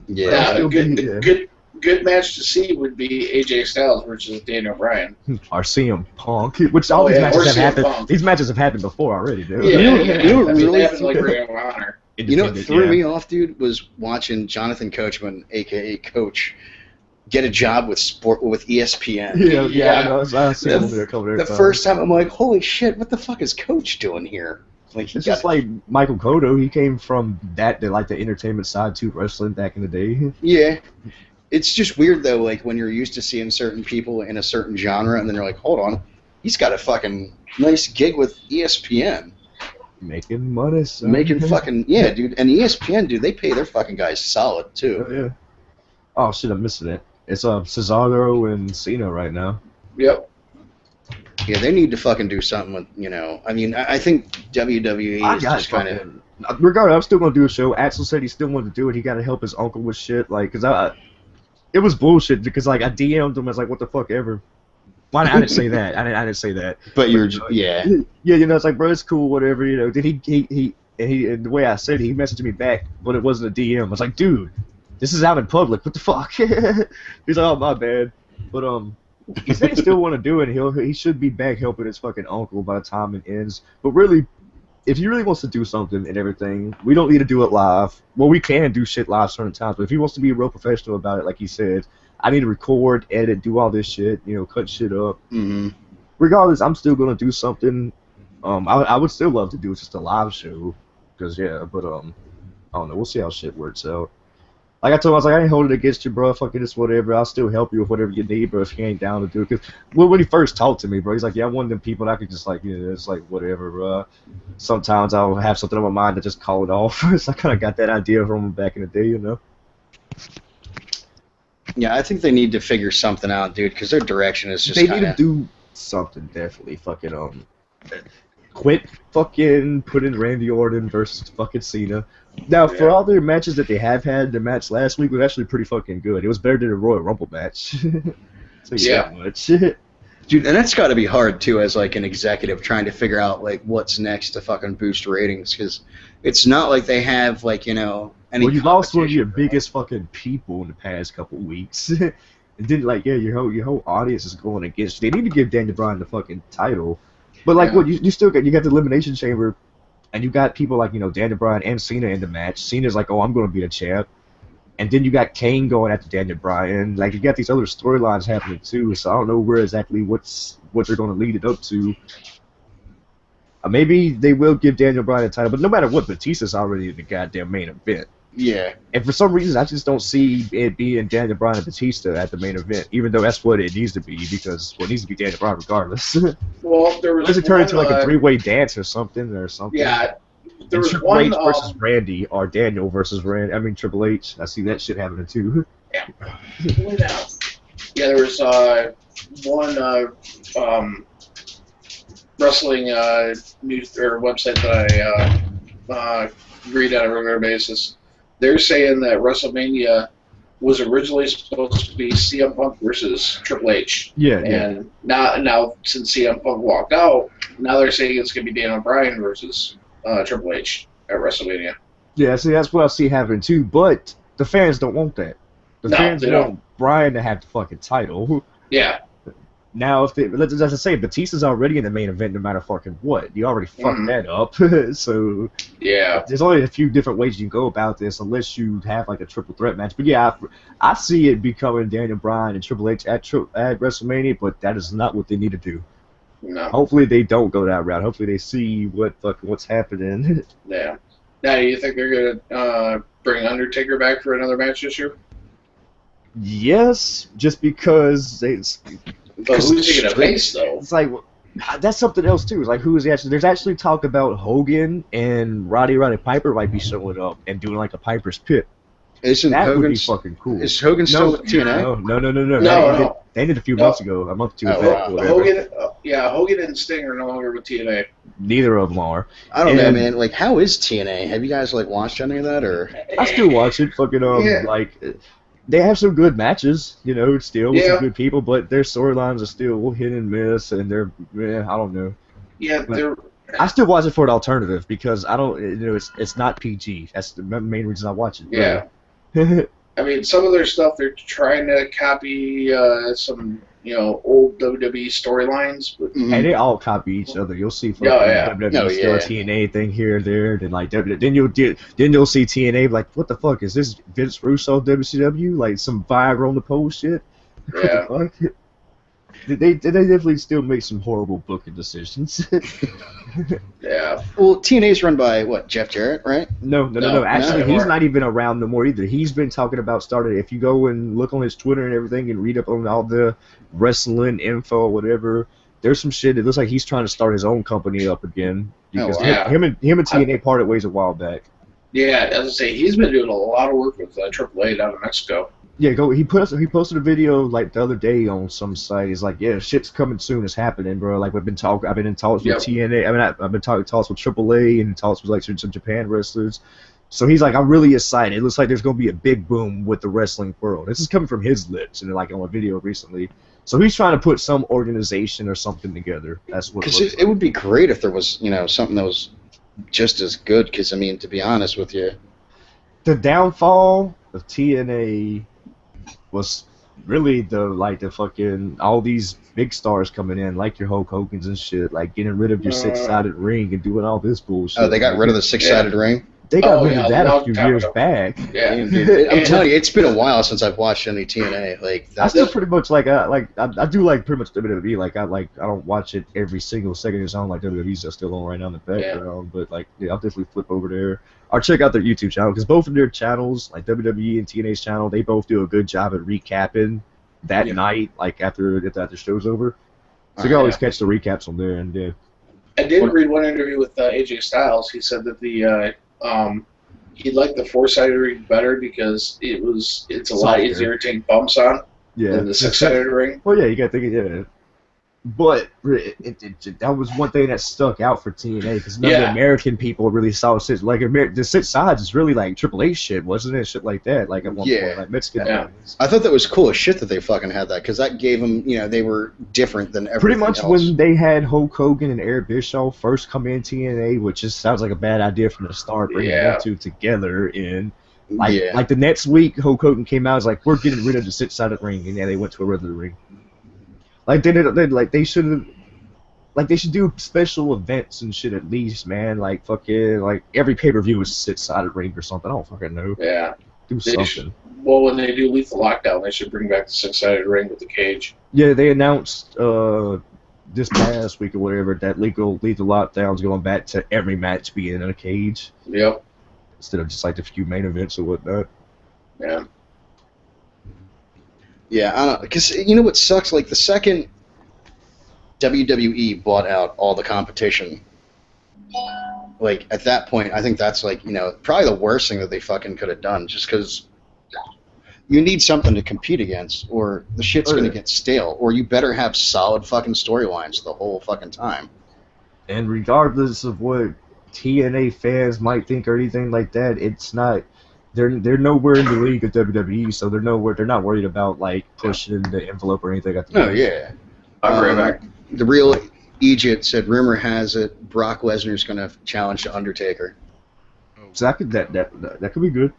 good good match to see would be AJ Styles versus Daniel Bryan. Or CM Punk, which all these matches have happened. Punk. These matches have happened before already, dude. Yeah, You know what I mean, really they haven't like Ring of Honor. You know what threw me off, dude, was watching Jonathan Coachman, aka Coach, get a job with ESPN. Yeah. I know. I see him there a couple of The first time, I'm like, holy shit, what the fuck is Coach doing here? Like, it's just like Michael Cotto. He came from that to like the entertainment side to wrestling back in the day. Yeah. It's just weird, though, like, when you're used to seeing certain people in a certain genre, and then you're like, hold on, he's got a fucking nice gig with ESPN. Making money, son. Making fucking, yeah, dude. And ESPN, dude, they pay their fucking guys solid, too. Oh, yeah. Oh, shit, I'm missing it. It's Cesaro and Cena right now. Yep. Yeah, they need to fucking do something with, you know, I mean, I think WWE is just kind of... Regardless, I'm still going to do a show. Axel said he still wanted to do it. He got to help his uncle with shit, like, because it was bullshit, because, like, I DM'd him, I was like, what the fuck ever. Well, I didn't say that. I didn't say that. But you're, yeah. Yeah, you know, it's like, bro, it's cool, whatever, you know. Then and the way I said it, he messaged me back, but it wasn't a DM. I was like, dude, this is out in public. What the fuck? He's like, oh, my bad. But, he said he still want to do it. He should be back helping his fucking uncle by the time it ends. But really, if he really wants to do something and everything, we don't need to do it live. Well, we can do shit live certain times, but if he wants to be real professional about it, like he said, I need to record, edit, do all this shit, you know, cut shit up. Mm-hmm. Regardless, I'm still gonna do something. I would still love to do just a live show, cause yeah, but I don't know. We'll see how shit works out. Like I told him, I was like, I ain't holding it against you, bro. Fucking this, whatever. I'll still help you with whatever you need, bro. If you ain't down to do it, cause when he first talked to me, bro, he's like, yeah, I'm one of them people that I could just like, you know, it's like whatever, bro. Sometimes I'll have something on my mind to just call it off. So I kind of got that idea from him back in the day, you know. Yeah, I think they need to figure something out, dude, because their direction is just They kinda... need to do something, definitely. Fucking, quit fucking putting Randy Orton versus fucking Cena. Now, for all their matches that they have had, the match last week was actually pretty fucking good. It was better than the Royal Rumble match. So yeah. Much. Dude, and that's got to be hard, too, as, like, an executive trying to figure out, like, what's next to fucking boost ratings, because it's not like they have, like, you know, any well, you lost one of your biggest fucking people in the past couple weeks. And then, like, yeah, your whole audience is going against you. They need to give Daniel Bryan the fucking title. But, like, what, you still got, you got the Elimination Chamber, and you got people like, you know, Daniel Bryan and Cena in the match. Cena's like, oh, I'm going to be the champ. And then you got Kane going after Daniel Bryan. Like, you got these other storylines happening, too, so I don't know where exactly what they're going to lead it up to. Maybe they will give Daniel Bryan a title, but no matter what, Batista's already in the goddamn main event. Yeah. And for some reason, I just don't see it being Daniel Bryan and Batista at the main event, even though that's what it needs to be, because it needs to be Daniel Bryan regardless. Well, there was does it turn into like a three-way dance or something? Yeah. There was Triple H versus Randy, or Daniel versus Randy. I mean Triple H. I see that shit happening too. Yeah. Yeah, there was one wrestling news or website that I read on a regular basis. They're saying that WrestleMania was originally supposed to be CM Punk versus Triple H. Yeah. And now since CM Punk walked out, now they're saying it's going to be Daniel Bryan versus Triple H at WrestleMania. Yeah, see, that's what I see happening too, but the fans don't want that. The fans want Bryan to have the fucking title. Yeah. Now, if they, let's just say, Batista's already in the main event no matter fucking what. You already fucked that up. So, yeah. There's only a few different ways you can go about this unless you have like a triple threat match. But yeah, I see it becoming Daniel Bryan and Triple H at WrestleMania, but that is not what they need to do. No. Hopefully they don't go that route. Hopefully they see what's happening. Yeah. Now, do you think they're gonna bring Undertaker back for another match this year? Yes, just because But who's he gonna face though? It's like that's something else too. It's like who is he actually? There's actually talk about Hogan and Roddy Piper might be showing up and doing like a Piper's Pit. Isn't that Hogan would be fucking cool? Is Hogan still with TNA? No. They ended a few months ago. A month or two back. Hogan and Sting are no longer with TNA. Neither of them are. I don't know, man. Like, how is TNA? Have you guys like watched any of that or? I still watch it. Fucking like. They have some good matches, you know, still with some good people, but their storylines are still hit and miss, and they're, I don't know. Yeah, I still watch it for an alternative because I don't, you know, it's not PG. That's the main reason I watch it. Yeah. I mean, some of their stuff they're trying to copy some old WWE storylines, but And they all copy each other. You'll see fucking Yeah, WWE still a TNA thing here or there, then like then you'll see TNA like, what the fuck is this, Vince Russo WCW, like some Viagra on the pole shit. Yeah. What the fuck? They definitely still make some horrible booking decisions. Yeah. Well, TNA's run by what, Jeff Jarrett, right? No. No, Actually, not he's anymore. not even around no more either. He's been talking about starting. If you go and look on his Twitter and everything and read up on all the wrestling info or whatever, there's some shit. It looks like he's trying to start his own company up again because wow. him and TNA parted ways a while back. Yeah, as I say, he's been doing a lot of work with AAA down in Mexico. Yeah, he posted a video like the other day on some site. He's like, yeah, shit's coming soon. It's happening, bro. Like I've been in talks with TNA. I mean, I've been talks with AAA and talks with like some Japan wrestlers. So he's like, I'm really excited. It looks like there's gonna be a big boom with the wrestling world. This is coming from his lips and like on a video recently. So he's trying to put some organization or something together. That's what. Because it would be great if there was something that was just as good. Because I mean, to be honest with you, the downfall of TNA was really the fucking all these big stars coming in, like your Hulk Hogan's and shit, like getting rid of your six-sided ring and doing all this bullshit. Oh, they got rid of the six-sided ring? They got rid of that a few years back. Yeah, I'm telling you, it's been a while since I've watched any TNA. Like I still pretty much I do like pretty much WWE. I don't watch it every single second it's on. Like WWE's just still on right now in the background, but I'll definitely flip over there or check out their YouTube channel because both of their channels, like WWE and TNA's channel, they both do a good job at recapping that night, like after the show's over. So you can always catch the recaps on there. And I did read one interview with AJ Styles. He said that he liked the four-sided ring better because it's a lot easier to take bumps on than the six-sided ring. Well, yeah, you got to think but that was one thing that stuck out for TNA because none of the American people really saw six. Like the six sides is really like AAA shit, wasn't it? Shit like that. Like at one point, like Mexican. Yeah. I thought that was cool as shit that they fucking had that because that gave them, they were different than everything pretty much else. When they had Hulk Hogan and Eric Bischoff first come in TNA, which just sounds like a bad idea from the start, bringing them two together in. Like the next week, Hulk Hogan came out, was like, we're getting rid of the six-sided ring, and they went to a regular ring. They should do special events and shit at least, man. Like fucking every pay-per-view is six-sided ring or something. I don't fucking know. Yeah. Do something. When they do Lethal Lockdown, they should bring back the six-sided ring with the cage. Yeah, they announced this past week or whatever that Lethal Lockdown's going back to every match being in a cage. Yep. Instead of just like the few main events or whatnot. Yeah. Yeah, I don't know, because you know what sucks? Like, the second WWE bought out all the competition, like, at that point, I think that's, like, probably the worst thing that they fucking could have done, just because you need something to compete against, or the shit's going to get stale, or you better have solid fucking storylines the whole fucking time. And regardless of what TNA fans might think or anything like that, it's not... They're nowhere in the league of WWE, so they're not worried about like pushing the envelope or anything. Oh yeah. I'll be right back. The real Egypt said, rumor has it Brock Lesnar's going to challenge the Undertaker. So that could be good.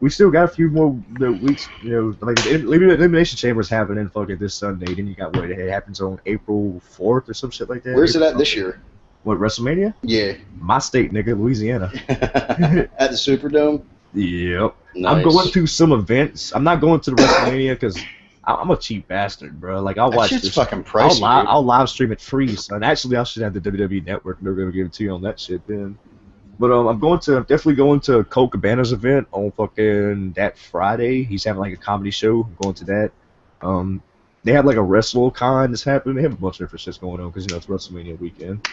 We still got a few more weeks. Like the Elimination Chamber is happening fucking this Sunday. Then you got it happens on April 4th or some shit like that. Where's it at this year? What, WrestleMania? Yeah. My state, nigga, Louisiana. At the Superdome. Yep. Nice. I'm going to some events. I'm not going to the WrestleMania because I'm a cheap bastard, bro. Like I'll watch this. Fucking pricey, I'll live stream it free. So and actually, I should have the WWE Network. They're gonna give it to you on that shit then. But I'm definitely going to Cole Cabana's event on fucking that Friday. He's having like a comedy show. I'm going to that. They have like a WrestleCon that's happening. They have a bunch of different shits going on because it's WrestleMania weekend.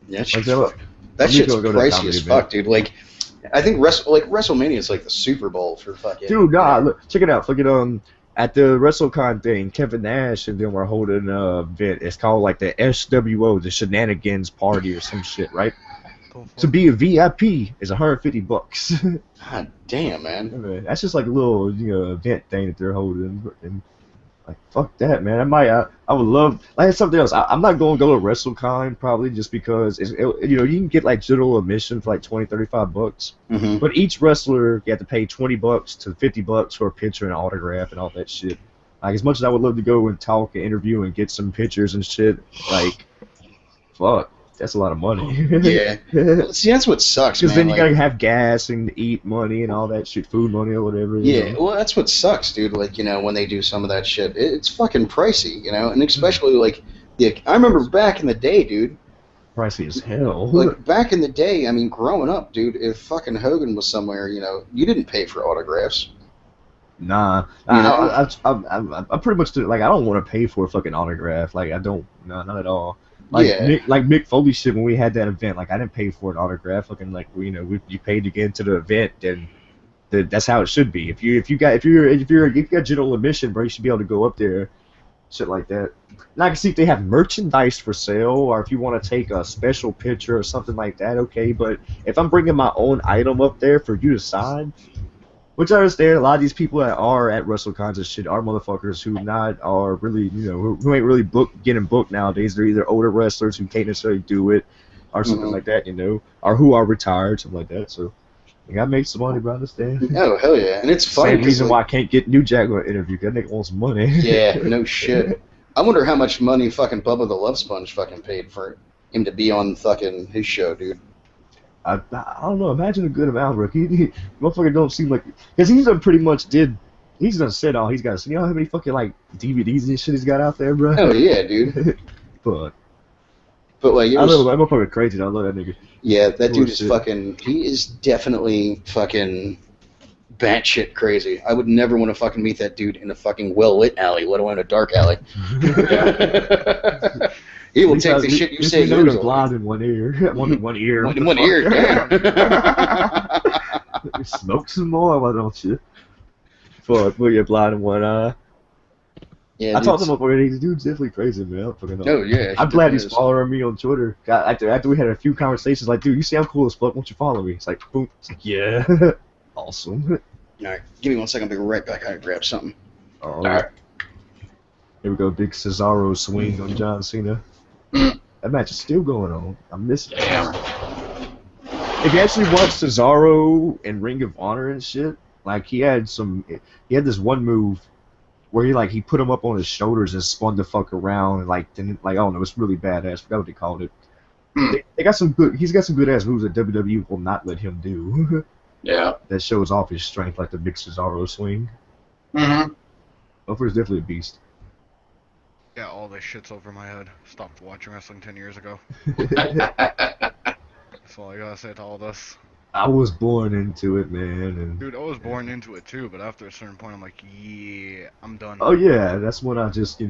Yeah, that shit's pricey as fuck, dude. Like, I think WrestleMania is like the Super Bowl for fucking. Dude, nah, look, check it out. Fucking at the WrestleCon thing, Kevin Nash and them were holding an event. It's called like the SWO, the Shenanigans Party or some shit, right? To be a VIP is $150. God damn, man. That's just like a little event thing that they're holding. And Like, fuck that, man. I would love. Like, it's something else. I'm not going to go to WrestleCon probably just because you can get like general admission for like 20, $35. Mm-hmm. But each wrestler, you have to pay $20 to $50 for a picture and autograph and all that shit. Like, as much as I would love to go and talk and interview and get some pictures and shit, like, fuck. That's a lot of money. Yeah. Well, see, that's what sucks, man. Because then you like, gotta have gas and eat money and all that shit, food money or whatever. Yeah, well, that's what sucks, dude. Like, when they do some of that shit, it's fucking pricey, and especially like I remember back in the day, dude. Pricey as hell. Like back in the day, I mean, growing up, dude, if fucking Hogan was somewhere, you didn't pay for autographs. Nah, I pretty much do. Like, I don't want to pay for a fucking autograph. Like, I don't. No, not at all. Like, Yeah. Mick Foley shit when we had that event. Like, I didn't pay for an autograph. Fucking like, you paid to get into the event, then that's how it should be. If you got general admission, bro, you should be able to go up there, shit like that. And I can see if they have merchandise for sale, or if you want to take a special picture or something like that. Okay, but if I'm bringing my own item up there for you to sign. Which I understand, a lot of these people that are at WrestleCons and shit are motherfuckers who are really, who ain't really getting booked nowadays. They're either older wrestlers who can't necessarily do it, or something like that, or who are retired, something like that. So, you gotta make some money, bro. Understand? Oh, hell yeah. And it's funny. Same reason why I can't get New Jack on an interview, because that nigga wants money. Yeah, no shit. I wonder how much money fucking Bubba the Love Sponge fucking paid for him to be on fucking his show, dude. I don't know. Imagine a good amount, bro. Motherfucker don't seem like, because he's done pretty much he's done said all he's got to say. You know how many fucking like DVDs and shit he's got out there, bro? Oh yeah, dude. But like, I love that motherfucker crazy. I love that nigga. Yeah, that dude is shit. fucking. He is definitely fucking batshit crazy. I would never want to fucking meet that dude in a fucking well-lit alley, let alone a dark alley. He will take the shit you say. You know he's blind in one ear. one ear. One ear, damn. Smoke some more, why don't you? Fuck, you're blind in one eye. Yeah, I talked to him before. This dude's definitely crazy, man. I don't fucking know. Oh yeah. I'm glad he's following me on Twitter. After we had a few conversations, like, dude, you see I'm cool as fuck. Won't you follow me? It's like, boom. It's like, yeah. Awesome. All right, give me 1 second. I'll be right back. I gotta grab something. All right. Here we go. Big Cesaro swing on John Cena. That match is still going on. I missed it. If you actually watch Cesaro and Ring of Honor and shit, like he had this one move where he put him up on his shoulders and spun the fuck around and I don't know, it's really badass. I forgot what they called it. They got some good. He's got some good ass moves that WWE will not let him do. Yeah. That shows off his strength, like the big Cesaro swing. Mm-hmm. Ofer's definitely a beast. Yeah, all this shit's over my head. Stopped watching wrestling 10 years ago. That's all I gotta say to all this. I was born into it, man. And Dude, I was born into it too, but after a certain point, I'm like, yeah, I'm done. oh yeah, that's when I just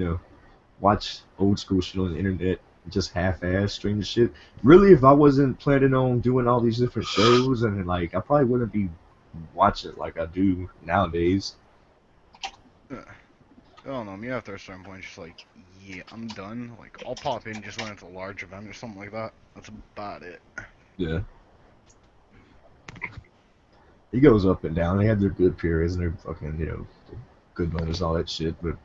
watch old school shit on the internet, just half-ass stream the shit. Really, if I wasn't planning on doing all these different shows, and I probably wouldn't be watching it like I do nowadays. I don't know, me after a certain point, just like, yeah, I'm done. Like, I'll pop in just when it's a large event or something like that. That's about it. Yeah. He goes up and down. They have their good periods and their fucking, good moments, all that shit. But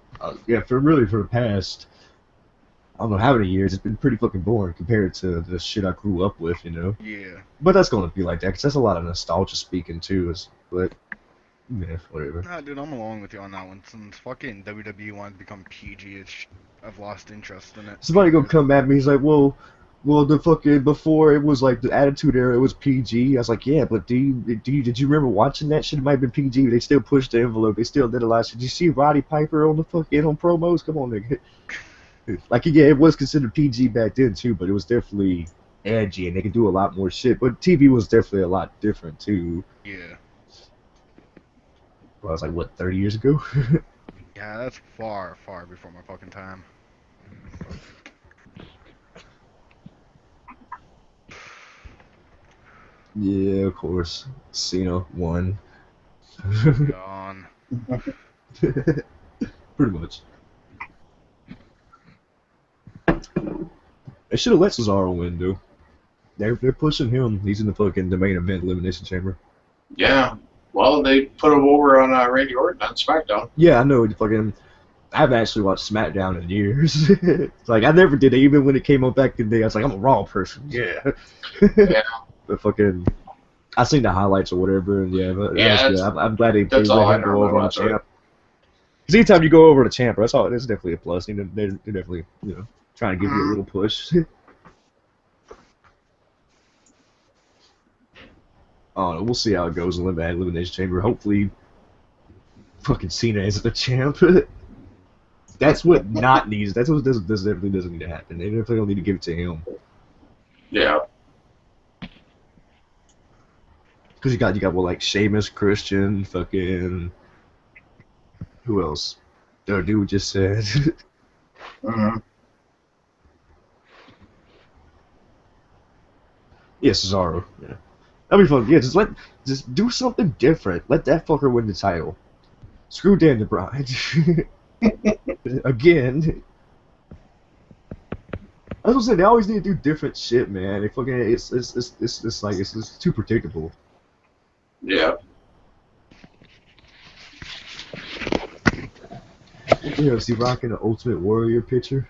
yeah, for the past, I don't know how many years, it's been pretty fucking boring compared to the shit I grew up with, Yeah. But that's gonna be like that, 'cause that's a lot of nostalgia speaking too. But yeah, whatever. Nah, dude, I'm along with you on that one. Since fucking WWE wanted to become PG, I've lost interest in it. Somebody gonna come at me. He's like, well, the fucking before it was like the Attitude Era, it was PG. I was like, yeah, but did you remember watching that shit? It might have been PG. They still pushed the envelope. They still did a lot of shit. Did you see Roddy Piper on the fucking on promos? Come on, nigga. Like, yeah, it was considered PG back then too, but it was definitely edgy and they could do a lot more shit. But TV was definitely a lot different too. Yeah. Well, I was like, what, 30 years ago? Yeah, that's far, far before my fucking time. Yeah, of course. Cena won. Gone. Pretty much. They should have let Cesaro win, dude. They're pushing him. He's in the main event elimination chamber. Yeah. Well, they put him over on Randy Orton on SmackDown. Yeah, I know. Fucking I haven't actually watched SmackDown in years. It's like I never did it, even when it came on back in the day. I was like, I'm a Raw person. Yeah. Yeah. But fucking, I seen the highlights or whatever, and yeah, but Yeah, that's good. I'm glad they that's let all I him go normally over on watch. champ. Because anytime you go over to champ, that's all. It's definitely a plus. They're definitely trying to give you a little push. Oh, we'll see how it goes in the Elimination Chamber. Hopefully, fucking Cena is the champ. That's what not needs. That's what this definitely doesn't need to happen. They definitely don't need to give it to him. Yeah. Because you got what, like Sheamus, Christian, fucking who else? The dude just said. Yeah, Cesaro. Yeah, that'd be fun. Yeah, just do something different. Let that fucker win the title. Screw Daniel Bryan. Again. I was gonna say they always need to do different shit, man. They fucking it's like it's too predictable. Yeah. You know, see rocking the Ultimate Warrior picture.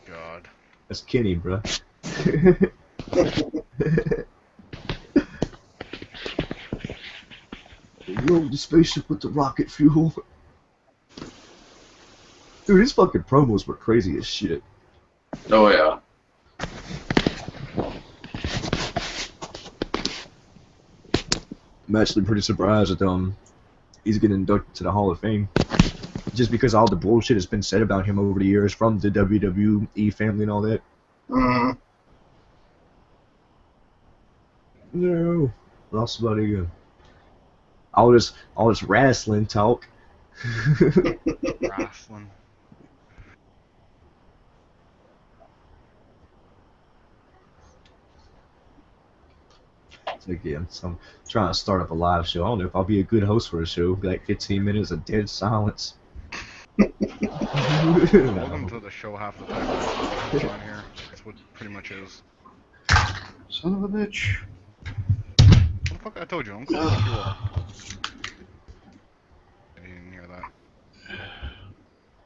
God. That's Kenny, bro. Load the spaceship with the rocket fuel. Dude, his fucking promos were crazy as shit. Oh yeah. I'm actually pretty surprised that he's getting inducted to the Hall of Fame. Just because all the bullshit has been said about him over the years from the WWE family and all that. No. Lost somebody again. All this wrestling talk. Wrestling. Again, so I'm trying to start up a live show. I don't know if I'll be a good host for a show. Be like 15 minutes of dead silence. Welcome to the show half the time on here. That's what it pretty much is. Son of a bitch. What the fuck? I told you, I'm cool. I didn't hear that.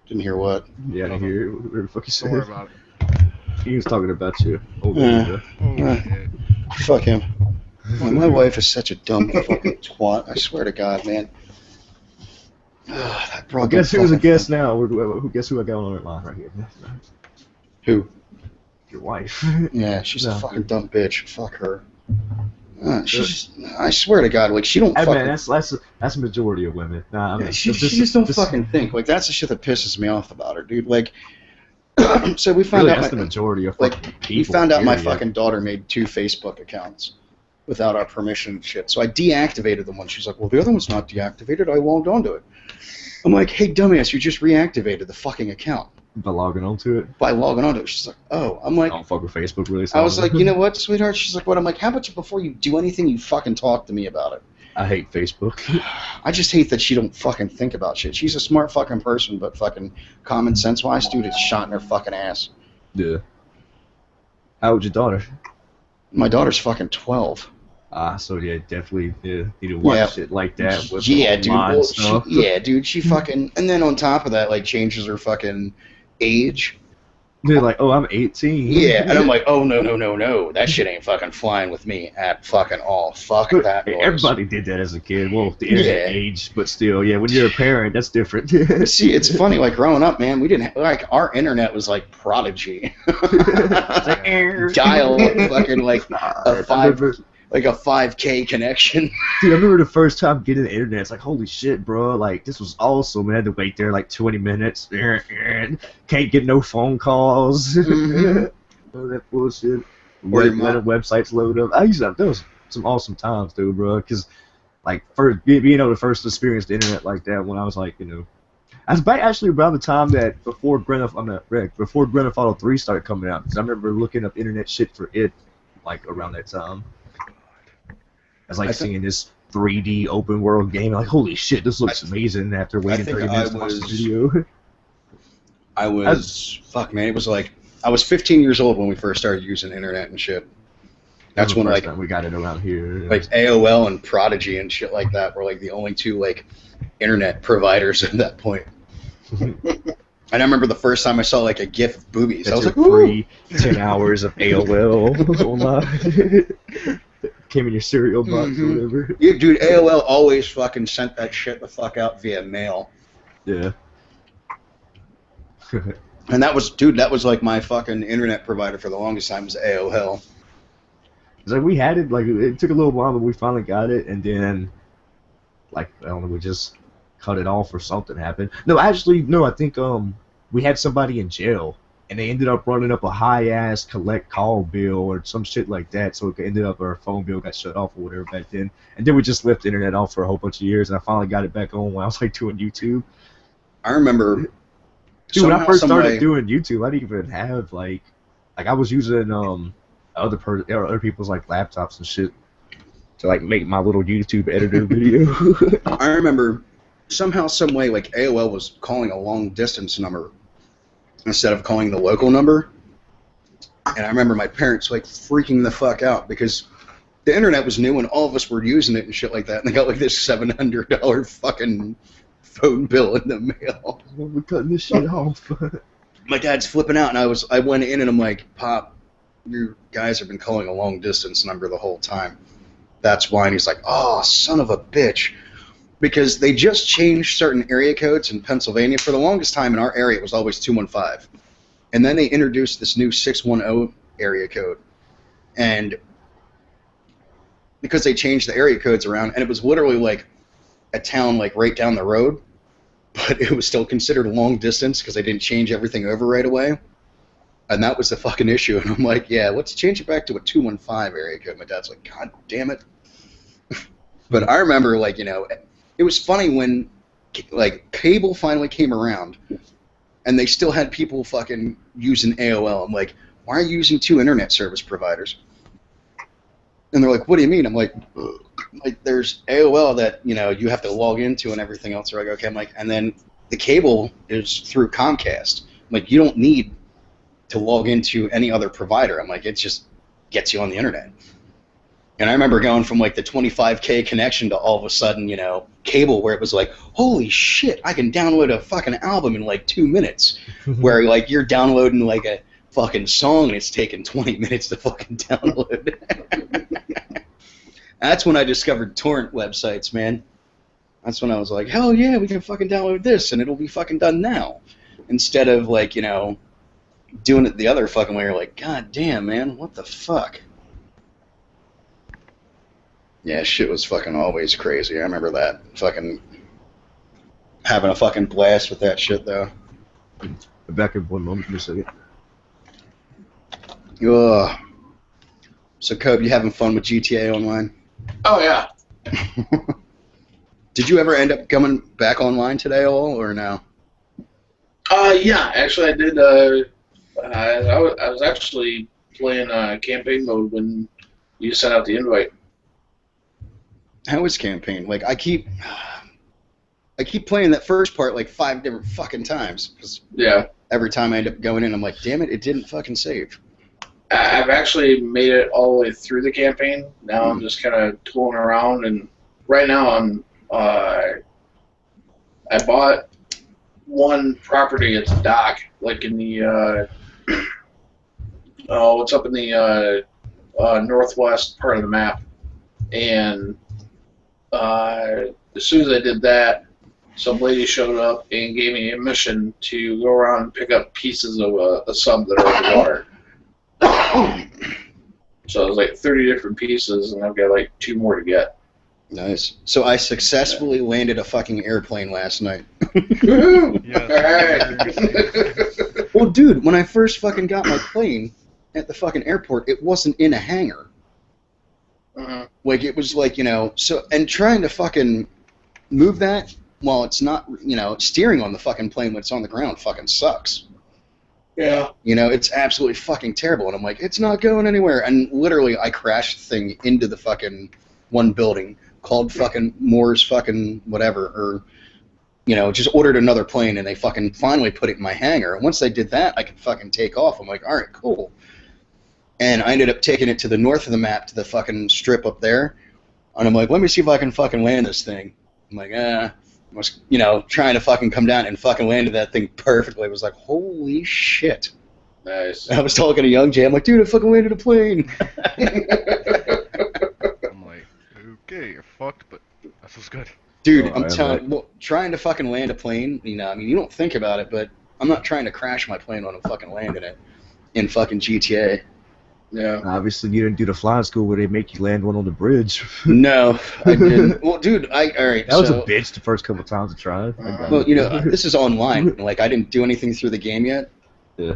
Didn't hear what? Yeah, I hear it. Whatever the fuck you Don't worry said. about it. He was talking about you. Oh, Yeah. Oh, Yeah. shit. Fuck him. Man, my wife is such a dumb fucking twat. I swear to God, man. That broad Guess don't who's a fucking- guest now? Guess who I got on the line right here? Who? Your wife. Yeah, she's No. a fucking dumb bitch. Fuck her. She's just, I swear to God, like she don't Hey fucking. man, that's a majority of women. Nah, I mean, she just don't fucking think. Like that's the shit that pisses me off about her, dude. Like, so we found Really, out that's the my, majority of like fucking we people. found out my period. fucking daughter made 2 Facebook accounts without our permission and shit. So I deactivated the one. She's like, well, the other one's not deactivated. I logged onto it. I'm like, hey, dumbass, you just reactivated the fucking account By logging onto it. by logging onto it. She's like, oh. I'm like, I don't fuck with Facebook really. I was like, you know what, sweetheart? She's like, what? I'm like, how about you, before you do anything, you fucking talk to me about it. I hate Facebook. I just hate that she don't fucking think about shit. She's a smart fucking person, but fucking common sense wise, dude, it's shot in her fucking ass. Yeah. How old's your daughter? My daughter's fucking 12. So yeah, definitely need to watch Yeah. shit like that. With Yeah, the dude. online Well, stuff. yeah, dude. She fucking, and then on top of that, like changes her fucking age. They're like, oh, I'm 18. Yeah, and I'm like, oh no, that shit ain't fucking flying with me at fucking all. Fuck that noise. Everybody did that as a kid. Well, the internet Yeah. age, but still, yeah. When you're a parent, that's different. See, it's funny. Like growing up, man, we didn't like our internet was like Prodigy. Dial fucking like a 5K connection. Dude, I remember the first time getting the internet. It's like, holy shit, bro! Like this was awesome. I had to wait there like 20 minutes. Can't get no phone calls. Mhm. All that bullshit. Or your Letting mom- websites load up. I used to have those some awesome times, dude, bro. Because like first being able to first experience the internet like that when I was like, I was back actually around the time that before Grand Theft Auto 3 started coming out. Because I remember looking up internet shit for it like around that time. I was like seeing this 3D open world game, like holy shit, this looks amazing. After waiting think 30 minutes to watch the was- video, I was fuck, man. It was like I was 15 years old when we first started using internet and shit. That's That was when the first like time we got it around here. like AOL and Prodigy and shit like that were like the only 2 like internet providers at that point. And I remember the first time I saw like a GIF of boobies. I That's was your like, free 10 hours of AOL online. Came in your cereal box or whatever. yeah, dude, AOL always fucking sent that shit the fuck out via mail. Yeah. And that was like my fucking internet provider for the longest time was AOL. It's like we had it, like it took a little while, but we finally got it, and then, like, I don't know, we just cut it off or something happened. No, actually, no, I think we had somebody in jail, and they ended up running up a high-ass collect call bill or some shit like that, so it ended up our phone bill got shut off or whatever back then. And then we just left the internet off for a whole bunch of years, and I finally got it back on when I was like doing YouTube. I remember. Dude, when I first started doing YouTube, I didn't even have like I was using other people's like laptops and shit to like make my little YouTube editor video. I remember somehow, some way, like AOL was calling a long distance number instead of calling the local number, and I remember my parents like freaking the fuck out because the internet was new and all of us were using it and shit like that, and they got like this $700 fucking phone bill in the mail. We're cutting this shit off. My dad's flipping out, and I went in and I'm like, Pop, you guys have been calling a long distance number the whole time. That's why. And he's like, oh, son of a bitch. Because they just changed certain area codes in Pennsylvania. For the longest time in our area, it was always 215. And then they introduced this new 610 area code. And because they changed the area codes around, and it was literally like a town like right down the road, but it was still considered long distance because they didn't change everything over right away. And that was the fucking issue. And I'm like, yeah, let's change it back to a 215 area code. My dad's like, God damn it. But I remember, like, you know, it was funny when, like, cable finally came around and they still had people fucking using AOL. I'm like, why are you using two internet service providers? And they're like, what do you mean? I'm like, there's AOL that, you know, you have to log into and everything else. They're like, okay. I'm like, and then the cable is through Comcast. I'm like, you don't need to log into any other provider. I'm like, it just gets you on the internet. And I remember going from like the 25K connection to all of a sudden, you know, cable, where it was like, holy shit, I can download a fucking album in like 2 minutes. Where like you're downloading like a fucking song and it's taking 20 minutes to fucking download. That's when I discovered torrent websites, man. That's when I was like, hell yeah, we can fucking download this and it'll be fucking done now. Instead of like, you know, doing it the other fucking way. You're like, God damn, man, what the fuck? Yeah, shit was fucking always crazy. I remember that. Fucking having a fucking blast with that shit, though. Back in 1 moment for a second. Ugh. So, Cobb, you having fun with GTA Online? Oh, yeah. Did you ever end up coming back online today at all, or no? Yeah, actually I did. I was actually playing campaign mode when you sent out the invite. How is campaign? Like, I keep playing that first part like 5 different fucking times. 'Cause yeah. Every time I end up going in, I'm like, damn it, it didn't fucking save. I've actually made it all the way through the campaign. Now I'm just kind of tooling around, and right now I'm I bought one property at the dock, like in the it's up in the northwest part of the map, and as soon as I did that, some lady showed up and gave me a mission to go around and pick up pieces of a sub that are in the water. So it was like 30 different pieces, and I've got like 2 more to get. Nice. So I successfully landed a fucking airplane last night. Yes. Well, dude, when I first fucking got my plane at the fucking airport, it wasn't in a hangar. Like, it was like, you know, so, and trying to fucking move that while it's not, you know, steering on the fucking plane when it's on the ground fucking sucks. Yeah. You know, it's absolutely fucking terrible. And I'm like, it's not going anywhere. And literally, I crashed the thing into the fucking one building, called fucking Moore's fucking whatever, or, you know, just ordered another plane, and they fucking finally put it in my hangar. And once they did that, I could fucking take off. I'm like, all right, cool. And I ended up taking it to the north of the map, to the fucking strip up there. And I'm like, let me see if I can fucking land this thing. I'm like, was, you know, trying to fucking come down and fucking landed that thing perfectly. It was like, holy shit. Nice. I was talking to Young Jay. I'm like, dude, I fucking landed a plane. I'm like, okay, you're fucked, but that feels good. Dude, Oh, I'm yeah, telling you, trying to fucking land a plane, you know, I mean, you don't think about it, but I'm not trying to crash my plane when I'm fucking landing it in fucking GTA. Yeah. Obviously, you didn't do the flying school where they make you land one on the bridge. No, I didn't. Well, dude, all right, That was so, a bitch the first couple times I tried. well, you know, this is online. Like, I didn't do anything through the game yet. Yeah.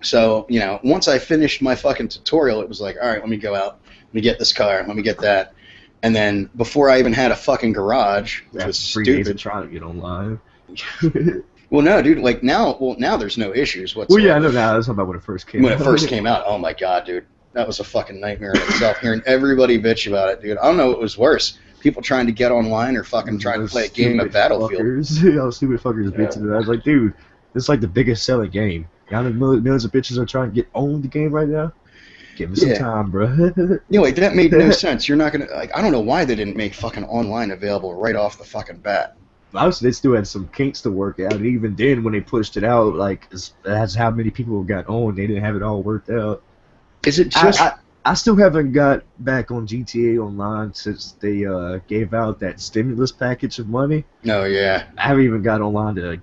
So, you know, once I finished my fucking tutorial, it was like, all right, let me go out. Let me get this car. Let me get that. And then before I even had a fucking garage, which was That's 3 days of stupid. trying to get online. Well, no, dude, like now there's no issues Well, whatsoever. yeah, I know now. That's about when it first came When out. it first came out, oh my god, dude. That was a fucking nightmare in itself. Hearing everybody bitch about it, dude. I don't know what was worse. People trying to get online or fucking trying to play a game of Battlefield. Those stupid fuckers bitching about it. I was like, dude, this is like the biggest selling game. Y'all know millions of bitches are trying to get on the game right now? Give me some Yeah. time, bro. You know, like, that made no sense. You're not gonna, like, I don't know why they didn't make fucking online available right off the fucking bat. Obviously, they still had some kinks to work out. And even then, when they pushed it out, like, that's how many people got on. They didn't have it all worked out. Is it just... I still haven't got back on GTA Online since they gave out that stimulus package of money. No, yeah. I haven't even got online to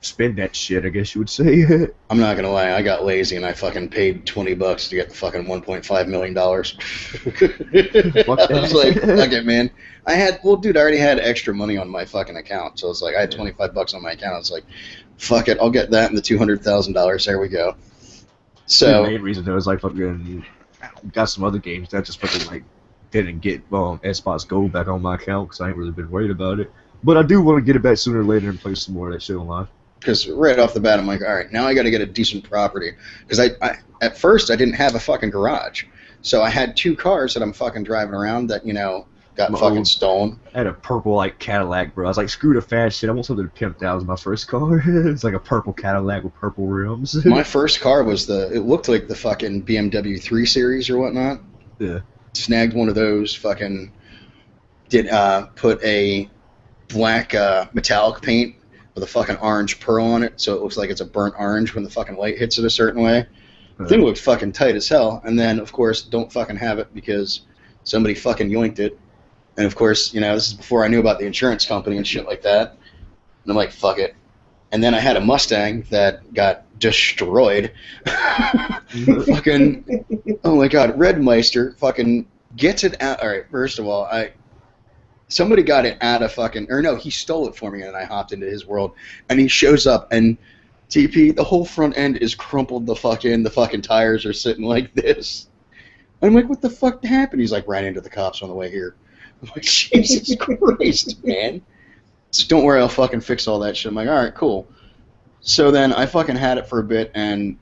spend that shit, I guess you would say. I'm not gonna lie, I got lazy and I fucking paid $20 to get the fucking $1.5 million. I was like, fuck it, man. Dude, I already had extra money on my fucking account, so it's like I had $25 on my account. I was like, fuck it, I'll get that and the $200,000. There we go. So the main reason though is like fucking got some other games that just fucking like didn't get Xbox Gold back on my account because I ain't really been worried about it. But I do want to get it back sooner or later and play some more of that shit online. because right off the bat, I'm like, all right, now I got to get a decent property. Because I at first I didn't have a fucking garage, so I had 2 cars that I'm fucking driving around that, you know, got fucking stolen. I had a purple like Cadillac, bro. I was like, screw the fast shit. I want something pimped out. It was my first car. It's like a purple Cadillac with purple rims. My first car was it looked like the fucking BMW 3 Series or whatnot. Yeah. Snagged one of those. Fucking put a black metallic paint with a fucking orange pearl on it, so it looks like it's a burnt orange when the fucking light hits it a certain way. The thing looked fucking tight as hell, and then, of course, don't fucking have it because somebody fucking yoinked it. And, of course, you know, this is before I knew about the insurance company and shit like that. And I'm like, fuck it. And then I had a Mustang that got destroyed. Fucking, oh my god, Redmeister fucking gets it out. Alright, first of all, somebody got it out of fucking, or no, he stole it for me and I hopped into his world. And he shows up and TP, the whole front end is crumpled the fucking tires are sitting like this. I'm like, what the fuck happened? He's like, ran into the cops on the way here. I'm like, Jesus Christ, man. So don't worry, I'll fucking fix all that shit. I'm like, alright, cool. So then I fucking had it for a bit, and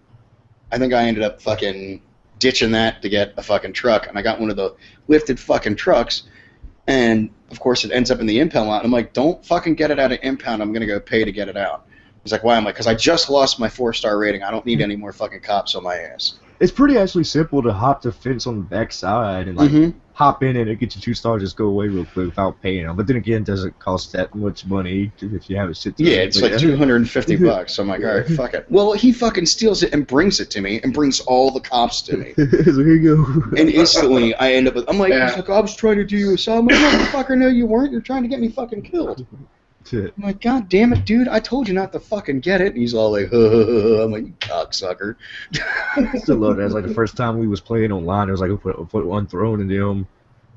I think I ended up fucking ditching that to get a fucking truck, and I got one of the lifted fucking trucks, and of course it ends up in the impound lot, and I'm like, don't fucking get it out of impound, I'm gonna go pay to get it out. He's like, why? I'm like, because I just lost my 4-star rating, I don't need any more fucking cops on my ass. It's pretty actually simple to hop the fence on the back side and like hop in and it gets you 2 stars, just go away real quick without paying them. But then again, it doesn't cost that much money if you have it shit. Yeah, it's like $250. So I'm like, all right, fuck it. Well, he fucking steals it and brings it to me and brings all the cops to me. So here you go. And instantly I end up with, I'm like, he's like, I was trying to do you a solid. I'm like, motherfucker, no, you weren't. You're trying to get me fucking killed. Shit. I'm like, God damn it, dude, I told you not to fucking get it. And he's all like, I'm like, you cocksucker. I still love that. It's like the first time we was playing online, it was like we put Unthrone in them.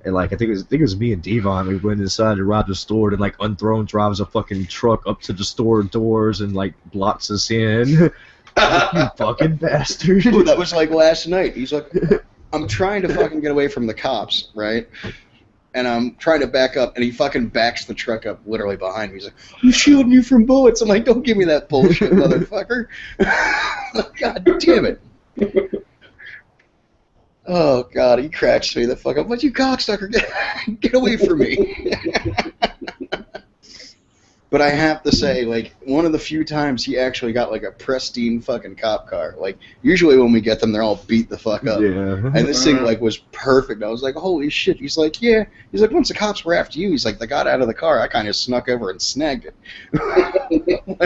And like I think it was me and Devon. We went inside to rob the store, and like Unthrone drives a fucking truck up to the store doors and like blocks us in. You fucking bastard. Dude, that was like last night. He's like, I'm trying to fucking get away from the cops, right? And I'm trying to back up, and he fucking backs the truck up literally behind me. He's like, I'm shielding you from bullets. I'm like, don't give me that bullshit, motherfucker. God damn it. Oh, God, he cracks me the fuck up. What, you cocksucker? Get away from me. But But I have to say, like, one of the few times he actually got, like, a pristine fucking cop car. Like, usually when we get them, they're all beat the fuck up. Yeah. And this thing, like, was perfect. I was like, holy shit. He's like, yeah. He's like, once the cops were after you, he's like, they got out of the car. I kind of snuck over and snagged it.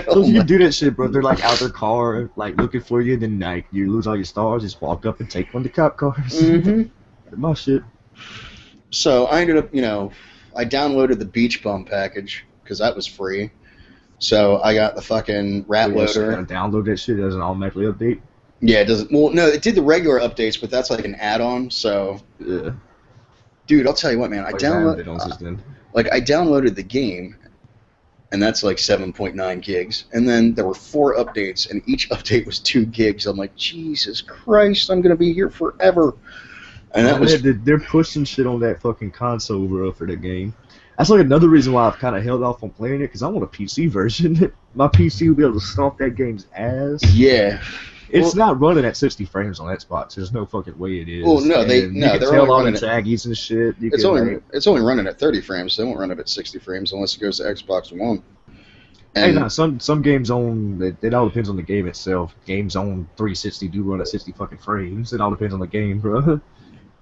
So you do that shit, bro. They're like out their car, like looking for you, then like you lose all your stars, just walk up and take one of the cop cars. Mm-hmm. My shit. So I ended up, I downloaded the Beach Bum package because that was free. So I got the fucking rat loader. Download that shit as an automatically update. Yeah, it doesn't. Well, no, it did the regular updates, but that's like an add-on. So, Yeah. dude, I'll tell you what, man. I Like downloaded the game, and that's like 7.9 gigs. And then there were 4 updates, and each update was 2 gigs. I'm like, Jesus Christ, I'm gonna be here forever. And that was. They're pushing shit on that fucking console, bro, for the game. That's like another reason why I've kind of held off on playing it, because I want a PC version. My PC will be able to stomp that game's ass. Yeah. It's not running at 60 frames on Xbox. There's no fucking way it is. Well, no, they're only all the running taggies and shit. It's only running at 30 frames. They won't run it at 60 frames unless it goes to Xbox One. And hey, some games on it all depends on the game itself. Games on 360 do run at 60 fucking frames. It all depends on the game, bro.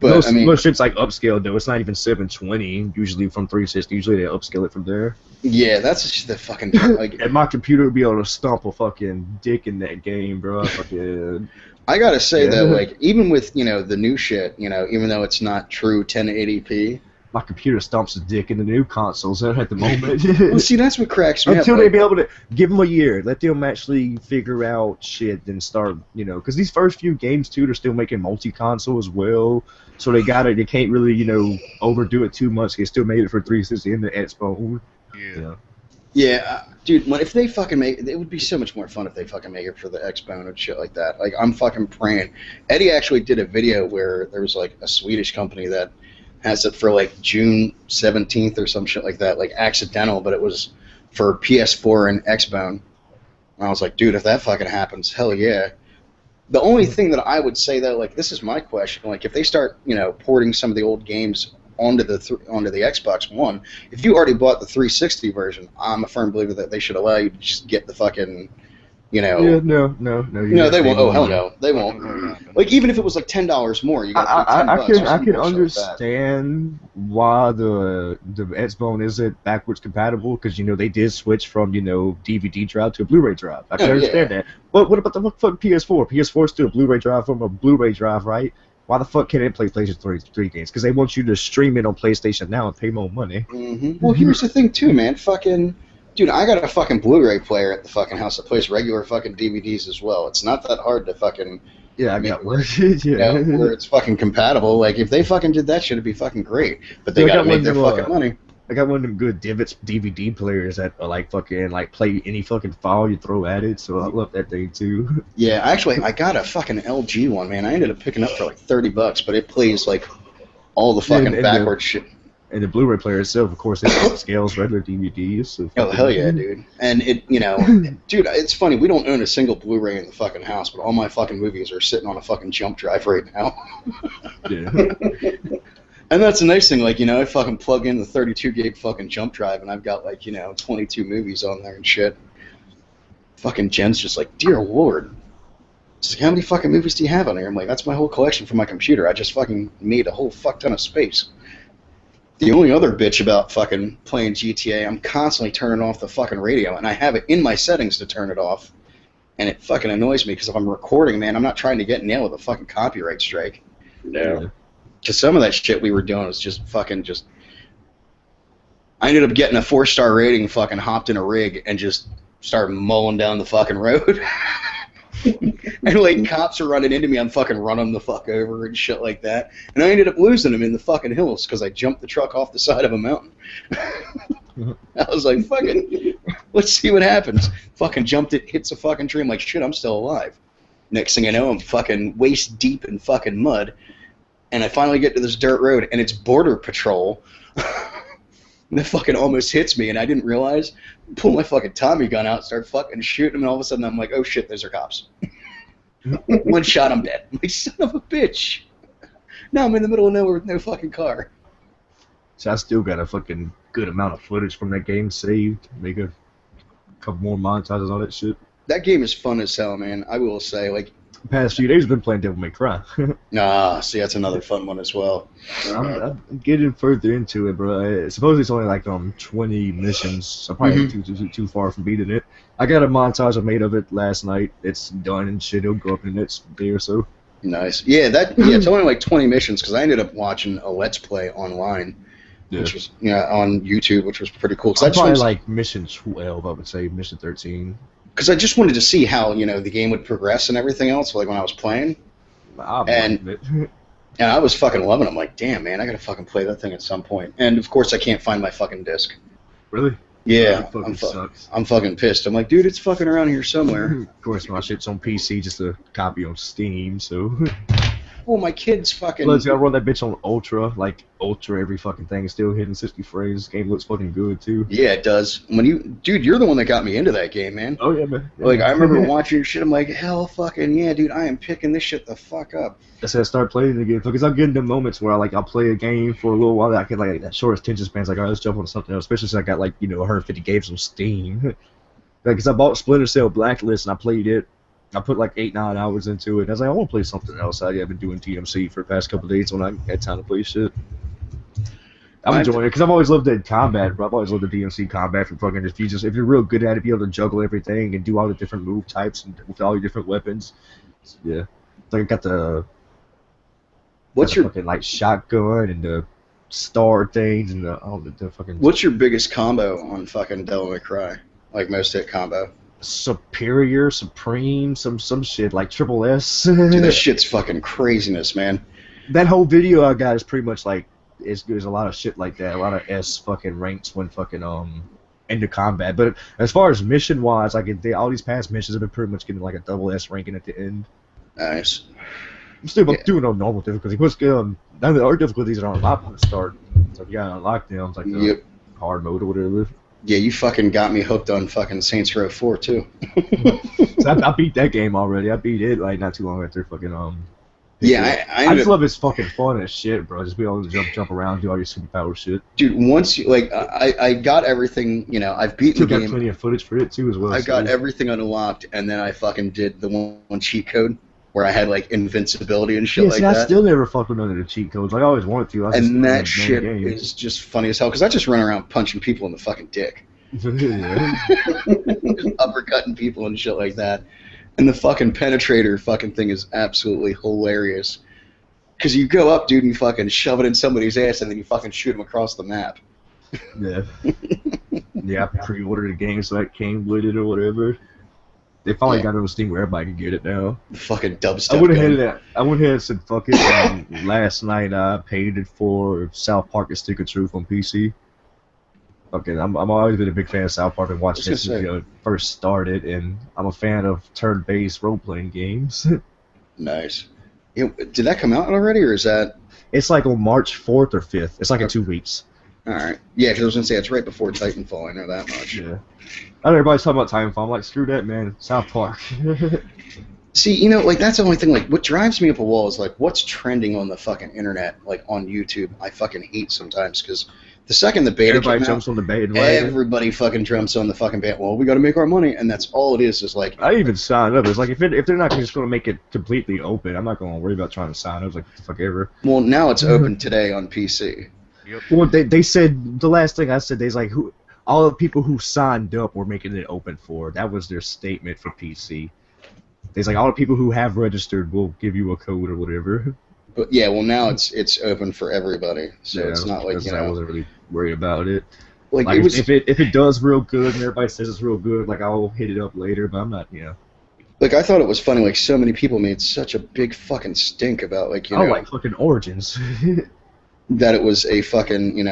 But most shit's like upscaled though. It's not even 720. Usually from 360. Usually they upscale it from there. Yeah, that's just the fucking like. And my computer would be able to stomp a fucking dick in that game, bro. Fucking. I gotta say though, like even with the new shit, even though it's not true 1080p. My computer stomps a dick in the new consoles at the moment. Well, see, that's what cracks me up. Until they be able to give them a year, let them actually figure out shit, then start, because these first few games too, they're still making multi-console as well. So they can't really, overdo it too much. They still made it for 360 and the Xbox. Yeah. Yeah, dude, if they fucking make it, it would be so much more fun if they fucking make it for the Xbone and shit like that. Like, I'm fucking praying. Eddie actually did a video where there was like a Swedish company that has it for like June 17th or some shit like that, like accidental, but it was for PS4 and Xbone. And I was like, dude, if that fucking happens, hell yeah. The only thing that I would say though, like, this is my question, like, if they start, porting some of the old games onto the Xbox One, if you already bought the 360 version, I'm a firm believer that they should allow you to just get the fucking, Yeah, no. No, they won't. Oh, hell no. They won't. Like, even if it was like $10 more, you got I can understand why the Xbone isn't backwards compatible, because, they did switch from, DVD drive to a Blu-ray drive. I can understand that. But what about the fuck PS4? PS4 is still a Blu-ray drive from a Blu-ray drive, right? Why the fuck can't it play PlayStation 3 games? Because they want you to stream it on PlayStation Now and pay more money. Mm-hmm. Well, here's the thing, too, man. Dude, I got a fucking Blu-ray player at the fucking house that plays regular fucking DVDs as well. It's not that hard to fucking... Yeah, I got one. Where it's fucking compatible. Like, if they fucking did that shit, it'd be fucking great. But they gotta make their fucking money. I got one of them good Divots DVD players that are like fucking play any fucking file you throw at it, so I love that thing too. Yeah, actually, I got a fucking LG one, man. I ended up picking up for like $30, but it plays like all the fucking backwards shit. And the Blu-ray player itself, of course, it scales regular DVDs. So oh, hell yeah, dude. And it, dude, it's funny, we don't own a single Blu-ray in the fucking house, but all my fucking movies are sitting on a fucking jump drive right now. Yeah. And that's the nice thing, like, I fucking plug in the 32 gig fucking jump drive, and I've got, like, 22 movies on there and shit. Fucking Jen's just like, dear lord. She's like, how many fucking movies do you have on there? I'm like, that's my whole collection for my computer. I just fucking made a whole fuck ton of space. The only other bitch about fucking playing GTA, I'm constantly turning off the fucking radio, and I have it in my settings to turn it off, and it fucking annoys me, because if I'm recording, man, I'm not trying to get nailed with a fucking copyright strike. No. Because some of that shit we were doing was just fucking just... I ended up getting a 4-star rating, fucking hopped in a rig, and just started mowing down the fucking road. And, like, cops are running into me, I'm fucking running the fuck over and shit like that. And I ended up losing them in the fucking hills, because I jumped the truck off the side of a mountain. I was like, fucking, let's see what happens. Fucking jumped it, hits a fucking tree, I'm like, shit, I'm still alive. Next thing I know, I'm fucking waist deep in fucking mud. And I finally get to this dirt road, and it's Border Patrol. And it fucking almost hits me, and I didn't realize. Pull my fucking Tommy gun out, start fucking shooting, and all of a sudden I'm like, oh shit, those are cops. One shot, I'm dead. I'm like, son of a bitch. Now I'm in the middle of nowhere with no fucking car. So I still got a fucking good amount of footage from that game saved. couple more montages and all that shit. That game is fun as hell, man. I will say, like, The past few days I've been playing Devil May Cry. see, that's another fun one as well. I'm getting further into it, bro. Supposedly it's only like 20 missions. I'm probably too far from beating it. I got a montage I made of it last night. It's done and shit. It'll go up in the next day or so. Nice. Yeah, it's only like 20 missions because I ended up watching a Let's Play online, which was on YouTube, which was pretty cool. I'm probably like mission 12, I would say, mission 13. Because I just wanted to see how the game would progress and everything else, like when I was playing. And I was fucking loving it. I'm like, damn, man, I gotta fucking play that thing at some point. And of course, I can't find my fucking disc. Really? Yeah, sucks. I'm fucking pissed. I'm like, dude, it's fucking around here somewhere. Of course, my shit's on PC, just a copy on Steam, so... Well, my kid's fucking... Let's gotta run that bitch on Ultra, like Ultra every fucking thing is still hitting 60 frames. This game looks fucking good, too. Yeah, it does. Dude, you're the one that got me into that game, man. Oh, yeah, man. Yeah. Like, I remember watching your shit, I'm like, hell fucking yeah, dude, I am picking this shit the fuck up. I said I start playing the game, because I'm getting the moments where I'll play a game for a little while, I get like that short attention span's like, alright, let's jump on something else, especially since I got 150 games on Steam. Because I bought Splinter Cell Blacklist and I played it. I put like 8-9 hours into it. And I was like, I want to play something else. I've been doing TMC for the past couple of days when I had time to play shit. I'm enjoying it because I've always loved the combat, bro. I've always loved the DMC combat for fucking if you're real good at it, be able to juggle everything and do all the different move types and with all your different weapons. Yeah, it's like I got the fucking like shotgun and the star things and the fucking. What's your biggest combo on fucking Devil May Cry? Like most hit combo? Superior, Supreme, some shit like Triple S. Dude, that shit's fucking craziness, man. That whole video I got is pretty much like there's a lot of shit like that, a lot of S fucking ranks when fucking into combat. But as far as mission wise, like all these past missions have been pretty much getting like a double S ranking at the end. Nice. I'm still doing on normal difficulty. What's good? None of the art difficulties are on unlocked at the start. So you gotta unlock them, like hard mode or whatever. Yeah, you fucking got me hooked on fucking Saints Row 4 too. So I beat that game already. I beat it like not too long after fucking Yeah, I just love it's fucking fun as shit, bro. Just be able to jump around, do all your superpower shit. Dude, once you I got everything. I've beaten the game. Got plenty of footage for it too as well. I got everything unlocked, and then I fucking did the one cheat code where I had like invincibility and shit like that. I still never fucked with none of the cheat codes. Like I always wanted to. And that shit is just funny as hell because I just run around punching people in the fucking dick. Uppercutting people and shit like that. And the fucking penetrator fucking thing is absolutely hilarious. Because you go up, dude, and you fucking shove it in somebody's ass and then you fucking shoot them across the map. Yeah. Yeah, I pre-ordered the game so that came with it or whatever. They finally got it on Steam where everybody can get it now. The fucking dubstep. I went ahead and said fuck it. Last night I paid it for South Park: A Stick of Truth on PC. Okay, I'm always been a big fan of South Park and watched it since it first started, and I'm a fan of turn-based role-playing games. Nice. Did that come out already, or is that? It's like on March 4th or 5th. It's like in 2 weeks. All right. Yeah, because I was gonna say it's right before Titanfall. I know that much. Yeah. I know everybody's talking about Titanfall. I'm like, screw that, man. South Park. See, like that's the only thing. Like, what drives me up a wall is like what's trending on the fucking internet, like on YouTube. I fucking hate sometimes because the second the beta everybody came jumps out, on the bait. Everybody fucking jumps on the fucking bait. Well, we got to make our money, and that's all it is. Is like I even signed up. It's like if they're not just going to make it completely open, I'm not going to worry about trying to sign up. It's like fuck ever. Well, now it's open today on PC. Yep. Well, they said the last thing I said. They's like who. All the people who signed up were making it open for. That was their statement for PC. There's like all the people who have registered will give you a code or whatever. But yeah, well now it's open for everybody, so it's not like I wasn't really worried about it. Like it was, if it does real good and everybody says it's real good, like I'll hit it up later. But I'm not, Like I thought it was funny. Like so many people made such a big fucking stink about like like fucking Origins. That it was a fucking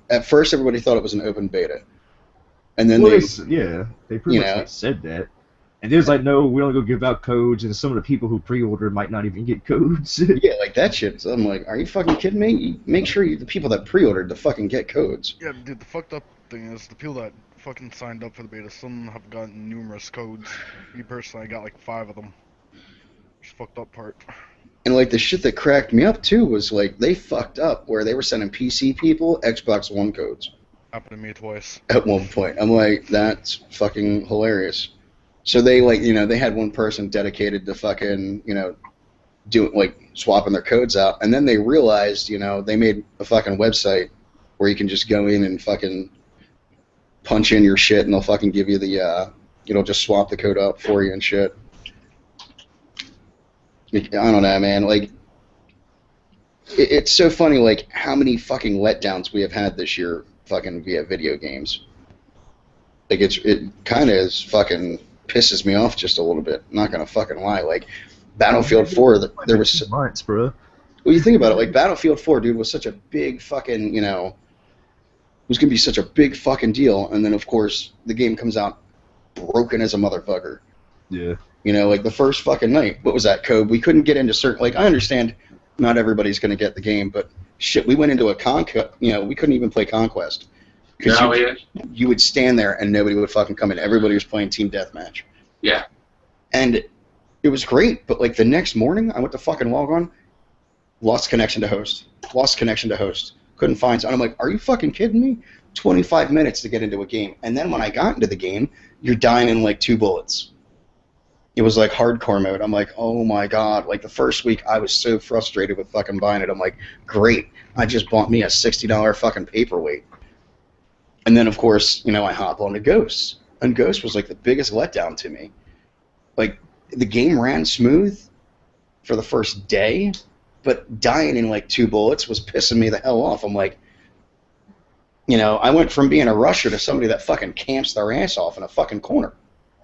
At first everybody thought it was an open beta. And then they pretty much said that. And it was like, no, we don't go give out codes, and some of the people who pre-ordered might not even get codes. Yeah, like that shit. So I'm like, are you fucking kidding me? Make sure the people that pre-ordered to fucking get codes. Yeah, dude, the fucked up thing is the people that fucking signed up for the beta, some have gotten numerous codes. Me personally, I got like 5 of them. Just fucked up part. And like the shit that cracked me up too was like they fucked up where they were sending PC people Xbox One codes. Happened to me twice. At one point. I'm like, that's fucking hilarious. So they they had one person dedicated to fucking, doing swapping their codes out, and then they realized, they made a fucking website where you can just go in and fucking punch in your shit, and they'll fucking give you the, just swap the code up for you and shit. I don't know, man. Like, it's so funny, like, how many fucking letdowns we have had this year, fucking via video games. Like, it kind of fucking pisses me off just a little bit. I'm not gonna fucking lie. Like, Battlefield 4, there was months, bro. Well, you think about it, like Battlefield 4, dude, was such a big fucking, it was gonna be such a big fucking deal, and then of course the game comes out broken as a motherfucker. Yeah. Like the first fucking night, what was that code? We couldn't get into certain, like, I understand not everybody's gonna get the game, but shit, we went into a we couldn't even play Conquest. No, You would stand there and nobody would fucking come in. Everybody was playing Team Deathmatch. Yeah. And it was great, but like the next morning, I went to fucking log on, lost connection to host, couldn't find. And I'm like, are you fucking kidding me? 25 minutes to get into a game, and then when I got into the game, you're dying in like 2 bullets. It was like hardcore mode. I'm like, oh my god! Like the first week, I was so frustrated with fucking buying it. I'm like, great, I just bought me a $60 fucking paperweight. And then of course, I hop on to Ghost, and Ghost was like the biggest letdown to me. Like, the game ran smooth for the first day, but dying in like 2 bullets was pissing me the hell off. I'm like, I went from being a rusher to somebody that fucking camps their ass off in a fucking corner.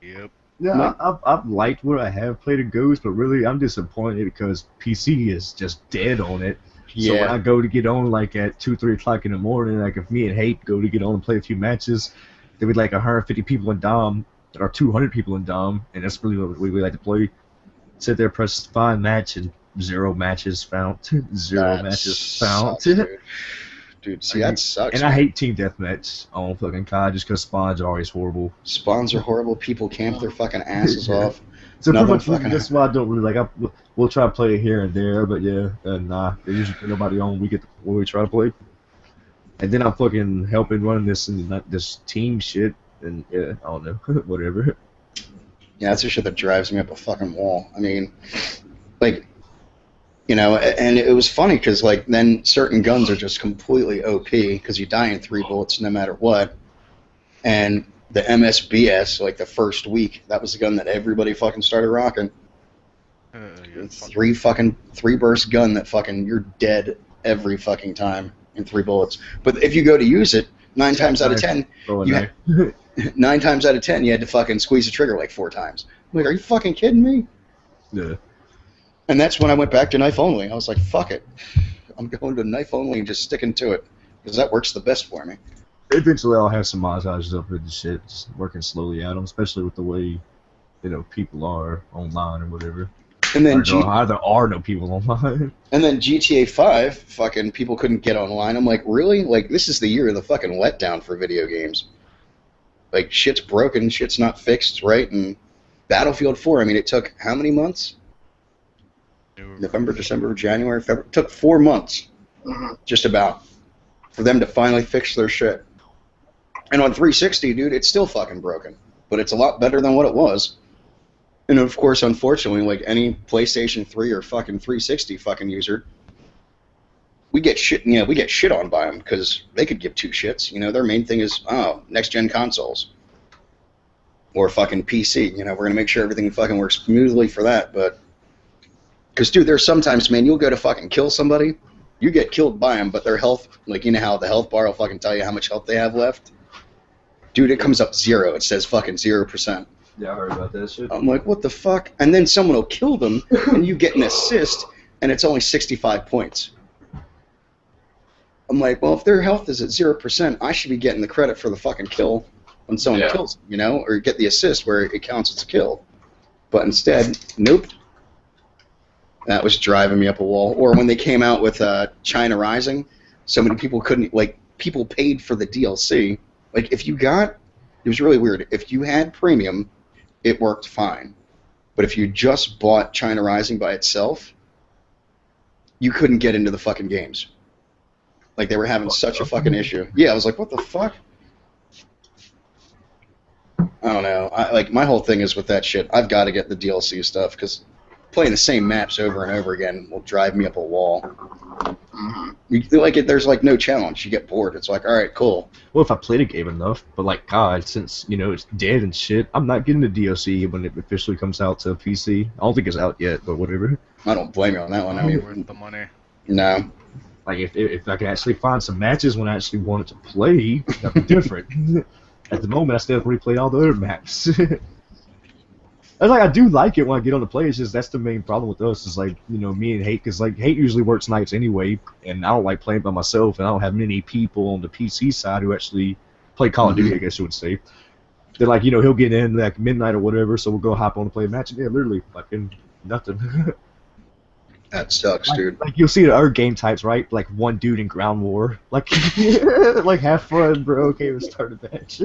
Yep. Yeah, I've liked what I have played of Ghost, but really I'm disappointed because PC is just dead on it. So when I go to get on like at 2, 3 o'clock in the morning, like if me and Hate go to get on and play a few matches, there would be like 150 people in Dom, or 200 people in Dom, and that's really what we like to play. Sit there, press find match, and 0 matches found. 0 matches found. Sucks, dude, see, that sucks. And I hate Team Deathmatch on fucking COD just because spawns are always horrible. Spawns are horrible. People camp their fucking asses off. So pretty much that's why I don't really like. We'll try to play it here and there, but yeah, nah. There's usually nobody on. When we try to play, and then I'm fucking helping running this team shit, and yeah, I don't know, whatever. Yeah, that's the shit that drives me up a fucking wall. I mean, like, and it was funny because like then certain guns are just completely OP because you die in 3 bullets no matter what, and the MSBS, like the first week, that was the gun that everybody fucking started rocking. 3 burst gun that fucking you're dead every fucking time in 3 bullets. But if you go to use it, 9 times out of 10, 9 times out of 10, you had to fucking squeeze the trigger like 4 times. I'm like, are you fucking kidding me? Yeah. And that's when I went back to knife only. I was like, fuck it, I'm going to knife only and just sticking to it because that works the best for me. Eventually, I'll have some montages up and shit, just working slowly at them, especially with the way, people are online or whatever. And then there are no people online. And then GTA 5, fucking people couldn't get online. I'm like, really? Like, this is the year of the fucking letdown for video games. Like, shit's broken, shit's not fixed, right? And Battlefield 4, I mean, it took how many months? November, December, January, February. It took 4 months, just about, for them to finally fix their shit. And on 360, dude, it's still fucking broken. But it's a lot better than what it was. And of course, unfortunately, like any PlayStation 3 or fucking 360 fucking user, we get shit on by them because they could give 2 shits. Their main thing is, next-gen consoles. Or fucking PC. We're going to make sure everything fucking works smoothly for that, but... Because, dude, there's sometimes, man, you'll go to fucking kill somebody, you get killed by them, but their health, like, how the health bar will fucking tell you how much health they have left? Dude, it comes up 0. It says fucking 0%. Yeah, I heard about that shit. I'm like, what the fuck? And then someone will kill them, and you get an assist, and it's only 65 points. I'm like, well, if their health is at 0%, I should be getting the credit for the fucking kill when someone kills them, or get the assist where it counts as a kill. But instead, nope. That was driving me up a wall. Or when they came out with China Rising, so many people couldn't, like, people paid for the DLC. Like, if you got, it was really weird. If you had premium, it worked fine. But if you just bought China Rising by itself, you couldn't get into the fucking games. Like they were having such a fucking issue. Yeah, I was like, what the fuck? I don't know. Like my whole thing is with that shit. I've got to get the DLC stuff because playing the same maps over and over again will drive me up a wall. There's like no challenge. You get bored. It's like, all right, cool. Well, if I played a game enough, but like God, since it's dead and shit, I'm not getting the DLC when it officially comes out to PC. I don't think it's out yet, but whatever. I don't blame you on that one. I mean, worth the money. No. Like if I could actually find some matches when I actually wanted to play, that'd be different. At the moment, I still have to replay all the other maps. It's like I do like it when I get on the play. It's just that's the main problem with us. Is like me and Hate, because like Hate usually works nights anyway, and I don't like playing by myself, and I don't have many people on the PC side who actually play Call of Duty. I guess you would say. They're like he'll get in like midnight or whatever, so we'll go hop on and play a match. And yeah, literally fucking nothing. That sucks, dude. Like you'll see the other game types, right? Like one dude in Ground War, like like have fun, bro. Okay, let's start a match.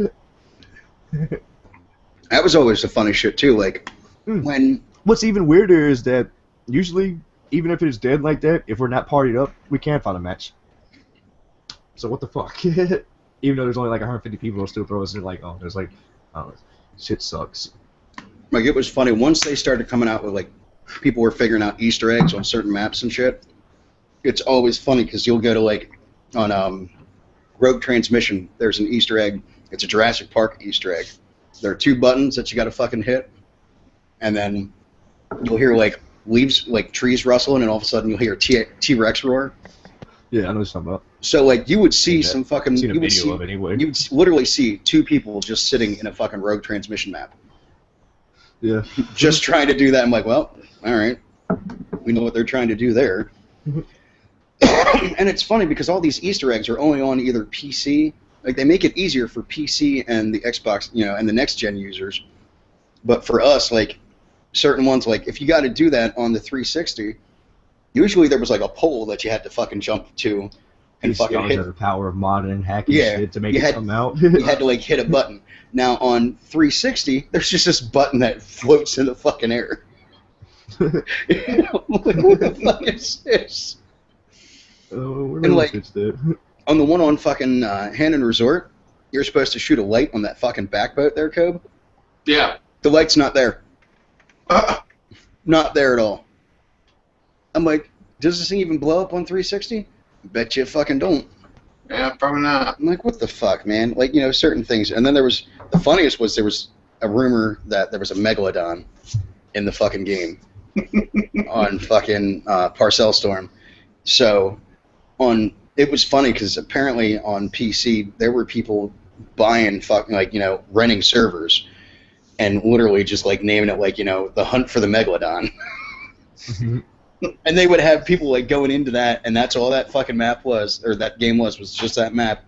That was always the funny shit too. Like when what's even weirder is that usually, even if it's dead like that, if we're not partied up, we can find a match. So what the fuck? Even though there's only like 150 people, they'll still throw us in like, oh, there's like, oh, shit sucks. Like it was funny once they started coming out with like people were figuring out Easter eggs on certain maps and shit. It's always funny because you'll go to like on Rogue Transmission. There's an Easter egg. It's a Jurassic Park Easter egg. There are 2 buttons that you got to fucking hit, and then you'll hear like leaves, like trees rustling, and all of a sudden you'll hear T-Rex roar. Yeah, I know what you're talking about. So like you would see some fucking, seen a video of it anyway. You would literally see 2 people just sitting in a fucking Rogue Transmission map. Yeah. Just trying to do that. I'm like, well, all right, we know what they're trying to do there. And it's funny because all these Easter eggs are only on either PC. Like they make it easier for PC and the Xbox, and the next gen users. But for us, like certain ones, like if you got to do that on the 360, usually there was like a pole that you had to fucking jump to and fucking hit. The power of modding and hacking shit to make it come out. You had to like hit a button. Now on 360, there's just this button that floats in the fucking air. Like, what the fuck is this? And like, on the one on fucking Hannon Resort, you're supposed to shoot a light on that fucking back boat there, Cobe. Yeah. The light's not there. Not there at all. I'm like, does this thing even blow up on 360? Bet you fucking don't. Yeah, probably not. I'm like, what the fuck, man? Like, certain things. And then there was, the funniest was there was a rumor that there was a Megalodon in the fucking game on fucking Parcel Storm. So, it was funny because apparently on PC there were people buying fucking renting servers and literally just like naming it like the hunt for the Megalodon. And they would have people like going into that, and that's all that fucking map was, or that game was just that map.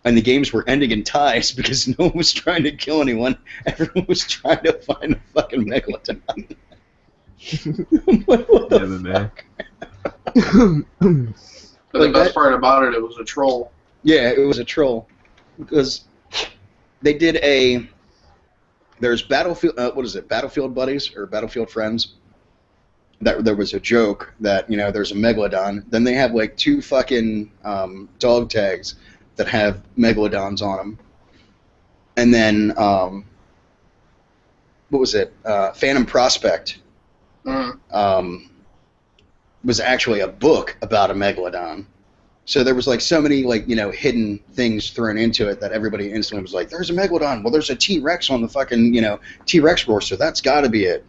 And the games were ending in ties because no one was trying to kill anyone. Everyone was trying to find a fucking Megalodon. Like, what the fuck? But the best part about it was a troll. Yeah, it was a troll. Because they did there's Battlefield, what is it, Battlefield Buddies, or Battlefield Friends? That there was a joke that, there's a Megalodon. Then they have like 2 fucking dog tags that have Megalodons on them. And then, what was it, Phantom Prospect. Was actually a book about a Megalodon. So there was like so many like hidden things thrown into it that everybody instantly was like, there's a Megalodon. Well, there's a T-Rex on the fucking T-Rex roar, so that's got to be it.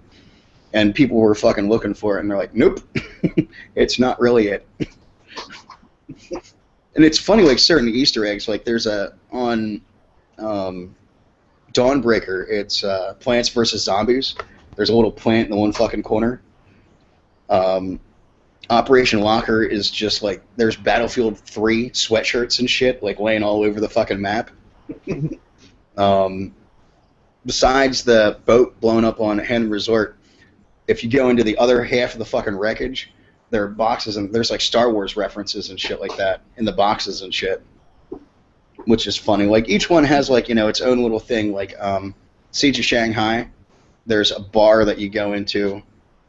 And people were fucking looking for it, and they're like, nope, it's not really it. And it's funny, like certain Easter eggs, like there's on Dawnbreaker, it's Plants vs. Zombies. There's a little plant in the one fucking corner. Operation Locker is just like, there's Battlefield 3 sweatshirts and shit, like laying all over the fucking map. Besides the boat blown up on Hen Resort, if you go into the other half of the fucking wreckage, there are boxes, and there's like Star Wars references and shit like that in the boxes and shit, which is funny. Like each one has like, its own little thing. Like Siege of Shanghai, there's a bar that you go into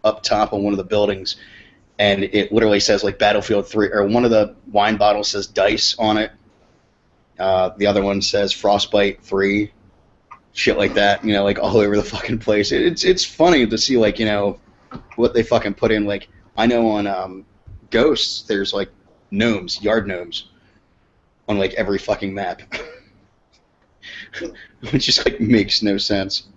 up top on one of the buildings, and it literally says like Battlefield 3, or one of the wine bottles says Dice on it. The other one says Frostbite 3, shit like that, you know, like all over the fucking place. It's funny to see, like, you know, what they fucking put in. Like, I know on Ghosts, there's like gnomes, yard gnomes, on like every fucking map. It just like makes no sense.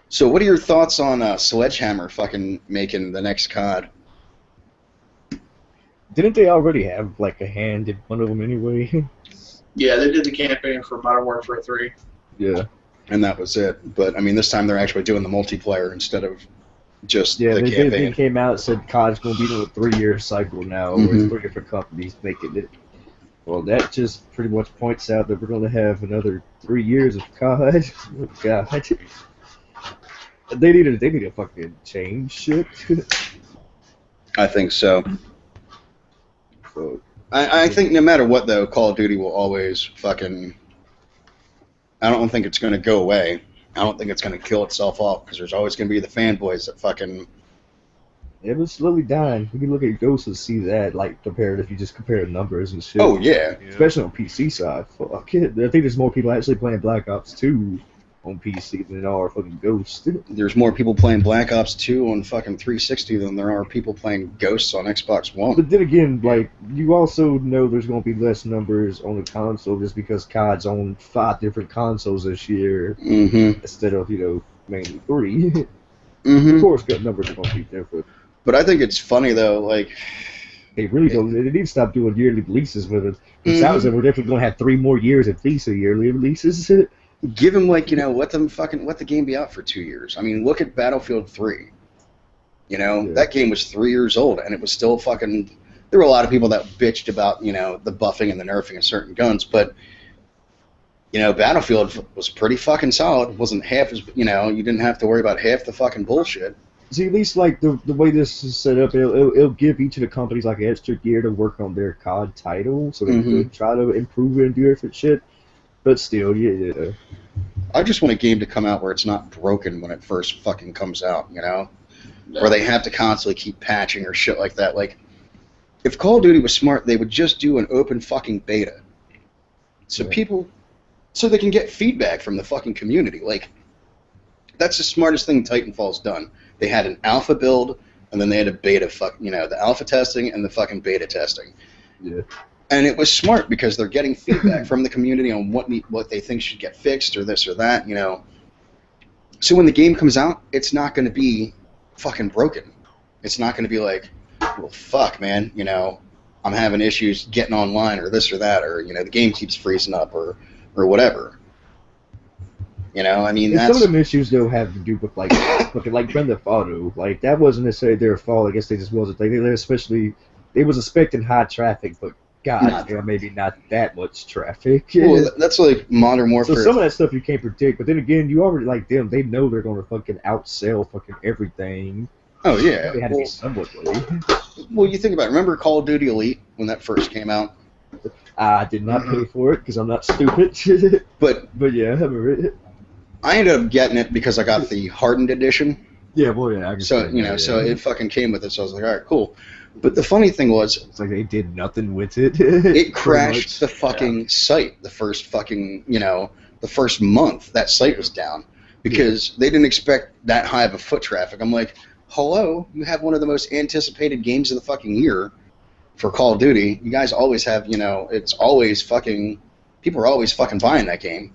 So what are your thoughts on Sledgehammer fucking making the next COD? Didn't they already have like a hand in one of them anyway? Yeah, they did the campaign for Modern Warfare 3. Yeah. And that was it. But I mean, this time they're actually doing the multiplayer instead of just Yeah, the they campaign. did. They came out and said COD's going to be in a 3-year cycle now, Mhm. with 3 different companies making it. Well, that just pretty much points out that we're going to have another 3 years of COD. Oh, God. They need to fucking change shit. I think so. So, I think no matter what, though, Call of Duty will always fucking... I don't think it's going to go away. I don't think it's going to kill itself off, because there's always going to be the fanboys that fucking... it was slowly dying. You can look at Ghosts and see that, like, compared if you just compare numbers and shit. Oh, yeah. Especially on PC side. Fuck it. I think there's more people actually playing Black Ops 2 on PC than there are fucking Ghosts. There's more people playing Black Ops 2 on fucking 360 than there are people playing Ghosts on Xbox One. But then again, like, you also know there's going to be less numbers on the console just because COD's on 5 different consoles this year Mm-hmm. instead of, you know, mainly 3. Mm-hmm. Of course, the numbers are going to be different. But I think it's funny, though, like... They really don't. They need to stop doing yearly releases with it. It Mhm. sounds like we're definitely going to have 3 more years at least of yearly releases. Give them, like, you know, let the game be out for 2 years. I mean, look at Battlefield 3. You know, Yeah. that game was 3 years old, and it was still fucking... There were a lot of people that bitched about, you know, the buffing and the nerfing of certain guns, but, you know, Battlefield was pretty fucking solid. It wasn't half as, you know, you didn't have to worry about half the fucking bullshit. See, at least like the way this is set up, it'll give each of the companies like extra gear to work on their COD title, so they Mhm. could try to improve it and do different shit. But still, yeah. I just want a game to come out where it's not broken when it first fucking comes out, you know? Where they have to constantly keep patching or shit like that. Like, if Call of Duty was smart, they would just do an open fucking beta. So Yeah. so they can get feedback from the fucking community. Like, that's the smartest thing Titanfall's done. They had an alpha build, and then they had a beta the alpha testing and the fucking beta testing. Yeah. And it was smart because they're getting feedback from the community on what they think should get fixed or this or that, you know. So when the game comes out, it's not going to be fucking broken. It's not going to be like, well, fuck, man, you know, I'm having issues getting online or this or that, or, you know, the game keeps freezing up or whatever. You know, I mean, And that's... some of them issues though have to do with like fucking like Grand Theft Auto. Like that wasn't necessarily their fault. I guess they just wasn't. They was expecting high traffic, but God, maybe not that much traffic. Well, that's like Modern Warfare. So some of that stuff you can't predict, but then again, you already like them. They know they're going to fucking outsell fucking everything. Oh yeah. They had to be somewhat ready. Well, you think about it. Remember Call of Duty Elite when that first came out? I did not pay for it because I'm not stupid. But yeah, I remember it. I ended up getting it because I got the hardened edition. Yeah, well, yeah. I can So, see you know, that, so yeah. it fucking came with it. So I was like, all right, cool. But the funny thing was, It's like they did nothing with it. it Pretty crashed much. the fucking site the first fucking, you know, the first month that site was down because they didn't expect that high of a foot traffic. I'm like, hello, you have one of the most anticipated games of the fucking year for Call of Duty. You guys always have, you know, it's always fucking, people are always fucking buying that game.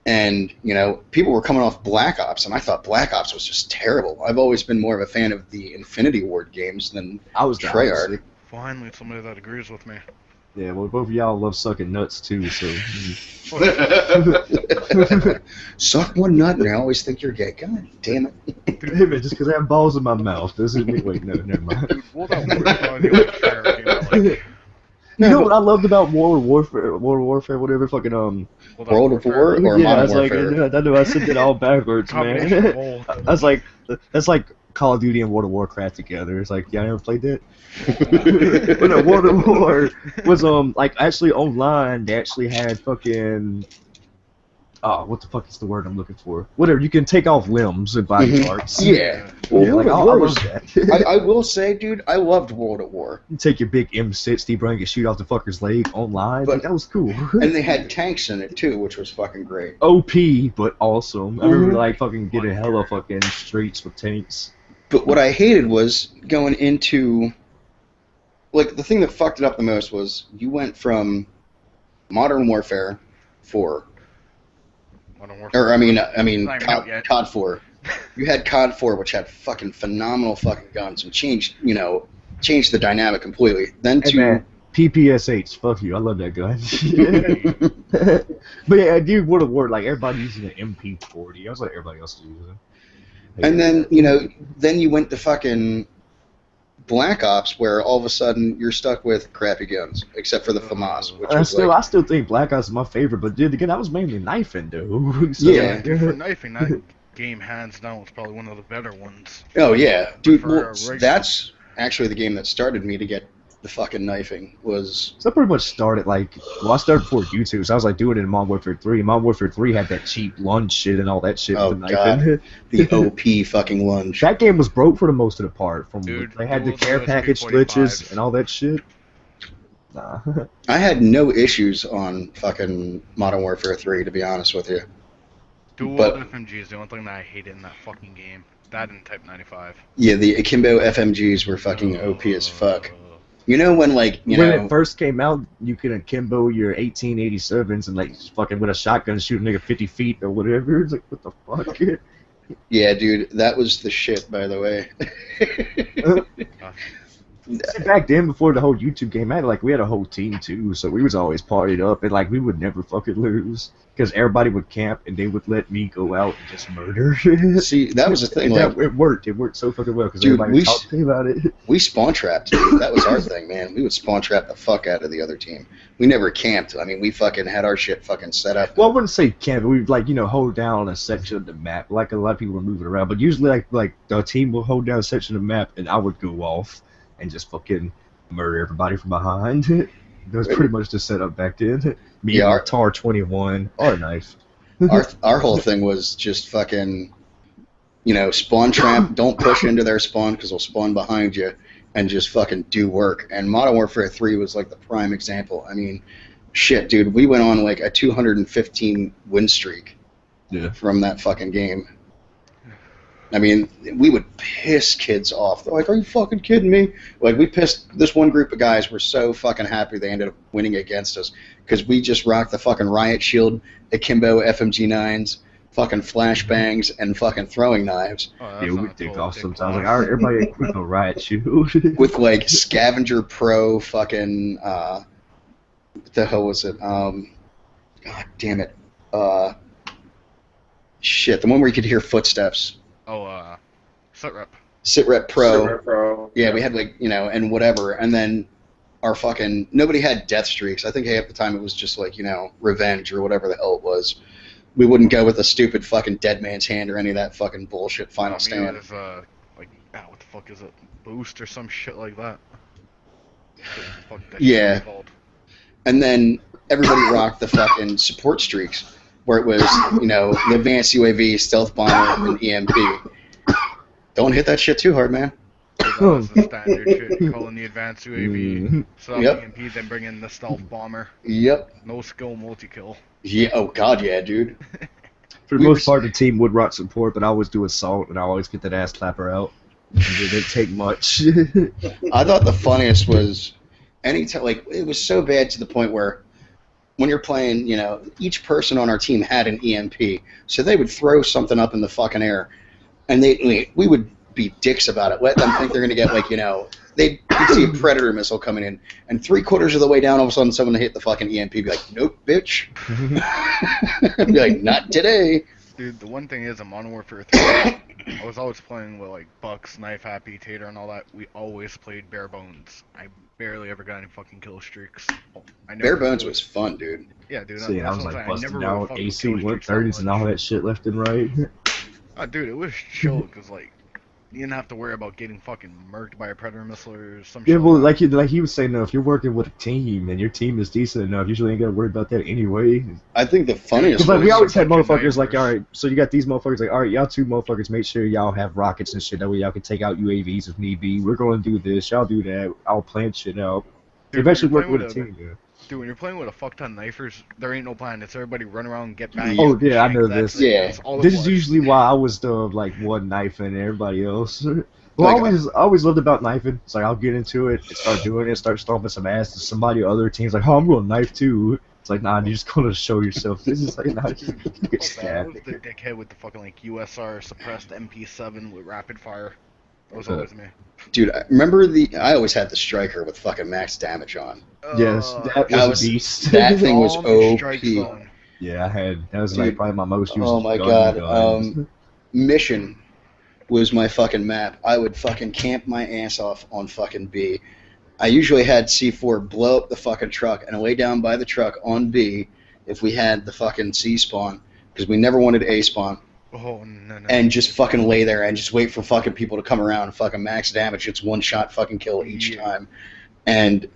And, you know, people were coming off Black Ops, and I thought Black Ops was just terrible. I've always been more of a fan of the Infinity Ward games than I was the Treyarch. opposite. Finally, somebody that agrees with me. Yeah, well, both of y'all love sucking nuts too, so. Suck one nut, and I always think you're gay. God damn it. Hey man, just because I have balls in my mouth doesn't mean. Wait, no, never mind. Dude, World at War is probably the only Treyarch game I like. You know what I loved about World of Warfare, whatever, fucking World of War or yeah, I Modern was like, Warfare? I know I said that all backwards, Combination man. of both. I was like, that's like Call of Duty and World of Warcraft together. It's like, yeah, I never played that. But no, World of War was like actually online. They actually had fucking oh, what the fuck is the word I'm looking for? Whatever, you can take off limbs and body Mhm. parts. Yeah. Yeah, Well, like, World I at War love was. that. I will say, dude, I loved World at War. You take your big M60, bro, and you shoot off the fucker's leg online. But- Like, that was cool. And they had tanks in it too, which was fucking great. OP, but awesome. I remember Mhm. like fucking getting hella fucking streets with tanks. But what I hated was going into, like, the thing that fucked it up the most was you went from Modern Warfare 4, Modern Warfare. or I mean Not even out COD, yet. COD 4. You had COD 4, which had fucking phenomenal fucking guns and changed the dynamic completely. Then Hey to man, PPSH, fuck you, I love that gun. But yeah, dude, World of War, like everybody using an MP40. I was like everybody else is using. and then then you went to fucking Black Ops, where all of a sudden you're stuck with crappy guns, except for the FAMAS, which was I like, still think Black Ops is my favorite, but dude, again, I was mainly knifing, dude. So, Yeah. Dude, for knifing, that game hands down was probably one of the better ones. oh yeah, dude. For Well, a regular- that's actually the game that started me to get the fucking knifing. Was So I pretty much started I started before YouTube, so I was like doing it in Modern Warfare 3. Modern Warfare 3 had that cheap lunge shit and all that shit Oh, with the knifing. the OP fucking lunge. That game was broke for the most of the part. Dude, They had the those care USB package 45s. glitches and all that shit. Nah. I had no issues on fucking Modern Warfare 3, to be honest with you. Dual But- FMG is the only thing that I hated in that fucking game. That and Type 95. Yeah, the Akimbo FMGs were fucking OP as fuck. You know when when it first came out, you could akimbo your 1887s and fucking with a shotgun shoot a nigga 50 feet or whatever. It's like, what the fuck? Yeah, dude, that was the shit, by the way. See, back then, before the whole YouTube game, we had a whole team too, so we was always partied up, and we would never fucking lose because everybody would camp and they would let me go out and just murder. See, that was the thing. And Like, it worked. It worked so fucking well because Dude, everybody we talked to me about it. we spawn trapped. Dude. That was our thing, man. We would spawn trap the fuck out of the other team. We never camped. I mean, we fucking had our shit fucking set up. Well, I wouldn't say camp. We'd hold down a section of the map. Like a lot of people were moving around, but usually like the team will hold down a section of the map, and I would go off and just fucking murder everybody from behind. That was pretty much the setup back then. Me Yeah, and our- my TAR 21 or a knife. Our whole thing was just fucking, spawn trap. Don't push into their spawn because they'll spawn behind you, and just fucking do work. And Modern Warfare 3 was like the prime example. I mean, shit, dude, we went on like a 215 win streak Yeah. from that fucking game. I mean, we would piss kids off. They're like, "Are you fucking kidding me?" Like, we pissed this one group of guys were so fucking happy they ended up winning against us because we just rocked the fucking riot shield, akimbo FMG9s, fucking flashbangs, and fucking throwing knives Oh, that's Yeah, we not would a take total off dick sometimes. off. Like, all right, everybody equip a riot shoot. with like Scavenger Pro fucking what the hell was it? God damn it. Shit, the one where you could hear footsteps. Oh, Sitrep. Sitrep Pro. Super Pro. Yeah, we had and whatever, and then our fucking nobody had death streaks. I think half the time it was just revenge or whatever the hell it was. We wouldn't go with a stupid fucking dead man's hand or any of that fucking bullshit final stand. It was, what the fuck is it? Boost or some shit like that. What the fuck that Yeah. shit was called. And then everybody rocked the fucking support streaks, where it was the advanced UAV, stealth bomber, and EMP. Don't hit that shit too hard, man. That was the standard shit, calling the advanced UAV, Mhm. stop Yep. EMP, then bring in the stealth bomber. Yep. No skill multi-kill. Yeah. Oh god, yeah, dude. For the We most were- part, the team would rock support, but I always do assault, and I always get that ass clapper out. It didn't take much. I thought the funniest was anytime, it was so bad to the point where when you're playing, each person on our team had an EMP, so they would throw something up in the fucking air, and we would be dicks about it. Let them think they're gonna get you'd see a predator missile coming in, and 3/4 of the way down, all of a sudden someone hit the fucking EMP, be like, "Nope, bitch." Be like, "Not today." Dude, the one thing is, in Modern Warfare 3, I was always playing with, Bucks, Knife Happy, Tater, and all that. We always played bare bones. I barely ever got any fucking kill streaks. I never Bare bones really- was fun, dude. Yeah, dude. See, I that's was what I'm saying. I busting never really down fucked with AC kill streaks that 130s and all much. that shit left and right. Dude, it was chill, because, You didn't have to worry about getting fucking murked by a predator missile or some Yeah, shit. well, like like he was saying, though, if you're working with a team and your team is decent enough, usually ain't gotta worry about that anyway. I think the funniest Because like we was always had bunch of motherfuckers like, snipers. all right, so you got these motherfuckers like, all right, y'all two motherfuckers, make sure y'all have rockets and shit. That way y'all can take out UAVs if need be. We're going to do this. Y'all do that. I'll plan shit out. Dude, Eventually when work you're with a playing team. Yeah. Dude, when you're playing with a fuck ton of knifers, there ain't no plan. It's everybody run around and get banged. Oh yeah, I shank, know that's this. it. Yeah. That's all it This was. is usually why I was the like one knife and everybody else. Well, Like, I always loved about knifing. It's like I'll get into it and start doing it, start stomping some ass, and somebody other team's like, oh, I'm going to knife too. It's like, nah, you're just gonna show yourself. This is like, nah, you get I stabbed. was the dickhead with the fucking like USR suppressed MP7 with rapid fire. That was always me. dude, I remember I always had the striker with fucking max damage on. Yes, that I was was- a beast. that thing was Zombie strike OP. zone. Yeah, that was like Dude, probably my most used oh my gun god, guns. Mission was my fucking map. I would fucking camp my ass off on fucking B. I usually had C4 blow up the fucking truck and lay down by the truck on B if we had the fucking C spawn, because we never wanted A spawn, Oh no. and just fucking lay there and just wait for fucking people to come around and fucking max damage. It's one shot fucking kill each Yeah. time. And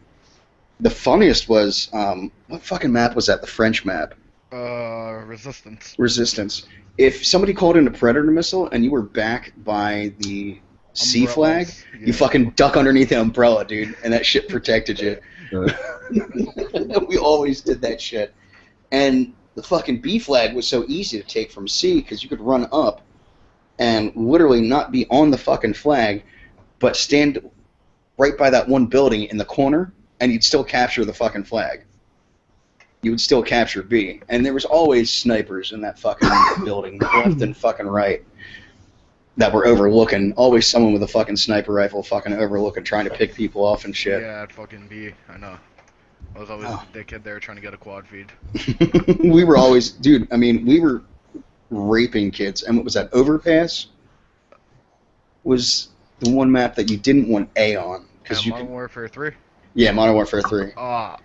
the funniest was, what fucking map was that? The French map. Resistance. Resistance. If somebody called in a predator missile and you were back by the C flag, Umbrellas. you Yeah. fucking duck underneath the umbrella, dude, and that shit protected you. We always did that shit. And the fucking B flag was so easy to take from C because you could run up and literally not be on the fucking flag, but stand right by that one building in the corner, and you'd still capture the fucking flag. You would still capture B. And there was always snipers in that fucking building, left and fucking right, that were overlooking. Always someone with a fucking sniper rifle fucking overlooking, trying to pick people off and shit. Yeah, at fucking B. I know. I was always Oh. the dickhead there trying to get a quad feed. We were always, dude, I mean, we were raping kids. And what was that, Overpass? Was the one map that you didn't want A on. Yeah, You Modern could, Warfare 3. yeah, Modern Warfare 3.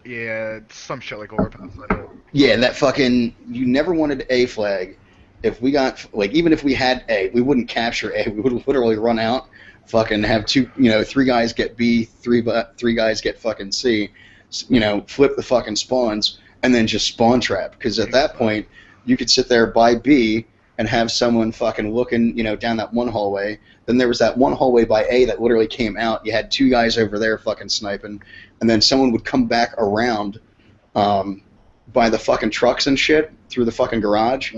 Yeah, some shit like Overpass. I know. Yeah, that fucking, you never wanted A flag. If we got, like, even if we had A, we wouldn't capture A. We would literally run out, fucking have three guys get B, three guys get fucking C, flip the fucking spawns, and then just spawn trap. Because at that point, you could sit there by B and have someone fucking looking, down that one hallway. Then there was that one hallway by A that literally came out. You had two guys over there fucking sniping, and then someone would come back around by the fucking trucks and shit through the fucking garage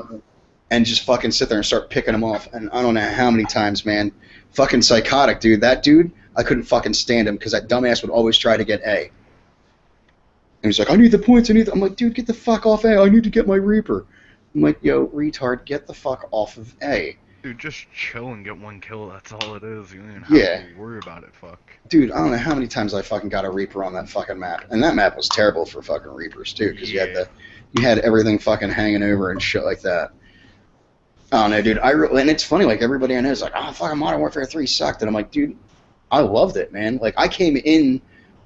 and just fucking sit there and start picking them off. And I don't know how many times, man. Fucking psychotic, dude. That dude, I couldn't fucking stand him because that dumbass would always try to get A. And he's like, I need the points, I'm like, dude, get the fuck off A. I need to get my Reaper. I'm like, yo, retard, get the fuck off of A. Dude, just chill and get one kill. That's all it is. You don't even have to worry about it. Fuck. Dude, I don't know how many times I fucking got a Reaper on that fucking map. And that map was terrible for fucking Reapers, too, because you had everything fucking hanging over and shit like that. I don't know, dude. And it's funny, like, everybody I know is like, oh, fucking Modern Warfare 3 sucked. And I'm like, dude, I loved it, man. Like, I came in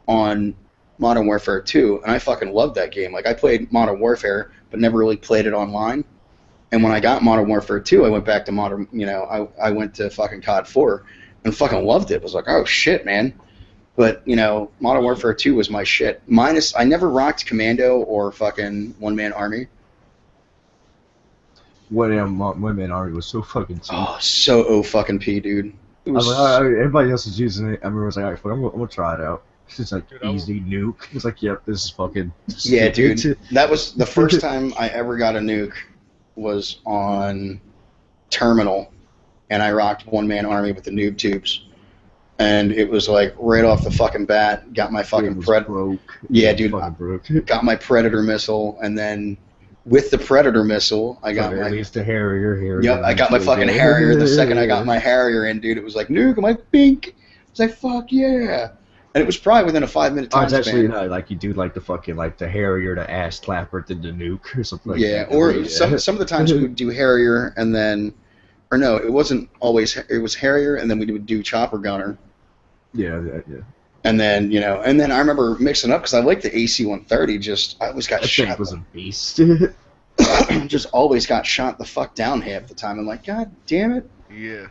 on Modern Warfare 2, and I fucking loved that game. Like, I played Modern Warfare, but never really played it online. And when I got Modern Warfare 2, I went back to I went to fucking COD 4 and fucking loved it. I was like, oh, shit, man. But, Modern Warfare 2 was my shit. I never rocked Commando or fucking One Man Army. One Man Army was so fucking cheap. Oh, so fucking P, dude. It I was, was like, everybody else is using it. I remember I was like, all right, fuck, I'm gonna try it out. It's just like Dude, easy nuke. It's like, yep, this is fucking. yeah, dude. That was the first time I ever got a nuke was on Terminal, and I rocked One Man Army with the noob tubes. And it was like right off the fucking bat, got my fucking broke. Yeah, dude. Fucking broke. Got my Predator missile, and then with the Predator missile, I got at my. least a Harrier. Yep, I got my fucking Harrier. The second I got my Harrier in, dude, it was like, nuke, I'm like, bink. It's like, fuck yeah. And it was probably within a 5-minute time it's actually span. like you do like the fucking like the Harrier, the ass clapper, then the nuke or something like Yeah, that. or Yeah. some of the times we would do Harrier, and then, or no, it wasn't always, it was Harrier, and then we would do Chopper Gunner. Yeah. And then, and then I remember mixing up, because I liked the AC-130, I always got That shot. thing was a beast. Just always got shot the fuck down half the time. I'm like, God damn it. Yeah.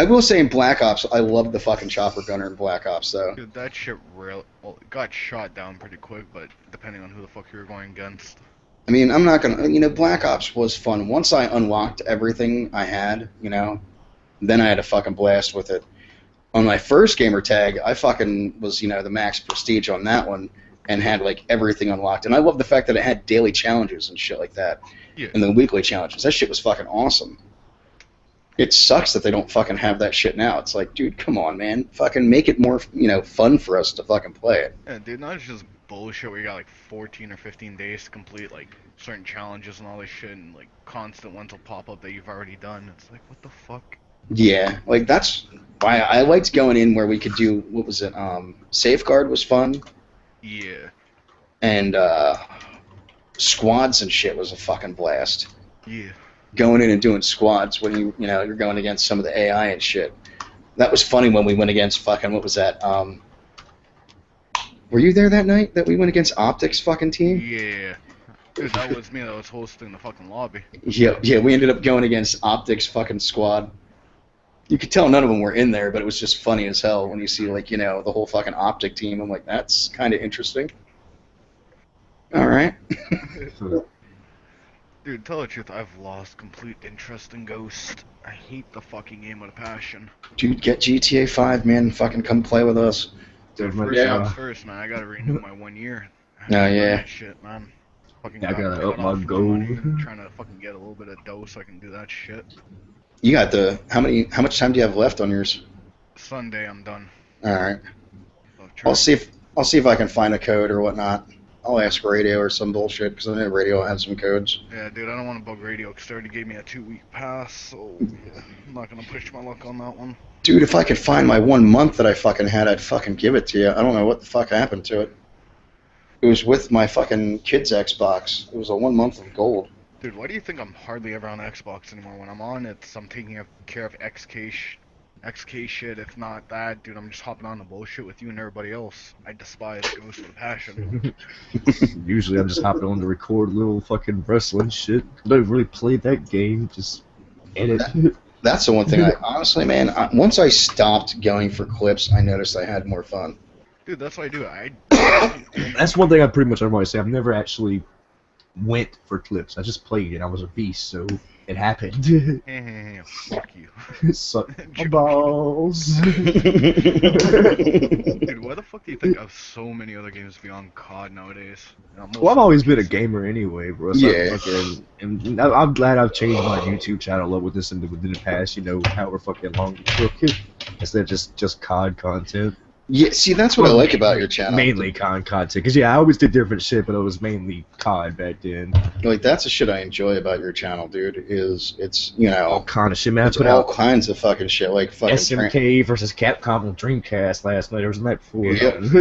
I will say in Black Ops, I love the fucking chopper gunner in Black Ops, though. Dude, that shit it got shot down pretty quick, but depending on who the fuck you were going against. I mean, I'm not gonna, Black Ops was fun. Once I unlocked everything I had, then I had a fucking blast with it. On my first gamer tag, I fucking was, the max prestige on that one and had, like, everything unlocked. And I love the fact that it had daily challenges and shit like that. Yeah. And the weekly challenges. That shit was fucking awesome. It sucks that they don't fucking have that shit now. It's like, dude, come on, man. Fucking make it more, fun for us to fucking play it. Yeah, dude, not just bullshit where you got, like, 14 or 15 days to complete, like, certain challenges and all this shit, and, like, constant ones will pop up that you've already done. It's like, what the fuck? Yeah, like, that's why I liked going in where we could do, what was it, Safeguard was fun. Yeah. And, squads and shit was a fucking blast. Yeah. Going in and doing squads when you're going against some of the AI and shit. That was funny when we went against fucking, what was that, were you there that night that we went against Optics fucking team? Yeah. Dude, that was me that was hosting the fucking lobby. Yeah, we ended up going against Optics fucking squad. You could tell none of them were in there, but it was just funny as hell when you see, like, the whole fucking Optic team. I'm like, that's kind of interesting. All right. Dude, tell the truth, I've lost complete interest in Ghost. I hate the fucking game with a passion. Dude, get GTA 5, man. Fucking come play with us. Dude, first things first, man. I gotta renew my 1 year. Oh, yeah. That shit, man. Fucking I gotta up cut my off goal. money, trying to fucking get a little bit of dough so I can do that shit. You got how much time do you have left on yours? Sunday, I'm done. All right. So I'll see if I can find a code or whatnot. I'll ask Radio or some bullshit because I know Radio has some codes. Yeah, dude, I don't want to bug Radio because they already gave me a 2-week pass, so yeah, I'm not gonna push my luck on that one. Dude, if I could find my 1 month that I fucking had, I'd fucking give it to you. I don't know what the fuck happened to it. It was with my fucking kid's Xbox. It was a 1 month of gold. Dude, why do you think I'm hardly ever on Xbox anymore? When I'm on it, I'm taking care of XK shit. If not that, dude, I'm just hopping on the bullshit with you and everybody else. I despise Ghost with a passion. Usually I'm just hopping on to record little fucking wrestling shit. I don't really play that game, just edit. That's the one thing I honestly, man, once I stopped going for clips, I noticed I had more fun. Dude, that's what I do. That's one thing I pretty much always say. I've never actually went for clips. I just played it. I was a beast, so it happened. Fuck you. Suck my balls. Dude, why the fuck do you think I have so many other games beyond COD nowadays? Well, I've always been a gamer anyway, bro. So yeah. And I'm glad I've changed my YouTube channel up with this within the past, however fucking long it took, instead of just COD content. Yeah, see, that's what I like about your channel. Mainly COD content, because I always did different shit, but it was mainly COD back then. Like, that's the shit I enjoy about your channel, dude. It's all kind of shit, man. I It's put all out kinds of fucking shit, like fucking SMK versus Capcom on Dreamcast last night. Or was the night before?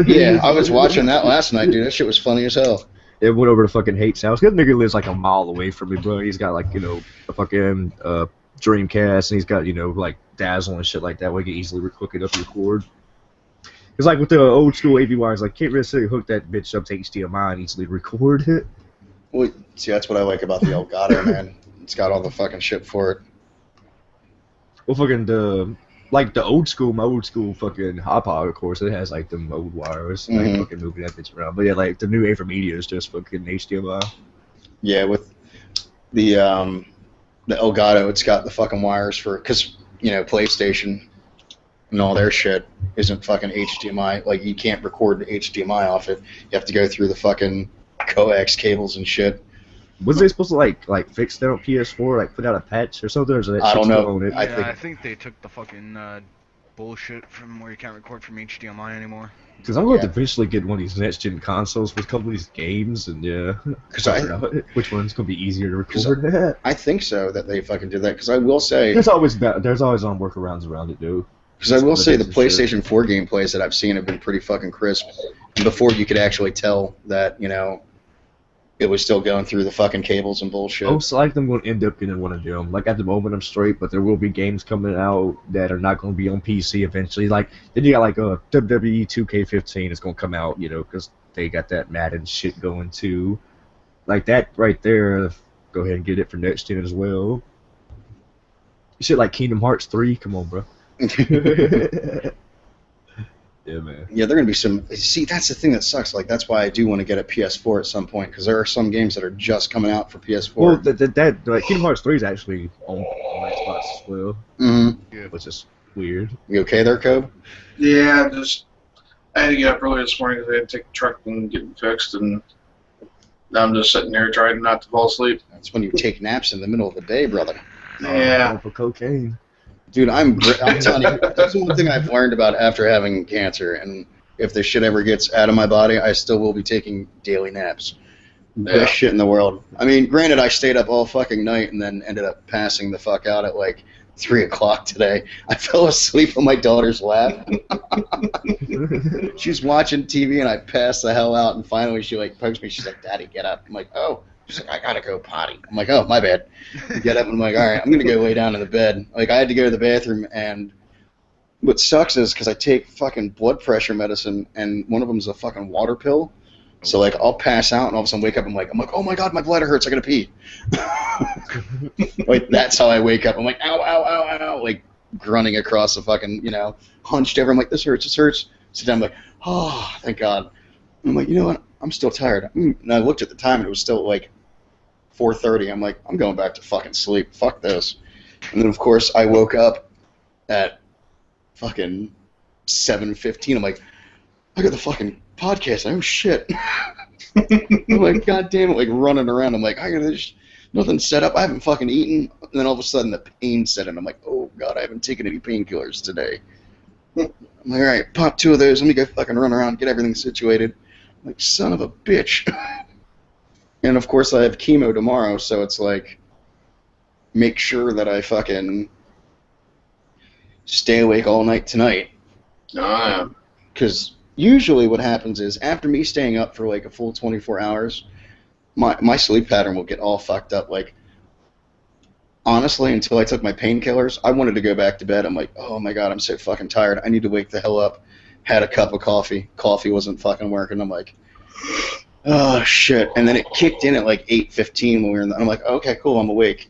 Yeah, I was watching that last night, dude. That shit was funny as hell. It went over to fucking Hate's house. That nigga lives like a mile away from me, bro. He's got like a fucking Dreamcast, and he's got like Dazzle and shit like that. Where he can easily hook it up and record. It's like with the old school AV wires, like can't really hook that bitch up to HDMI and easily record it. Well, see, that's what I like about the Elgato, man. It's got all the fucking shit for it. Well, fucking my old school fucking hot of course, it has like the old wires, like fucking moving that bitch around. But yeah, like the new AverMedia is just fucking HDMI. Yeah, with the Elgato, it's got the fucking wires for, because PlayStation and all their shit isn't fucking HDMI. Like, you can't record HDMI off it. You have to go through the fucking coax cables and shit. Was they supposed to like fix that on PS4, like put out a patch or something? Or is that I don't know. On it? I think they took the fucking bullshit from where you can't record from HDMI anymore. Because I'm going to eventually get one of these next-gen consoles with a couple of these games, and which one's going to be easier to record. I think so, that they fucking did that. Because I will say, there's always workarounds around it, dude. Because I will say the PlayStation 4 gameplays that I've seen have been pretty fucking crisp. And before you could actually tell that, it was still going through the fucking cables and bullshit. Most likely I'm going to end up getting one of them. Like, at the moment I'm straight, but there will be games coming out that are not going to be on PC eventually. Like, then you got like a WWE 2K15 is going to come out, because they got that Madden shit going too. Like, that right there, go ahead and get it for next gen as well. Shit like Kingdom Hearts 3, come on, bro. Yeah, man. Yeah, there are gonna be some. See, that's the thing that sucks. Like, that's why I do want to get a PS4 at some point, because there are some games that are just coming out for PS4. Well, like, Kingdom Hearts 3 is actually on Xbox as well, Mm-hmm. which is weird. You okay there, Cobe? Yeah, I had to get up early this morning because I had to take the truck and get it fixed, and now I'm just sitting there trying not to fall asleep. That's when you take naps in the middle of the day, brother. Yeah. Going for cocaine. Dude, I'm telling you, that's one thing I've learned about after having cancer, and if this shit ever gets out of my body, I still will be taking daily naps. Best shit in the world. I mean, granted, I stayed up all fucking night and then ended up passing the fuck out at like 3 o'clock today. I fell asleep on my daughter's lap. She's watching TV and I passed the hell out, and finally she like pokes me. She's like, "Daddy, get up." I'm like, "Oh." She's like, "I gotta go potty." I'm like, "Oh, my bad." Get up and I'm like, "All right, I'm gonna go lay down in the bed." Like, I had to go to the bathroom, and what sucks is because I take fucking blood pressure medicine, and one of them's a fucking water pill. So like, I'll pass out and all of a sudden wake up. I'm like, "Oh my god, my bladder hurts. I gotta pee." Like, that's how I wake up. I'm like, "Ow, ow, ow, ow," like grunting across the fucking, hunched over. I'm like, "This hurts. This hurts." So then I'm like, "Oh, thank God." I'm like, you know what? I'm still tired. And I looked at the time and it was still like 4:30. I'm like, I'm going back to fucking sleep. Fuck this. And then of course I woke up at fucking 7:15. I'm like, I got the fucking podcast. Oh shit. I'm like, God damn it, like running around. I'm like, I got this, nothing set up. I haven't fucking eaten. And then all of a sudden the pain set in. I'm like, oh God, I haven't taken any painkillers today. I'm like, all right, pop 2 of those. Let me go fucking run around, get everything situated. I'm like, son of a bitch. And of course I have chemo tomorrow, so it's like, make sure that I fucking stay awake all night tonight. Because usually what happens is, after me staying up for like a full 24 hours, my sleep pattern will get all fucked up. Like, honestly, until I took my painkillers, I wanted to go back to bed. I'm like, oh my God, I'm so fucking tired. I need to wake the hell up. Had a cup of coffee. Coffee wasn't fucking working. I'm like, oh shit. And then it kicked in at like 8:15 when we were in the, I'm like, okay, cool, I'm awake.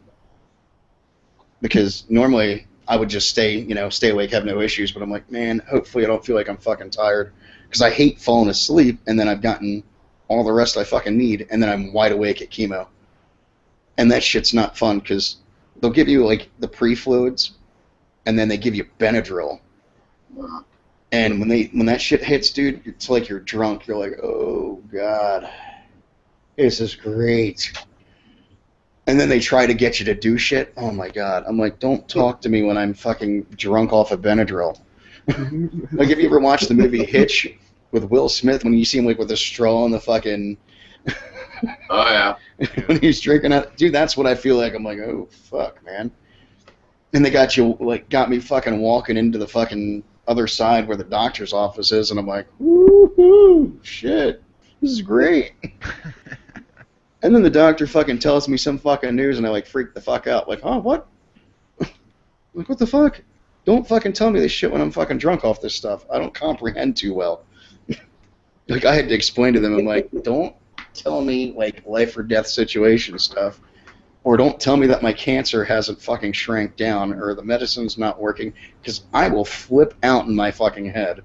Because normally I would just stay awake, have no issues, but I'm like, man, hopefully I don't feel like I'm fucking tired. Because I hate falling asleep and then I've gotten all the rest I fucking need and then I'm wide awake at chemo. And that shit's not fun because they'll give you like the pre-fluids and then they give you Benadryl. And when that shit hits, dude, it's like you're drunk. You're like, oh God, this is great. And then they try to get you to do shit. Oh my God. I'm like, don't talk to me when I'm fucking drunk off of Benadryl. Like, have you ever watched the movie Hitch with Will Smith when you see him like with a straw in the fucking... Oh yeah. When he's drinking it, dude, that's what I feel like. I'm like, oh fuck, man. And they got me fucking walking into the fucking other side where the doctor's office is, and I'm like, woohoo, shit, this is great. And then the doctor fucking tells me some fucking news, and I like freak the fuck out. Like, oh, what? Like, what the fuck? Don't fucking tell me this shit when I'm fucking drunk off this stuff. I don't comprehend too well. Like, I had to explain to them, I'm like, don't tell me like life or death situation stuff, or don't tell me that my cancer hasn't fucking shrank down or the medicine's not working, because I will flip out in my fucking head.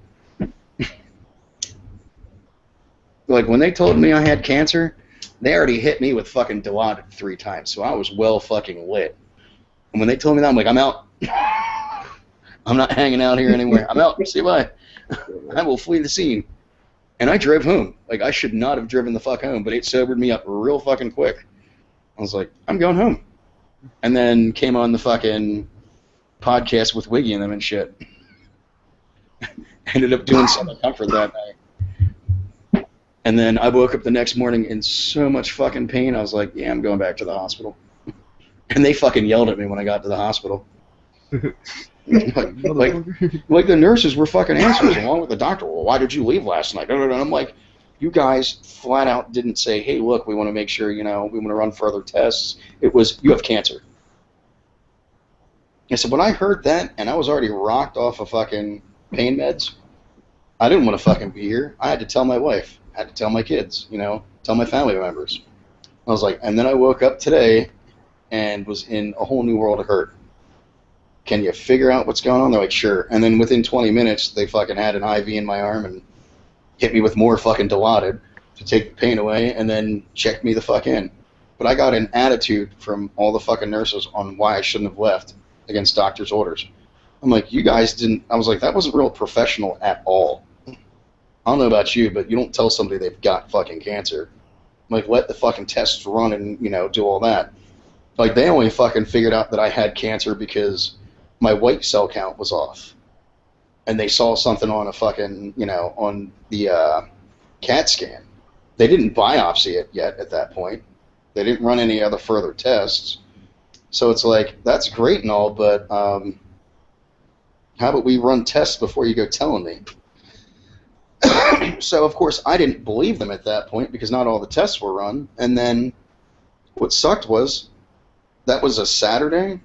Like, when they told me I had cancer, they already hit me with fucking Dilaudid 3 times, so I was well fucking lit. And when they told me that, I'm like, I'm out. I'm not hanging out here anymore. I'm out. See you, bye. I will flee the scene. And I drove home. Like, I should not have driven the fuck home, but it sobered me up real fucking quick. I was like, I'm going home. And then came on the fucking podcast with Wiggy and them and shit. Ended up doing Southern Comfort that night. And then I woke up the next morning in so much fucking pain, I was like, yeah, I'm going back to the hospital. And they fucking yelled at me when I got to the hospital. like the nurses were fucking answers along with the doctor. Well, why did you leave last night? And I'm like, you guys flat out didn't say, hey, look, we want to make sure, we want to run further tests. It was, you have cancer. And so when I heard that, and I was already rocked off of fucking pain meds, I didn't want to fucking be here. I had to tell my wife. I had to tell my kids, tell my family members. I was like, and then I woke up today and was in a whole new world of hurt. can you figure out what's going on? They're like, sure. And then within 20 minutes, they fucking had an IV in my arm and hit me with more fucking Dilaudid to take the pain away, and then checked me the fuck in. But I got an attitude from all the fucking nurses on why I shouldn't have left against doctor's orders. I'm like, you guys didn't. I was like, that wasn't real professional at all. I don't know about you, but you don't tell somebody they've got fucking cancer. Like, let the fucking tests run and, you know, do all that. Like, they only fucking figured out that I had cancer because my white cell count was off. And they saw something on a fucking, you know, on the CAT scan. They didn't biopsy it yet at that point. They didn't run any other further tests. So it's like, that's great and all, but how about we run tests before you go telling me? So, of course, I didn't believe them at that point because not all the tests were run. And then what sucked was that was a Saturday,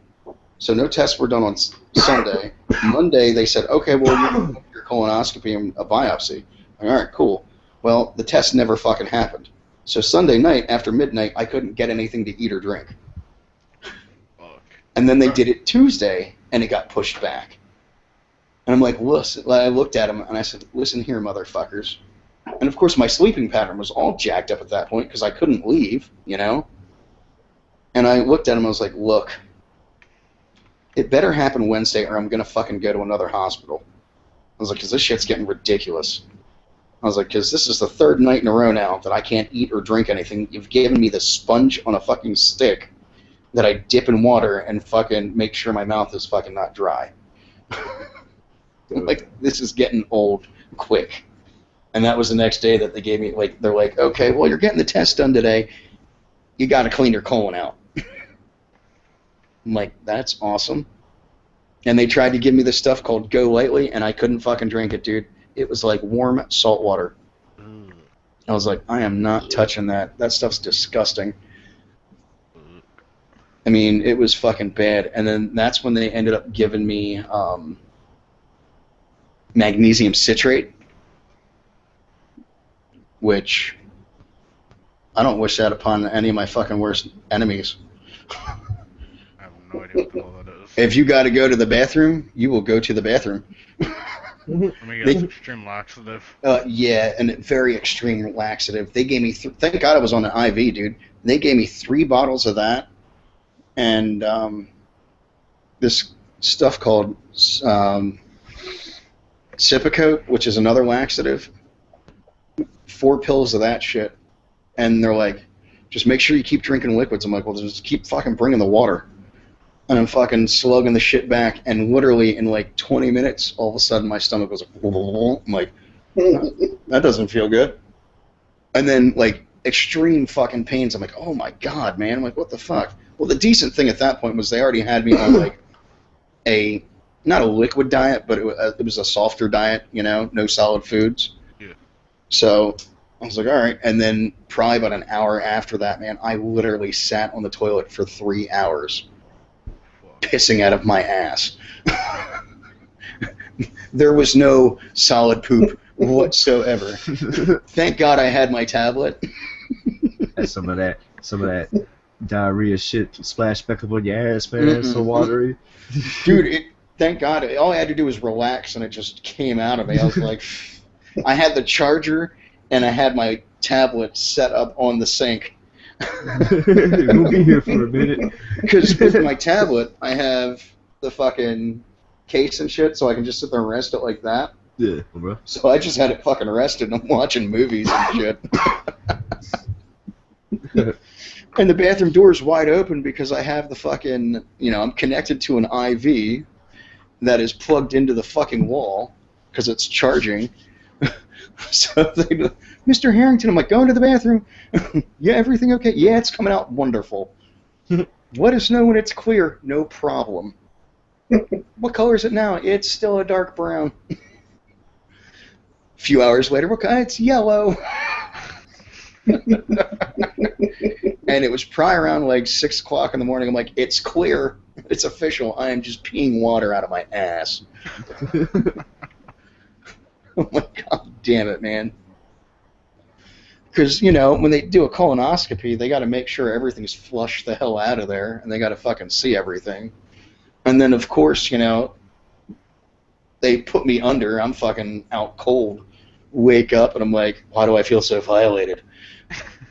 so no tests were done on Sunday. Monday, they said, okay, well, your colonoscopy and a biopsy. All right, cool. Well, the test never fucking happened. So Sunday night, after midnight, I couldn't get anything to eat or drink. And then they did it Tuesday, and it got pushed back. And I'm like, listen, I looked at him, and I said, listen here, motherfuckers. And, of course, my sleeping pattern was all jacked up at that point because I couldn't leave, you know? And I looked at him, and I was like, look, it better happen Wednesday or I'm going to fucking go to another hospital. I was like, because this shit's getting ridiculous. I was like, because this is the third night in a row now that I can't eat or drink anything. You've given me the sponge on a fucking stick that I dip in water and fucking make sure my mouth is fucking not dry. Like, this is getting old quick. And that was the next day that they gave me, like, they're like, okay, well, you're getting the test done today. You got to clean your colon out. I'm like, that's awesome. And they tried to give me this stuff called Go Lightly, and I couldn't fucking drink it, dude. It was like warm salt water. I was like, I am not touching that. That stuff's disgusting. I mean, it was fucking bad. And then that's when they ended up giving me magnesium citrate, which I don't wish that upon any of my fucking worst enemies. I have no idea what the hell that is. If you got to go to the bathroom, you will go to the bathroom. Let me get extreme laxative. Yeah, and very extreme laxative. They gave me, thank God I was on an IV, dude. They gave me 3 bottles of that, and this stuff called Sipicote, which is another laxative. 4 pills of that shit. And they're like, just make sure you keep drinking liquids. I'm like, well, just keep fucking bringing the water. And I'm fucking slugging the shit back, and literally in like 20 minutes, all of a sudden my stomach goes like, I'm like, that doesn't feel good. And then like extreme fucking pains. I'm like, oh my god, man. I'm like, what the fuck? Well, the decent thing at that point was they already had me on like not a liquid diet, but it was a softer diet, you know, no solid foods. Yeah. So I was like, all right. And then probably about an hour after that, man, I literally sat on the toilet for 3 hours. Pissing out of my ass. There was no solid poop whatsoever. Thank God I had my tablet. That's some of that diarrhea shit splashed back up on your ass, man. So watery. Dude, thank God. All I had to do was relax, and it just came out of me. I was like, I had the charger, and I had my tablet set up on the sink. We'll be here for a minute. Because with my tablet, I have the fucking case and shit, so I can just sit there and rest it like that. Yeah, bro. So I just had it fucking rested, and I'm watching movies and shit. And the bathroom door is wide open because I have the fucking, you know, I'm connected to an IV that is plugged into the fucking wall because it's charging. So they go, Mr. Harrington, I'm like, going to the bathroom. Yeah, everything okay? Yeah, it's coming out wonderful. Let us know when it's clear. No problem. What color is it now? It's still a dark brown. A few hours later, okay, it's yellow. And it was probably around like 6 o'clock in the morning. I'm like, it's clear. It's official. I am just peeing water out of my ass. Oh my god damn it, man. Because, you know, when they do a colonoscopy, they got to make sure everything's flushed the hell out of there, and they got to fucking see everything. And then, of course, they put me under. I'm fucking out cold. Wake up, and I'm like, why do I feel so violated?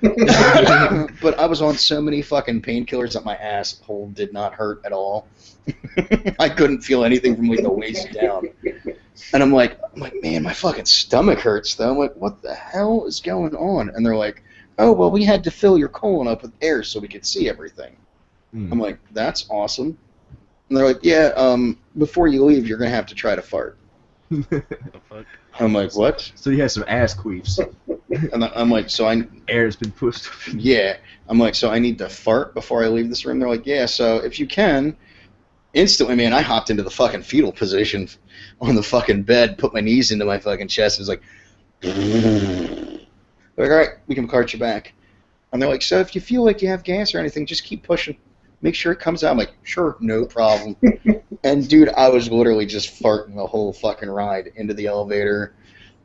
But I was on so many fucking painkillers that my asshole did not hurt at all. I couldn't feel anything from like the waist down. And I'm like, man, my fucking stomach hurts though. I'm like, what the hell is going on? And they're like, oh, well, we had to fill your colon up with air so we could see everything. I'm like, that's awesome. And they're like, yeah, before you leave, you're going to have to try to fart. The fuck? I'm like, what? So you had some ass queefs. And I'm like, Air's been pushed. yeah. I'm like, so I need to fart before I leave this room? They're like, yeah, so if you can. Instantly, man, I hopped into the fucking fetal position on the fucking bed, put my knees into my fucking chest, and was like, they're like, all right, we can cart you back. And they're like, so if you feel like you have gas or anything, just keep pushing. Make sure it comes out. I'm like, sure, no problem. And, dude, I was literally just farting the whole fucking ride into the elevator.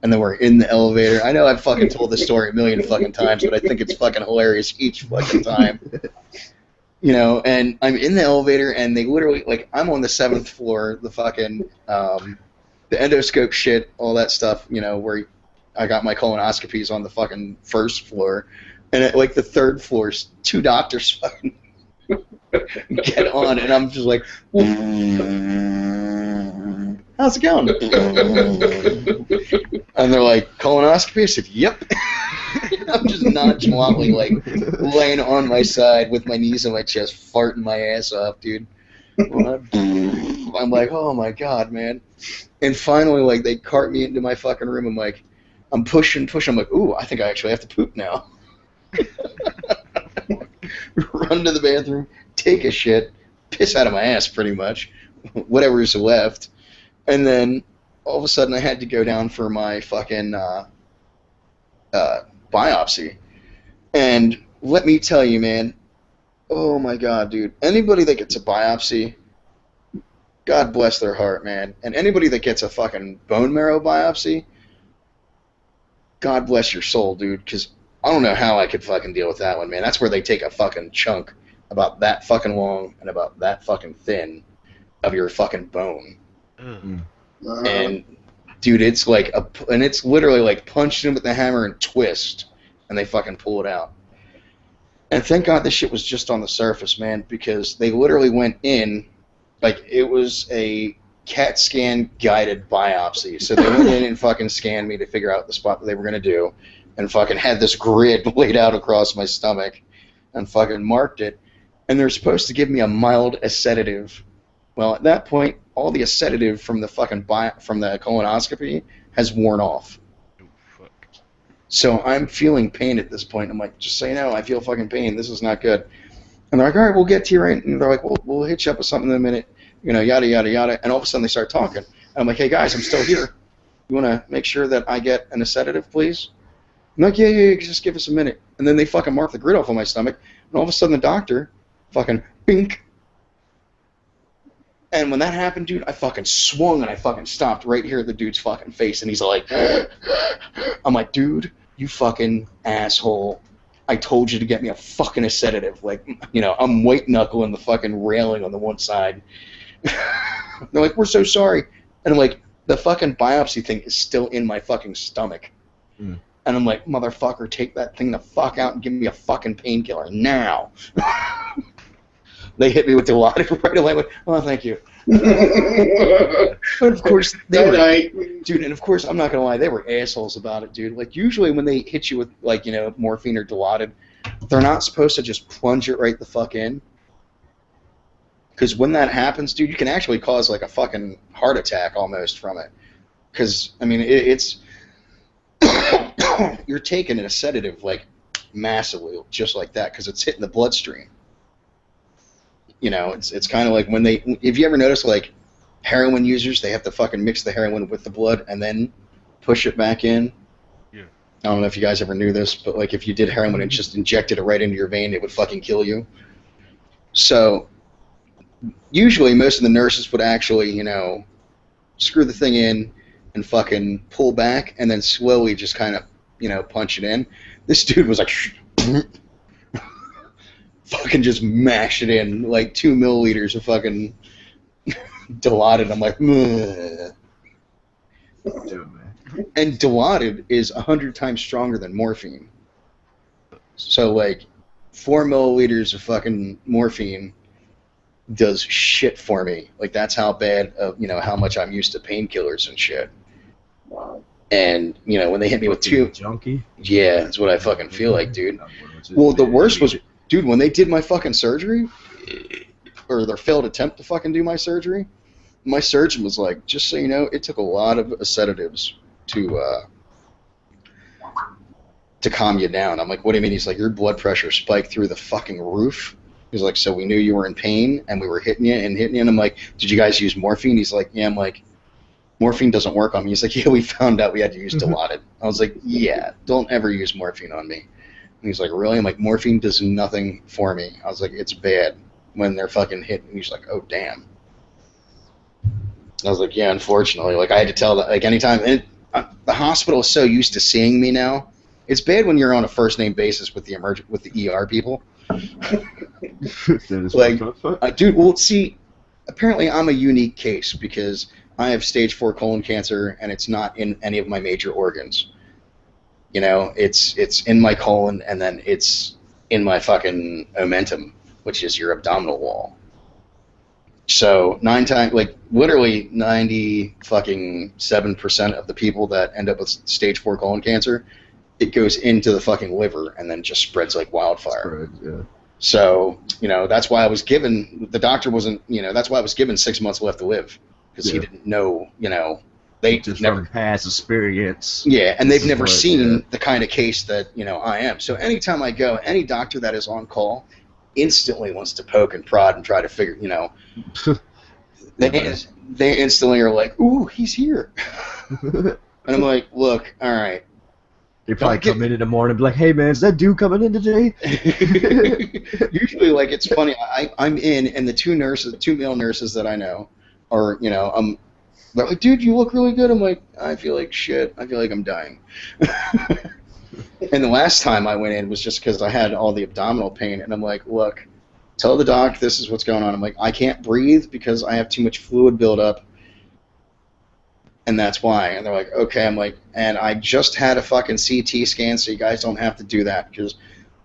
And then we're in the elevator. I know I've fucking told this story a million fucking times, but I think it's fucking hilarious each fucking time. And I'm in the elevator, and they literally, like, I'm on the 7th floor, the fucking, the endoscope shit, all that stuff, where I got my colonoscopies on the fucking 1st floor. And at, like, the 3rd floor, 2 doctors fucking get on, and I'm just like, how's it going? And they're like, colonoscopy? I said, yep. I'm just nonchalantly, like, laying on my side with my knees on my chest, farting my ass off, dude. I'm like, oh my god, man. And finally, like, they cart me into my fucking room. I'm like, I'm pushing. I'm like, ooh, I think I actually have to poop now. Run to the bathroom, take a shit, piss out of my ass pretty much, whatever's left. And then all of a sudden I had to go down for my fucking biopsy. And let me tell you, man, oh my god, dude, anybody that gets a biopsy, God bless their heart, man. And anybody that gets a fucking bone marrow biopsy, God bless your soul, dude, because I don't know how I could fucking deal with that one, man. That's where they take a fucking chunk about that fucking long and about that fucking thin of your fucking bone. And, dude, it's like and it's literally like punch in with the hammer and twist, and they fucking pull it out. And thank God this shit was just on the surface, man, because they literally went in, like it was a CAT scan guided biopsy. So they went in and fucking scanned me to figure out the spot that they were going to do, and fucking had this grid laid out across my stomach and fucking marked it. And they're supposed to give me a mild sedative. Well, at that point, all the sedative from the fucking from the colonoscopy has worn off. Oh, fuck. So I'm feeling pain at this point. I'm like, just so you know, I feel fucking pain. This is not good. And they're like, all right, we'll get to you right. And they're like, we'll hit you up with something in a minute. Yada, yada, yada. And all of a sudden they start talking. And I'm like, hey, guys, I'm still here. You want to make sure that I get a sedative, please? I'm like, yeah, just give us a minute. And then they fucking mark the grid off on my stomach. And all of a sudden the doctor fucking bink. And when that happened, dude, I fucking swung and I fucking stopped right here at the dude's fucking face. And he's like, I'm like, dude, you fucking asshole. I told you to get me a fucking sedative. Like, I'm white knuckling the fucking railing on the one side. They're like, we're so sorry. And I'm like, the fucking biopsy thing is still in my fucking stomach. And I'm like, motherfucker, take that thing the fuck out and give me a fucking painkiller now. They hit me with Dilaudid right away. I went, oh, thank you. But of course, dude, and of course, I'm not gonna lie, they were assholes about it, dude. Like, usually when they hit you with, like, morphine or Dilaudid, they're not supposed to just plunge it right the fuck in. Because when that happens, dude, you can actually cause, like, a fucking heart attack almost from it. Because, I mean, it's... you're taking a sedative, like, massively, just like that, because it's hitting the bloodstream. It's kind of like when if you ever notice, like, heroin users, they have to fucking mix the heroin with the blood and then push it back in. Yeah. I don't know if you guys ever knew this, but, like, if you did heroin and just injected it right into your vein, it would fucking kill you. So, usually most of the nurses would actually, screw the thing in and fucking pull back and then slowly just kind of, punch it in. This dude was like, fucking just mash it in, like 2 milliliters of fucking Dilaudid. I'm like, "Meh." Dude, man. And Dilaudid is 100 times stronger than morphine. So, like, 4 milliliters of fucking morphine does shit for me. Like, that's how bad of, how much I'm used to painkillers and shit. And, when they hit me with 2... Junkie? Yeah, that's what I fucking feel like, dude. Well, the worst was, dude, when they did my fucking surgery, or their failed attempt to fucking do my surgery, my surgeon was like, just so you know, it took a lot of sedatives to calm you down. I'm like, what do you mean? He's like, your blood pressure spiked through the fucking roof. He's like, so we knew you were in pain, and we were hitting you. And I'm like, did you guys use morphine? He's like, yeah. I'm like, morphine doesn't work on me. He's like, yeah, we found out we had to use Dilaudid. I was like, yeah, don't ever use morphine on me. And he's like, really? I'm like, morphine does nothing for me. I was like, it's bad when they're fucking hit. And he's like, oh, damn. I was like, yeah, unfortunately. Like, I had to tell that, like, anytime. And the hospital is so used to seeing me now. It's bad when you're on a first-name basis with the ER people. Like, dude, well, see, apparently I'm a unique case because I have stage 4 colon cancer, and it's not in any of my major organs. It's in my colon, and then it's in my fucking omentum, which is your abdominal wall. So literally 97% of the people that end up with stage 4 colon cancer, it goes into the fucking liver and then just spreads like wildfire. Yeah. So, that's why I was given, the doctor wasn't, that's why I was given 6 months left to live. Because he didn't know, they just never from past experience. Yeah, and they've never seen the kind of case that, I am. So anytime I go, any doctor that is on call instantly wants to poke and prod and try to figure, they instantly are like, ooh, he's here. And I'm like, look, all right. They probably come in the morning and be like, hey, man, is that dude coming in today? Usually, like, it's funny. I'm in, and the two male nurses that I know are, they're like, dude, you look really good. I'm like, I feel like shit. I feel like I'm dying. And the last time I went in was just because I had all the abdominal pain, and I'm like, look, tell the doc this is what's going on. I'm like, I can't breathe because I have too much fluid buildup, and that's why. And they're like, okay. I'm like, and I just had a fucking CT scan, so you guys don't have to do that, because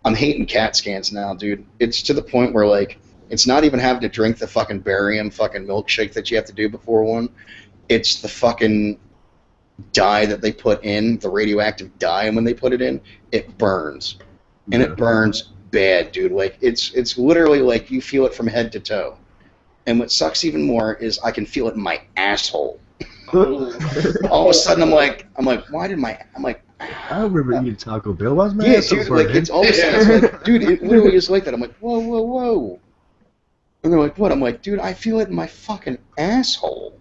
I'm hating CAT scans now, dude. It's to the point where, like, it's not even having to drink the fucking barium fucking milkshake that you have to do before one. It's the fucking dye that they put in, the radioactive dye, and when they put it in, it burns. And it burns bad, dude. Like, it's literally like you feel it from head to toe. And what sucks even more is I can feel it in my asshole. All of a sudden, I'm like, why did my, I'm like, I remember eating Taco Bell. Why's my yeah, ass so dude, like, it's all of a sudden, it's like, dude, it literally is like that. I'm like, whoa, whoa, whoa. And they're like, what? I'm like, dude, I feel it in my fucking asshole.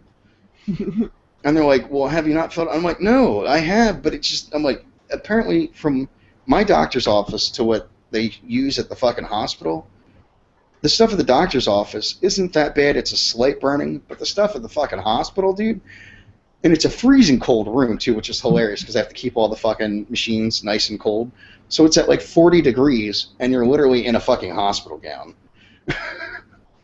And they're like, well, have you not felt it? I'm like, no, I have, but it's just, I'm like, apparently from my doctor's office to what they use at the fucking hospital, the stuff at the doctor's office isn't that bad. It's a slight burning, but the stuff at the fucking hospital, dude, and it's a freezing cold room, too, which is hilarious because I have to keep all the fucking machines nice and cold. So it's at like 40 degrees, and you're literally in a fucking hospital gown.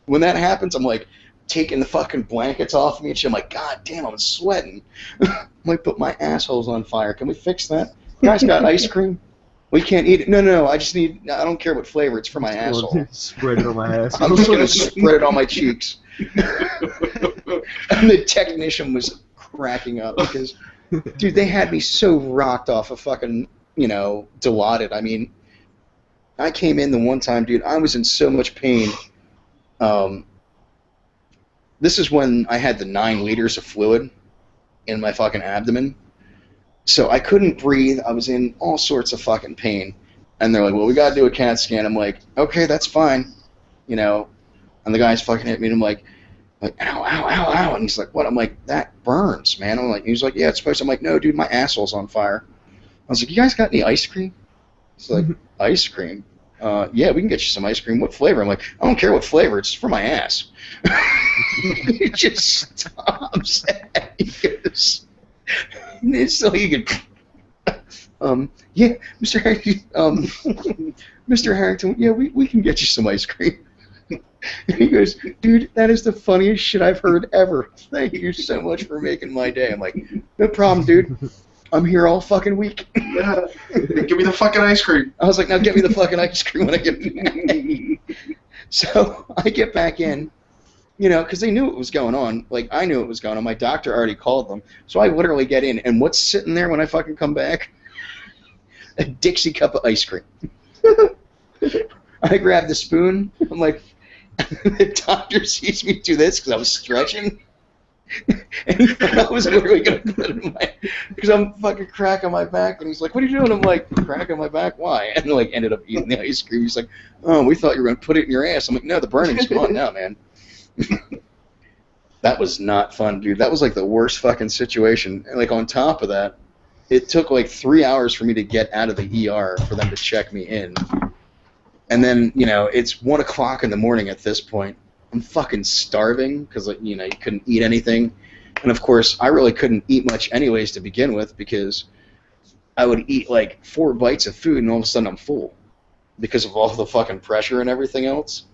When that happens, I'm like taking the fucking blankets off me and shit. I'm like, God damn, I'm sweating. I'm like, but my asshole's on fire. Can we fix that? You guys got ice cream? We can't eat it. No, I don't care what flavor. It's for my asshole. Spread it on my ass. I'm just going to spread it on my cheeks. And the technician was cracking up because, dude, they had me so rocked off of fucking, Dilaudid. I mean, I came in the one time, dude, I was in so much pain. This is when I had the 9 liters of fluid in my fucking abdomen. So I couldn't breathe. I was in all sorts of fucking pain. And they're like, well, we got to do a CAT scan. I'm like, okay, that's fine. And the guy's fucking hit me, and I'm like, ow, ow, ow, ow. And he's like, what? I'm like, that burns, man. I'm like, he's like, yeah, it's supposed to. I'm like, no, dude, my asshole's on fire. I was like, you guys got any ice cream? He's like, ice cream? Yeah, we can get you some ice cream. What flavor? I'm like, I don't care what flavor. It's for my ass. He just stops. He goes, so he can, yeah, Mr. Harrington, Mr. Harrington, yeah, we can get you some ice cream. And he goes, dude, that is the funniest shit I've heard ever. Thank you so much for making my day. I'm like, no problem, dude. I'm here all fucking week. Yeah. Give me the fucking ice cream. I was like, now get me the fucking ice cream when I get back. So I get back in, you know, because they knew what was going on. Like, I knew what was going on. My doctor already called them. So I literally get in, and what's sitting there when I fucking come back? A Dixie cup of ice cream. I grab the spoon. I'm like, the doctor sees me do this because I was stretching. And he thought I was literally going to put it in my... Because I'm fucking cracking my back. And he's like, what are you doing? I'm like, cracking my back? Why? And like ended up eating the ice cream. He's like, oh, we thought you were going to put it in your ass. I'm like, no, the burning's gone now, man. That was not fun, dude. That was like the worst fucking situation. And like on top of that, it took like 3 hours for me to get out of the ER for them to check me in. And then, you know, it's 1 o'clock in the morning at this point. I'm fucking starving because, like, you know, you couldn't eat anything. And of course, I really couldn't eat much anyways to begin with because I would eat like 4 bites of food and all of a sudden I'm full because of all the fucking pressure and everything else.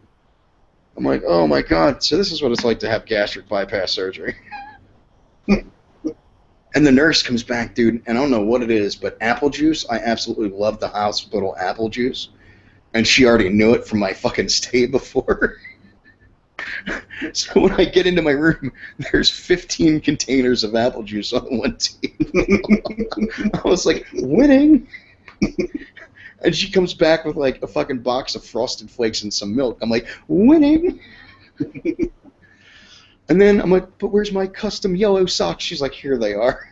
I'm like, oh my god, so this is what it's like to have gastric bypass surgery. And the nurse comes back, dude, and I don't know what it is, but apple juice, I absolutely love the hospital apple juice. And she already knew it from my fucking stay before. So when I get into my room, there's 15 containers of apple juice on one table. I was like, winning! And she comes back with like a fucking box of Frosted Flakes and some milk. I'm like, winning! And then I'm like, but where's my custom yellow socks? She's like, here they are.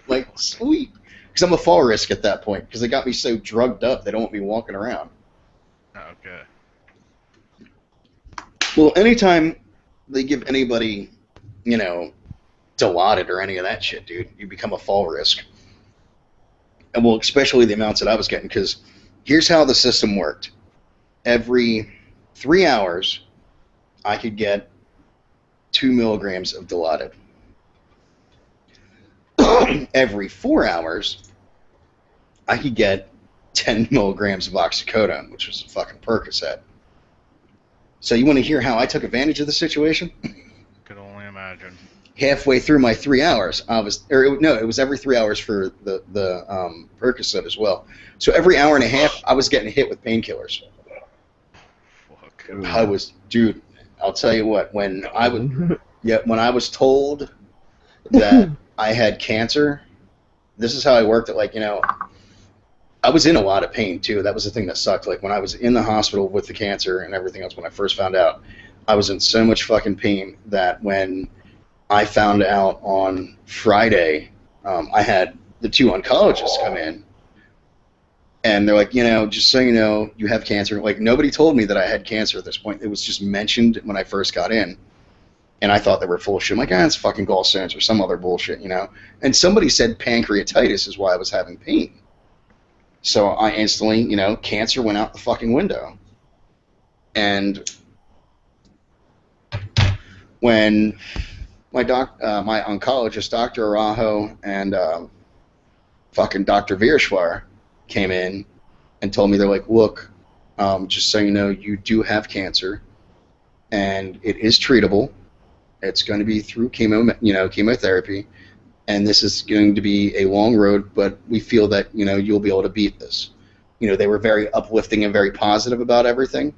Like, sweet. Because I'm a fall risk at that point. Because they got me so drugged up, they don't want me walking around. Okay. Well, anytime they give anybody, you know, Dilaudid or any of that shit, dude, you become a fall risk. And well, especially the amounts that I was getting. Because here's how the system worked. Every 3 hours, I could get 2 milligrams of Dilaudid. Every 4 hours, I could get 10 milligrams of oxycodone, which was a fucking Percocet. So you want to hear how I took advantage of the situation? Could only imagine. Halfway through my 3 hours, it was every 3 hours for the Percocet as well. So every hour and a half, I was getting hit with painkillers. Fuck. I was, dude. I'll tell you what. When I was told that I had cancer, this is how I worked it. Like, you know, I was in a lot of pain too. That was the thing that sucked. Like when I was in the hospital with the cancer and everything else, when I first found out, I was in so much fucking pain that when I found out on Friday, I had the 2 oncologists come in. And they're like, you know, just so you know, you have cancer. Like, nobody told me that I had cancer at this point. It was just mentioned when I first got in. And I thought they were full of shit. I'm like, it's fucking gallstones or some other bullshit, you know? And somebody said pancreatitis is why I was having pain. So I instantly, you know, cancer went out the fucking window. And when my oncologist, Dr. Arajo, and fucking Dr. Virshwar came in and told me, they're like, look, just so you know, you do have cancer, and it is treatable. It's going to be through chemotherapy, and this is going to be a long road, but we feel that, you know, you'll be able to beat this. You know, they were very uplifting and very positive about everything.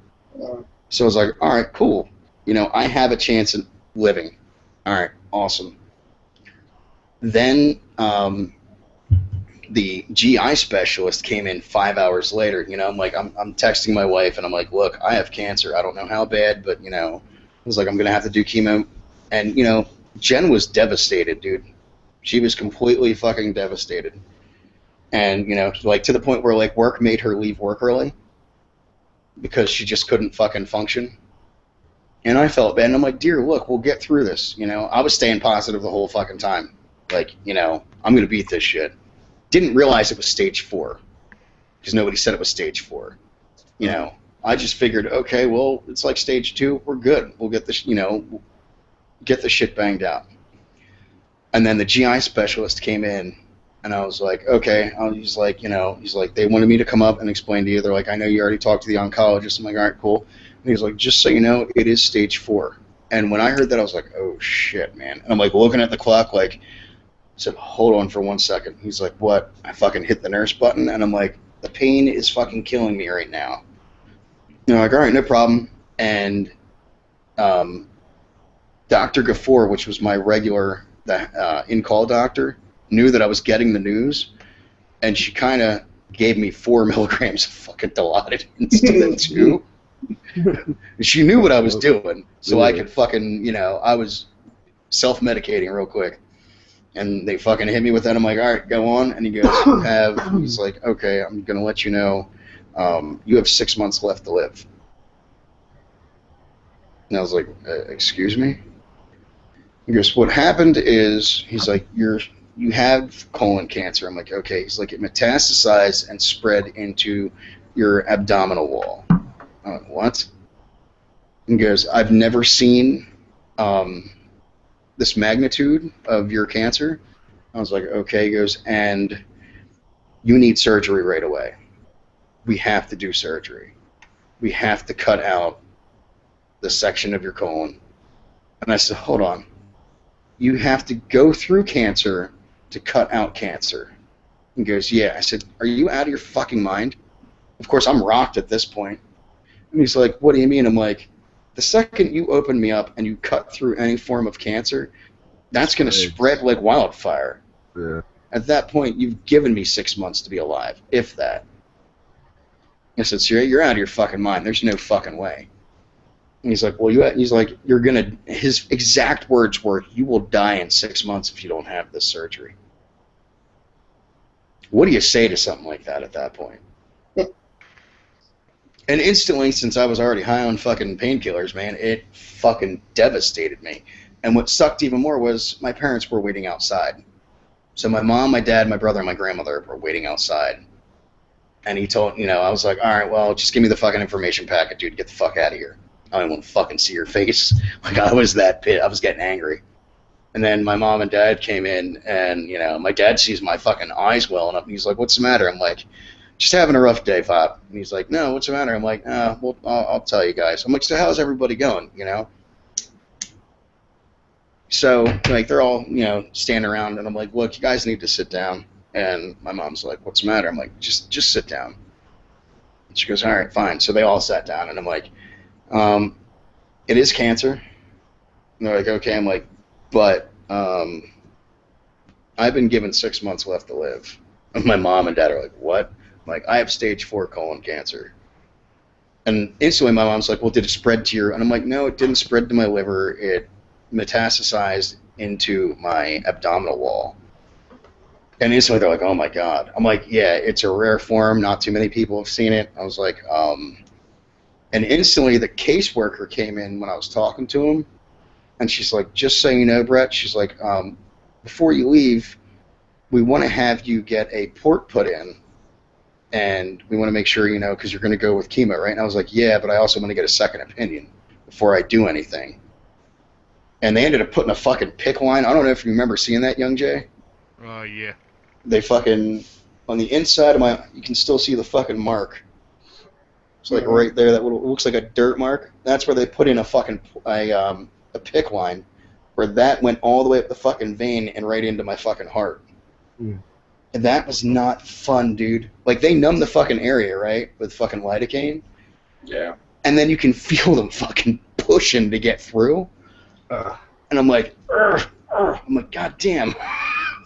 So I was like, all right, cool. You know, I have a chance at living. All right, awesome. Then the GI specialist came in 5 hours later. You know, I'm like, I'm texting my wife, and I'm like, look, I have cancer. I don't know how bad, but, you know, I was like, I'm going to have to do chemo. And, you know, Jen was devastated, dude. She was completely fucking devastated. And, you know, like to the point where, like, work made her leave work early because she just couldn't fucking function. And I felt bad. And I'm like, dear, look, we'll get through this. You know, I was staying positive the whole fucking time. Like, you know, I'm going to beat this shit. Didn't realize it was stage 4 because nobody said it was stage 4. You know, I just figured, okay, well, it's like stage 2. We're good. We'll get this, you know, get the shit banged out. And then the GI specialist came in, And I was like, okay. He's like, they wanted me to come up and explain to you. They're like, I know you already talked to the oncologist. I'm like, all right, cool. And he's like, just so you know, it is stage 4. And when I heard that, I was like, oh, shit, man. And I'm like looking at the clock, like, I said, hold on for 1 second. He's like, what? I fucking hit the nurse button. And I'm like, the pain is fucking killing me right now. And I'm like, all right, no problem. And Dr. Gafour, which was my regular in-call doctor, knew that I was getting the news, and she kind of gave me 4 milligrams of fucking Dilaudid instead of 2. She knew what I was doing, so I could fucking, I was self-medicating real quick. And they fucking hit me with that. I'm like, all right, go on. And he goes, he's like, okay, I'm going to let you know, you have 6 months left to live. And I was like, excuse me? He goes, what happened is, he's like, you have colon cancer. I'm like, okay. He's like, it metastasized and spread into your abdominal wall. I'm like, what? And he goes, I've never seen this magnitude of your cancer. I was like, okay. He goes, and you need surgery right away. We have to do surgery. We have to cut out the section of your colon. And I said, hold on. You have to go through cancer to cut out cancer. He goes, yeah. I said, are you out of your fucking mind? Of course, I'm rocked at this point. And he's like, what do you mean? I'm like, the second you open me up and you cut through any form of cancer, that's going to spread like wildfire. Yeah. At that point, you've given me 6 months to be alive, if that. I said, sir, you're out of your fucking mind. There's no fucking way. And he's like, well, you're going to, his exact words were, you will die in 6 months if you don't have this surgery. What do you say to something like that at that point? And instantly, since I was already high on fucking painkillers, man, it fucking devastated me. And what sucked even more was my parents were waiting outside. So my mom, my dad, my brother, and my grandmother were waiting outside. And he told, I was like, all right, well, just give me the fucking information packet, dude. Get the fuck out of here. I don't want to fucking see your face. Like, I was that pissed. I was getting angry. And then my mom and dad came in, and, my dad sees my fucking eyes welling up, and he's like, what's the matter? I'm like, just having a rough day, Pop. And he's like, no, what's the matter? I'm like, well, I'll tell you guys. I'm like, so how's everybody going, So, like, they're all, standing around, and I'm like, look, you guys need to sit down. And my mom's like, what's the matter? I'm like, just sit down. And she goes, all right, fine. So they all sat down, and I'm like, it is cancer. And they're like, okay. I'm like, but I've been given 6 months left to live. And my mom and dad are like, what? I'm like, I have stage 4 colon cancer. And instantly my mom's like, well, did it spread to your... And I'm like, no, it didn't spread to my liver. It metastasized into my abdominal wall. And instantly they're like, oh my God. I'm like, yeah, it's a rare form. Not too many people have seen it. I was like, And instantly the caseworker came in when I was talking to him. And she's like, just so you know, Brett, she's like, before you leave, we want to have you get a port put in. And we want to make sure, because you're going to go with chemo, right? And I was like, yeah, but I also want to get a second opinion before I do anything. And they ended up putting a fucking PICC line. I don't know if you remember seeing that, Young Jay. Yeah. They fucking, on the inside of you can still see the fucking mark. It's like right there, that little, it looks like a dirt mark. That's where they put in a fucking, a PICC line, where that went all the way up the fucking vein and right into my fucking heart. Mm. And that was not fun, dude. Like, they numb the fucking area, right, with fucking lidocaine. Yeah. And then you can feel them fucking pushing to get through. And I'm like, I'm like, God damn.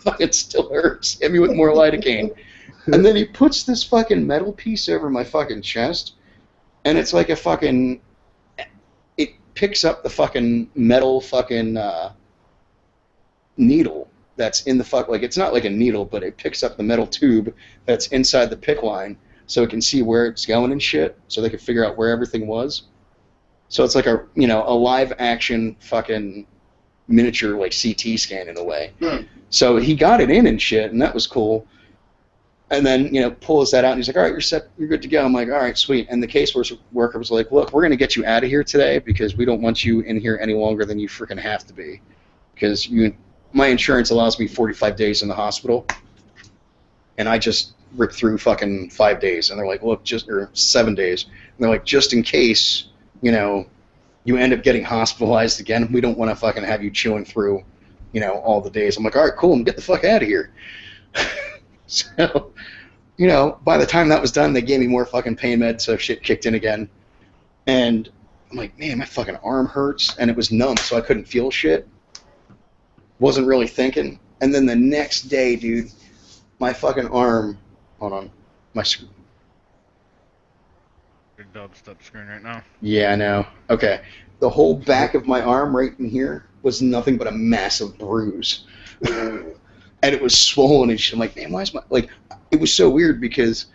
Fucking still hurts. Hit me with more lidocaine. And then he puts this fucking metal piece over my fucking chest, and it's like a fucking... It picks up the fucking metal fucking needle that's in the like, it's not like a needle, but it picks up the metal tube that's inside the PICC line, so it can see where it's going and shit, so they can figure out where everything was. So it's like a live action fucking miniature like CT scan in a way. So he got it in and shit, and that was cool. And then, pulls that out, and he's like, all right, you're set, you're good to go. I'm like, all right, sweet. And the caseworker was like, look, we're going to get you out of here today because we don't want you in here any longer than you freaking have to be. Because my insurance allows me 45 days in the hospital. and I just ripped through fucking 5 days. And they're like, look, or 7 days. And they're like, just in case, you know, you end up getting hospitalized again, we don't want to fucking have you chewing through, you know, all the days. I'm like, all right, cool, get the fuck out of here. So, you know, by the time that was done, they gave me more fucking pain meds, so shit kicked in again. And I'm like, man, my fucking arm hurts, and it was numb, so I couldn't feel shit. Wasn't really thinking. And then the next day, dude, my fucking arm, hold on, Your dubstep screen right now. yeah, I know. Okay. The whole back of my arm right in here was nothing but a massive bruise. And it was swollen and shit. I'm like, man, why is my... Like, it was so weird because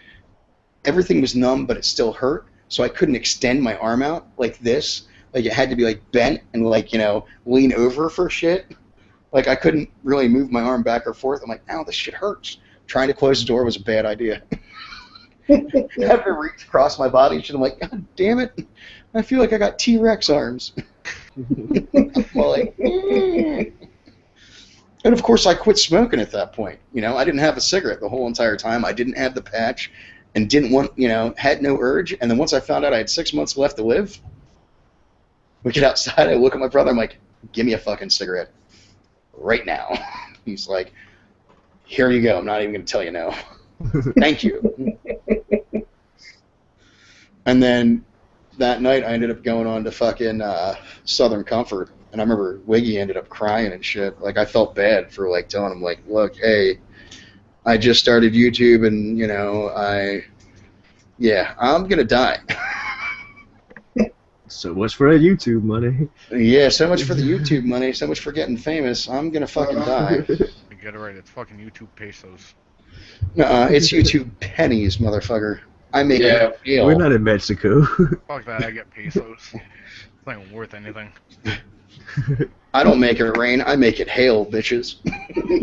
everything was numb, but it still hurt. So I couldn't extend my arm out like this. Like, it had to be, like, bent and, like, you know, lean over for shit. Like, I couldn't really move my arm back or forth. I'm like, ow, this shit hurts. Trying to close the door was a bad idea. Having to reach across my body and shit. I'm like, God damn it. I feel like I got T-Rex arms. I'm like, And of course I quit smoking at that point. You know, I didn't have a cigarette the whole entire time. I didn't have the patch and didn't want, you know, had no urge. And then once I found out I had 6 months left to live, we get outside, I look at my brother, I'm like, give me a fucking cigarette right now. He's like, here you go. I'm not even going to tell you no. Thank you. And then that night I ended up going on to fucking Southern Comfort. And I remember Wiggy ended up crying and shit. Like, I felt bad for, like, telling him, like, look, hey, I just started YouTube and, you know, I'm going to die. So much for that YouTube money. Yeah, so much for the YouTube money, so much for getting famous. I'm going to fucking die. You get it right, it's fucking YouTube pesos. Nuh-uh, it's YouTube pennies, motherfucker. I make it real. We're not in Mexico. Fuck that, I get pesos. It's not even worth anything. I don't make it rain, I make it hail, bitches.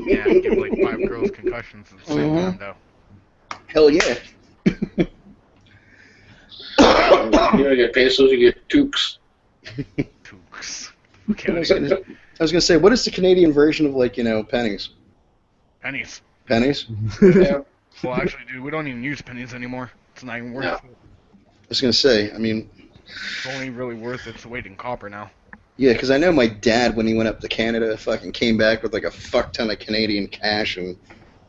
Yeah, I give like 5 girls concussions at the same time, though. Hell yeah. You don't get pesos, you get toques. Toques. I was going to say, what is the Canadian version of, like, you know, pennies? Pennies. Pennies? Yeah. Well, actually, dude, we don't even use pennies anymore. It's not even worth it. I was going to say, I mean... It's only really worth its weight in copper now. Yeah, because I know my dad, when he went up to Canada, fucking came back with, like, a fuck ton of Canadian cash and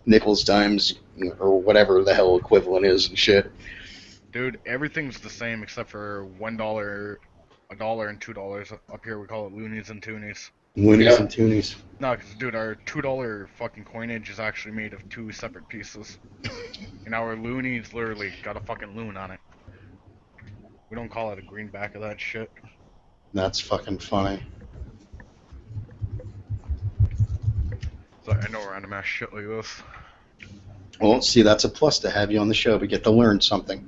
nickels, dimes, or whatever the hell equivalent is and shit. Dude, everything's the same except for $1, $1, and $2. Up here we call it loonies and toonies. Loonies and toonies. No, because, dude, our $2 fucking coinage is actually made of 2 separate pieces. And our loonies literally got a fucking loon on it. We don't call it a greenback of that shit. That's fucking funny. So I know random ass shit like this. Well, see, that's a plus to have you on the show. We get to learn something.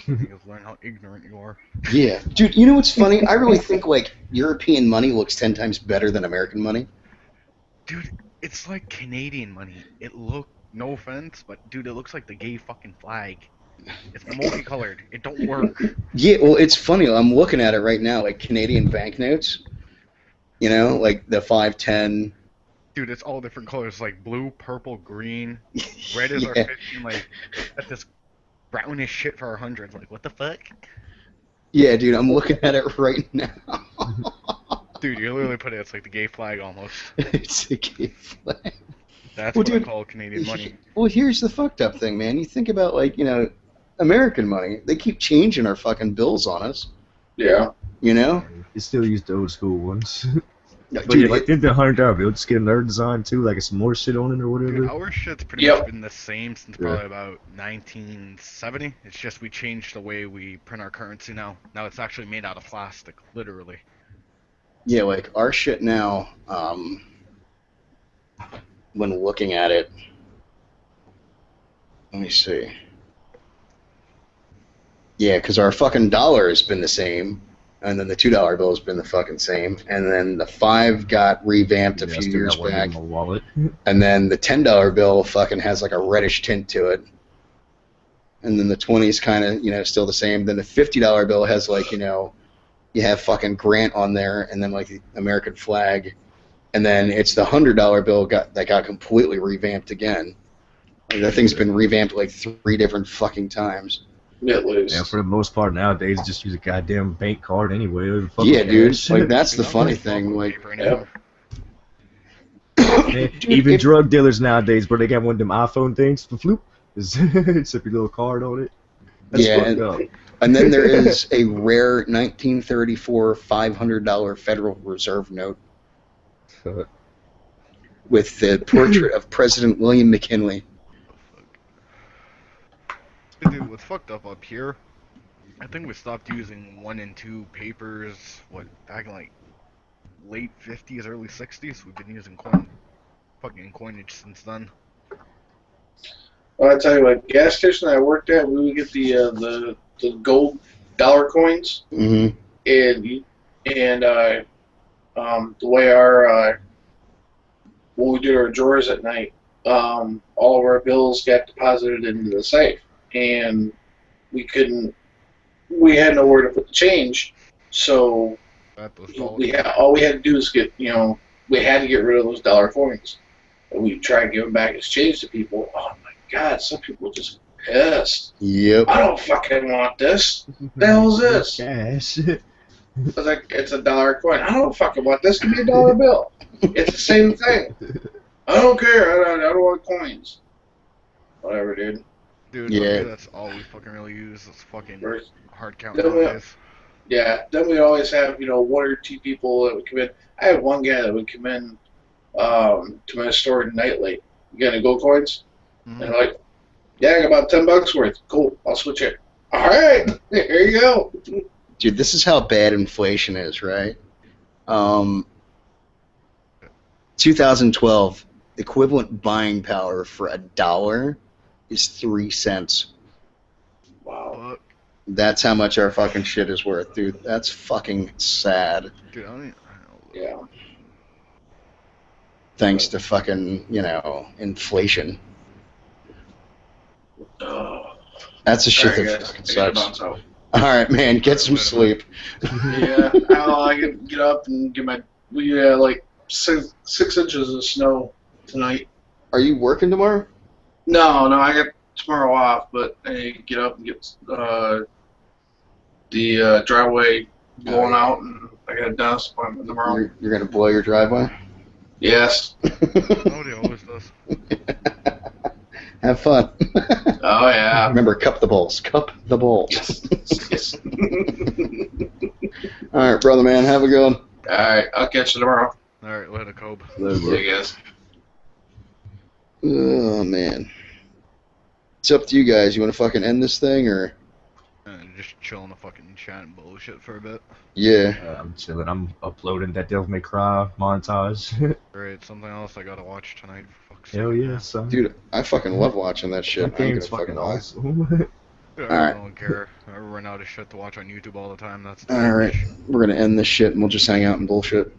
You guys learn how ignorant you are. Yeah. Dude, you know what's funny? I really think, like, European money looks 10 times better than American money. Dude, it's like Canadian money. It no offense, but dude, it looks like the gay fucking flag. It's multicolored. It don't work. Yeah, well, it's funny. I'm looking at it right now, like Canadian banknotes. You know, like the 5, 10. Dude, it's all different colors, like blue, purple, green. Red is our Yeah. 15, like, at this brownish shit for our hundreds. Like, what the fuck? Yeah, dude, I'm looking at it right now. Dude, you literally put it, it's like the gay flag almost. It's a gay flag. That's Well, what I dude, call Canadian money. Well, here's the fucked up thing, man. You think about, like, you know, American money. They keep changing our fucking bills on us. Yeah. You know? You still use the old school ones. No, But dude, yeah, like, did the $100 bill just get another design too? Like, some more shit on it or whatever? Dude, our shit's pretty Yep. much been the same since probably about 1970. It's just we changed the way we print our currency now. Now it's actually made out of plastic, literally. yeah, like, our shit now, when looking at it, let me see. Yeah, because our fucking dollar has been the same, and then the $2 bill has been the fucking same, and then the 5 got revamped a Yeah, I few still years got one back, in my wallet. and then the $10 bill fucking has like a reddish tint to it, and then the 20's kind of, you know, still the same. Then the $50 bill has, like, you know, you have fucking Grant on there, and then like the American flag, and then it's the $100 bill that got completely revamped again. Like, that thing's been revamped like 3 different fucking times. At least. Yeah, for the most part nowadays, just use a goddamn bank card anyway. What the fuck Yeah, with dude. cash? Like, that's the Dude, funny I'm not thing. fucking Like, paper anymore. Even if- drug dealers nowadays, bro, they got one of them iPhone things for floop. Except your little card on it. That's Yeah, fucked and- up. And then there is a rare 1934 $500 Federal Reserve note with the portrait of President William McKinley. Hey, dude, what's fucked up here? I think we stopped using 1 and 2 papers. Back in like late 50s, early 60s. We've been using fucking coinage since then. Well, I tell you what, gas station I worked at, we would get the gold dollar coins, Mm-hmm. and the way our when we did our drawers at night, all of our bills got deposited into the safe, and we had nowhere to put the change, so all we had to do is we had to get rid of those dollar coins, and we tried to give them back as change to people. Oh my God, some people just pissed. Yep. I don't fucking want this. The hell is this? Cash. I was like, it's a dollar coin. I don't fucking want this. Give me a dollar bill. It's the same thing. I don't care. I don't want coins. Whatever, dude. Dude, Yeah. that's all we fucking really use. It's fucking Whereas- hard count Then we- nowadays. Yeah. Then we always have 1 or 2 people that would come in. I had one guy that would come in to my store nightly. You got any gold coins? Mhm. And I'm like, yeah, I got about $10 worth. Cool. I'll switch it. All right. Here you go. Dude, this is how bad inflation is, right? 2012, equivalent buying power for $1 is 3 cents. Wow. Fuck. That's how much our fucking shit is worth, dude. That's fucking sad. Dude, I don't Yeah. Thanks to fucking, inflation. That's the shit All right, that guys. fucking I gotta sucks. bounce out. Alright, man, get some sleep. Yeah, I can get up and we had like 6 inches of snow tonight. Are you working tomorrow? No, I got tomorrow off, but I get up and get the driveway blown out, and I got a dentist appointment tomorrow. You're gonna blow your driveway? Yes. Nobody always does. Have fun. Oh yeah. Remember, cup the balls. Cup the balls. Yes. Alright, brother man, have a good one. All right, I'll catch you tomorrow. Alright, later, Cobe. See you guys. Oh, man. It's up to you guys. You want to fucking end this thing, or? And just chill in the fucking chat and bullshit for a bit. Yeah. I'm chilling. I'm uploading that Devil May Cry montage. Alright, something else I gotta watch tonight. For fuck's Hell sake. yeah, son. Dude, I fucking love watching that shit. That I ain't game's gonna fucking lie. awesome. Yeah, Alright. I don't care. I run out of shit to watch on YouTube all the time. That's Alright. We're gonna end this shit and we'll just hang out and bullshit.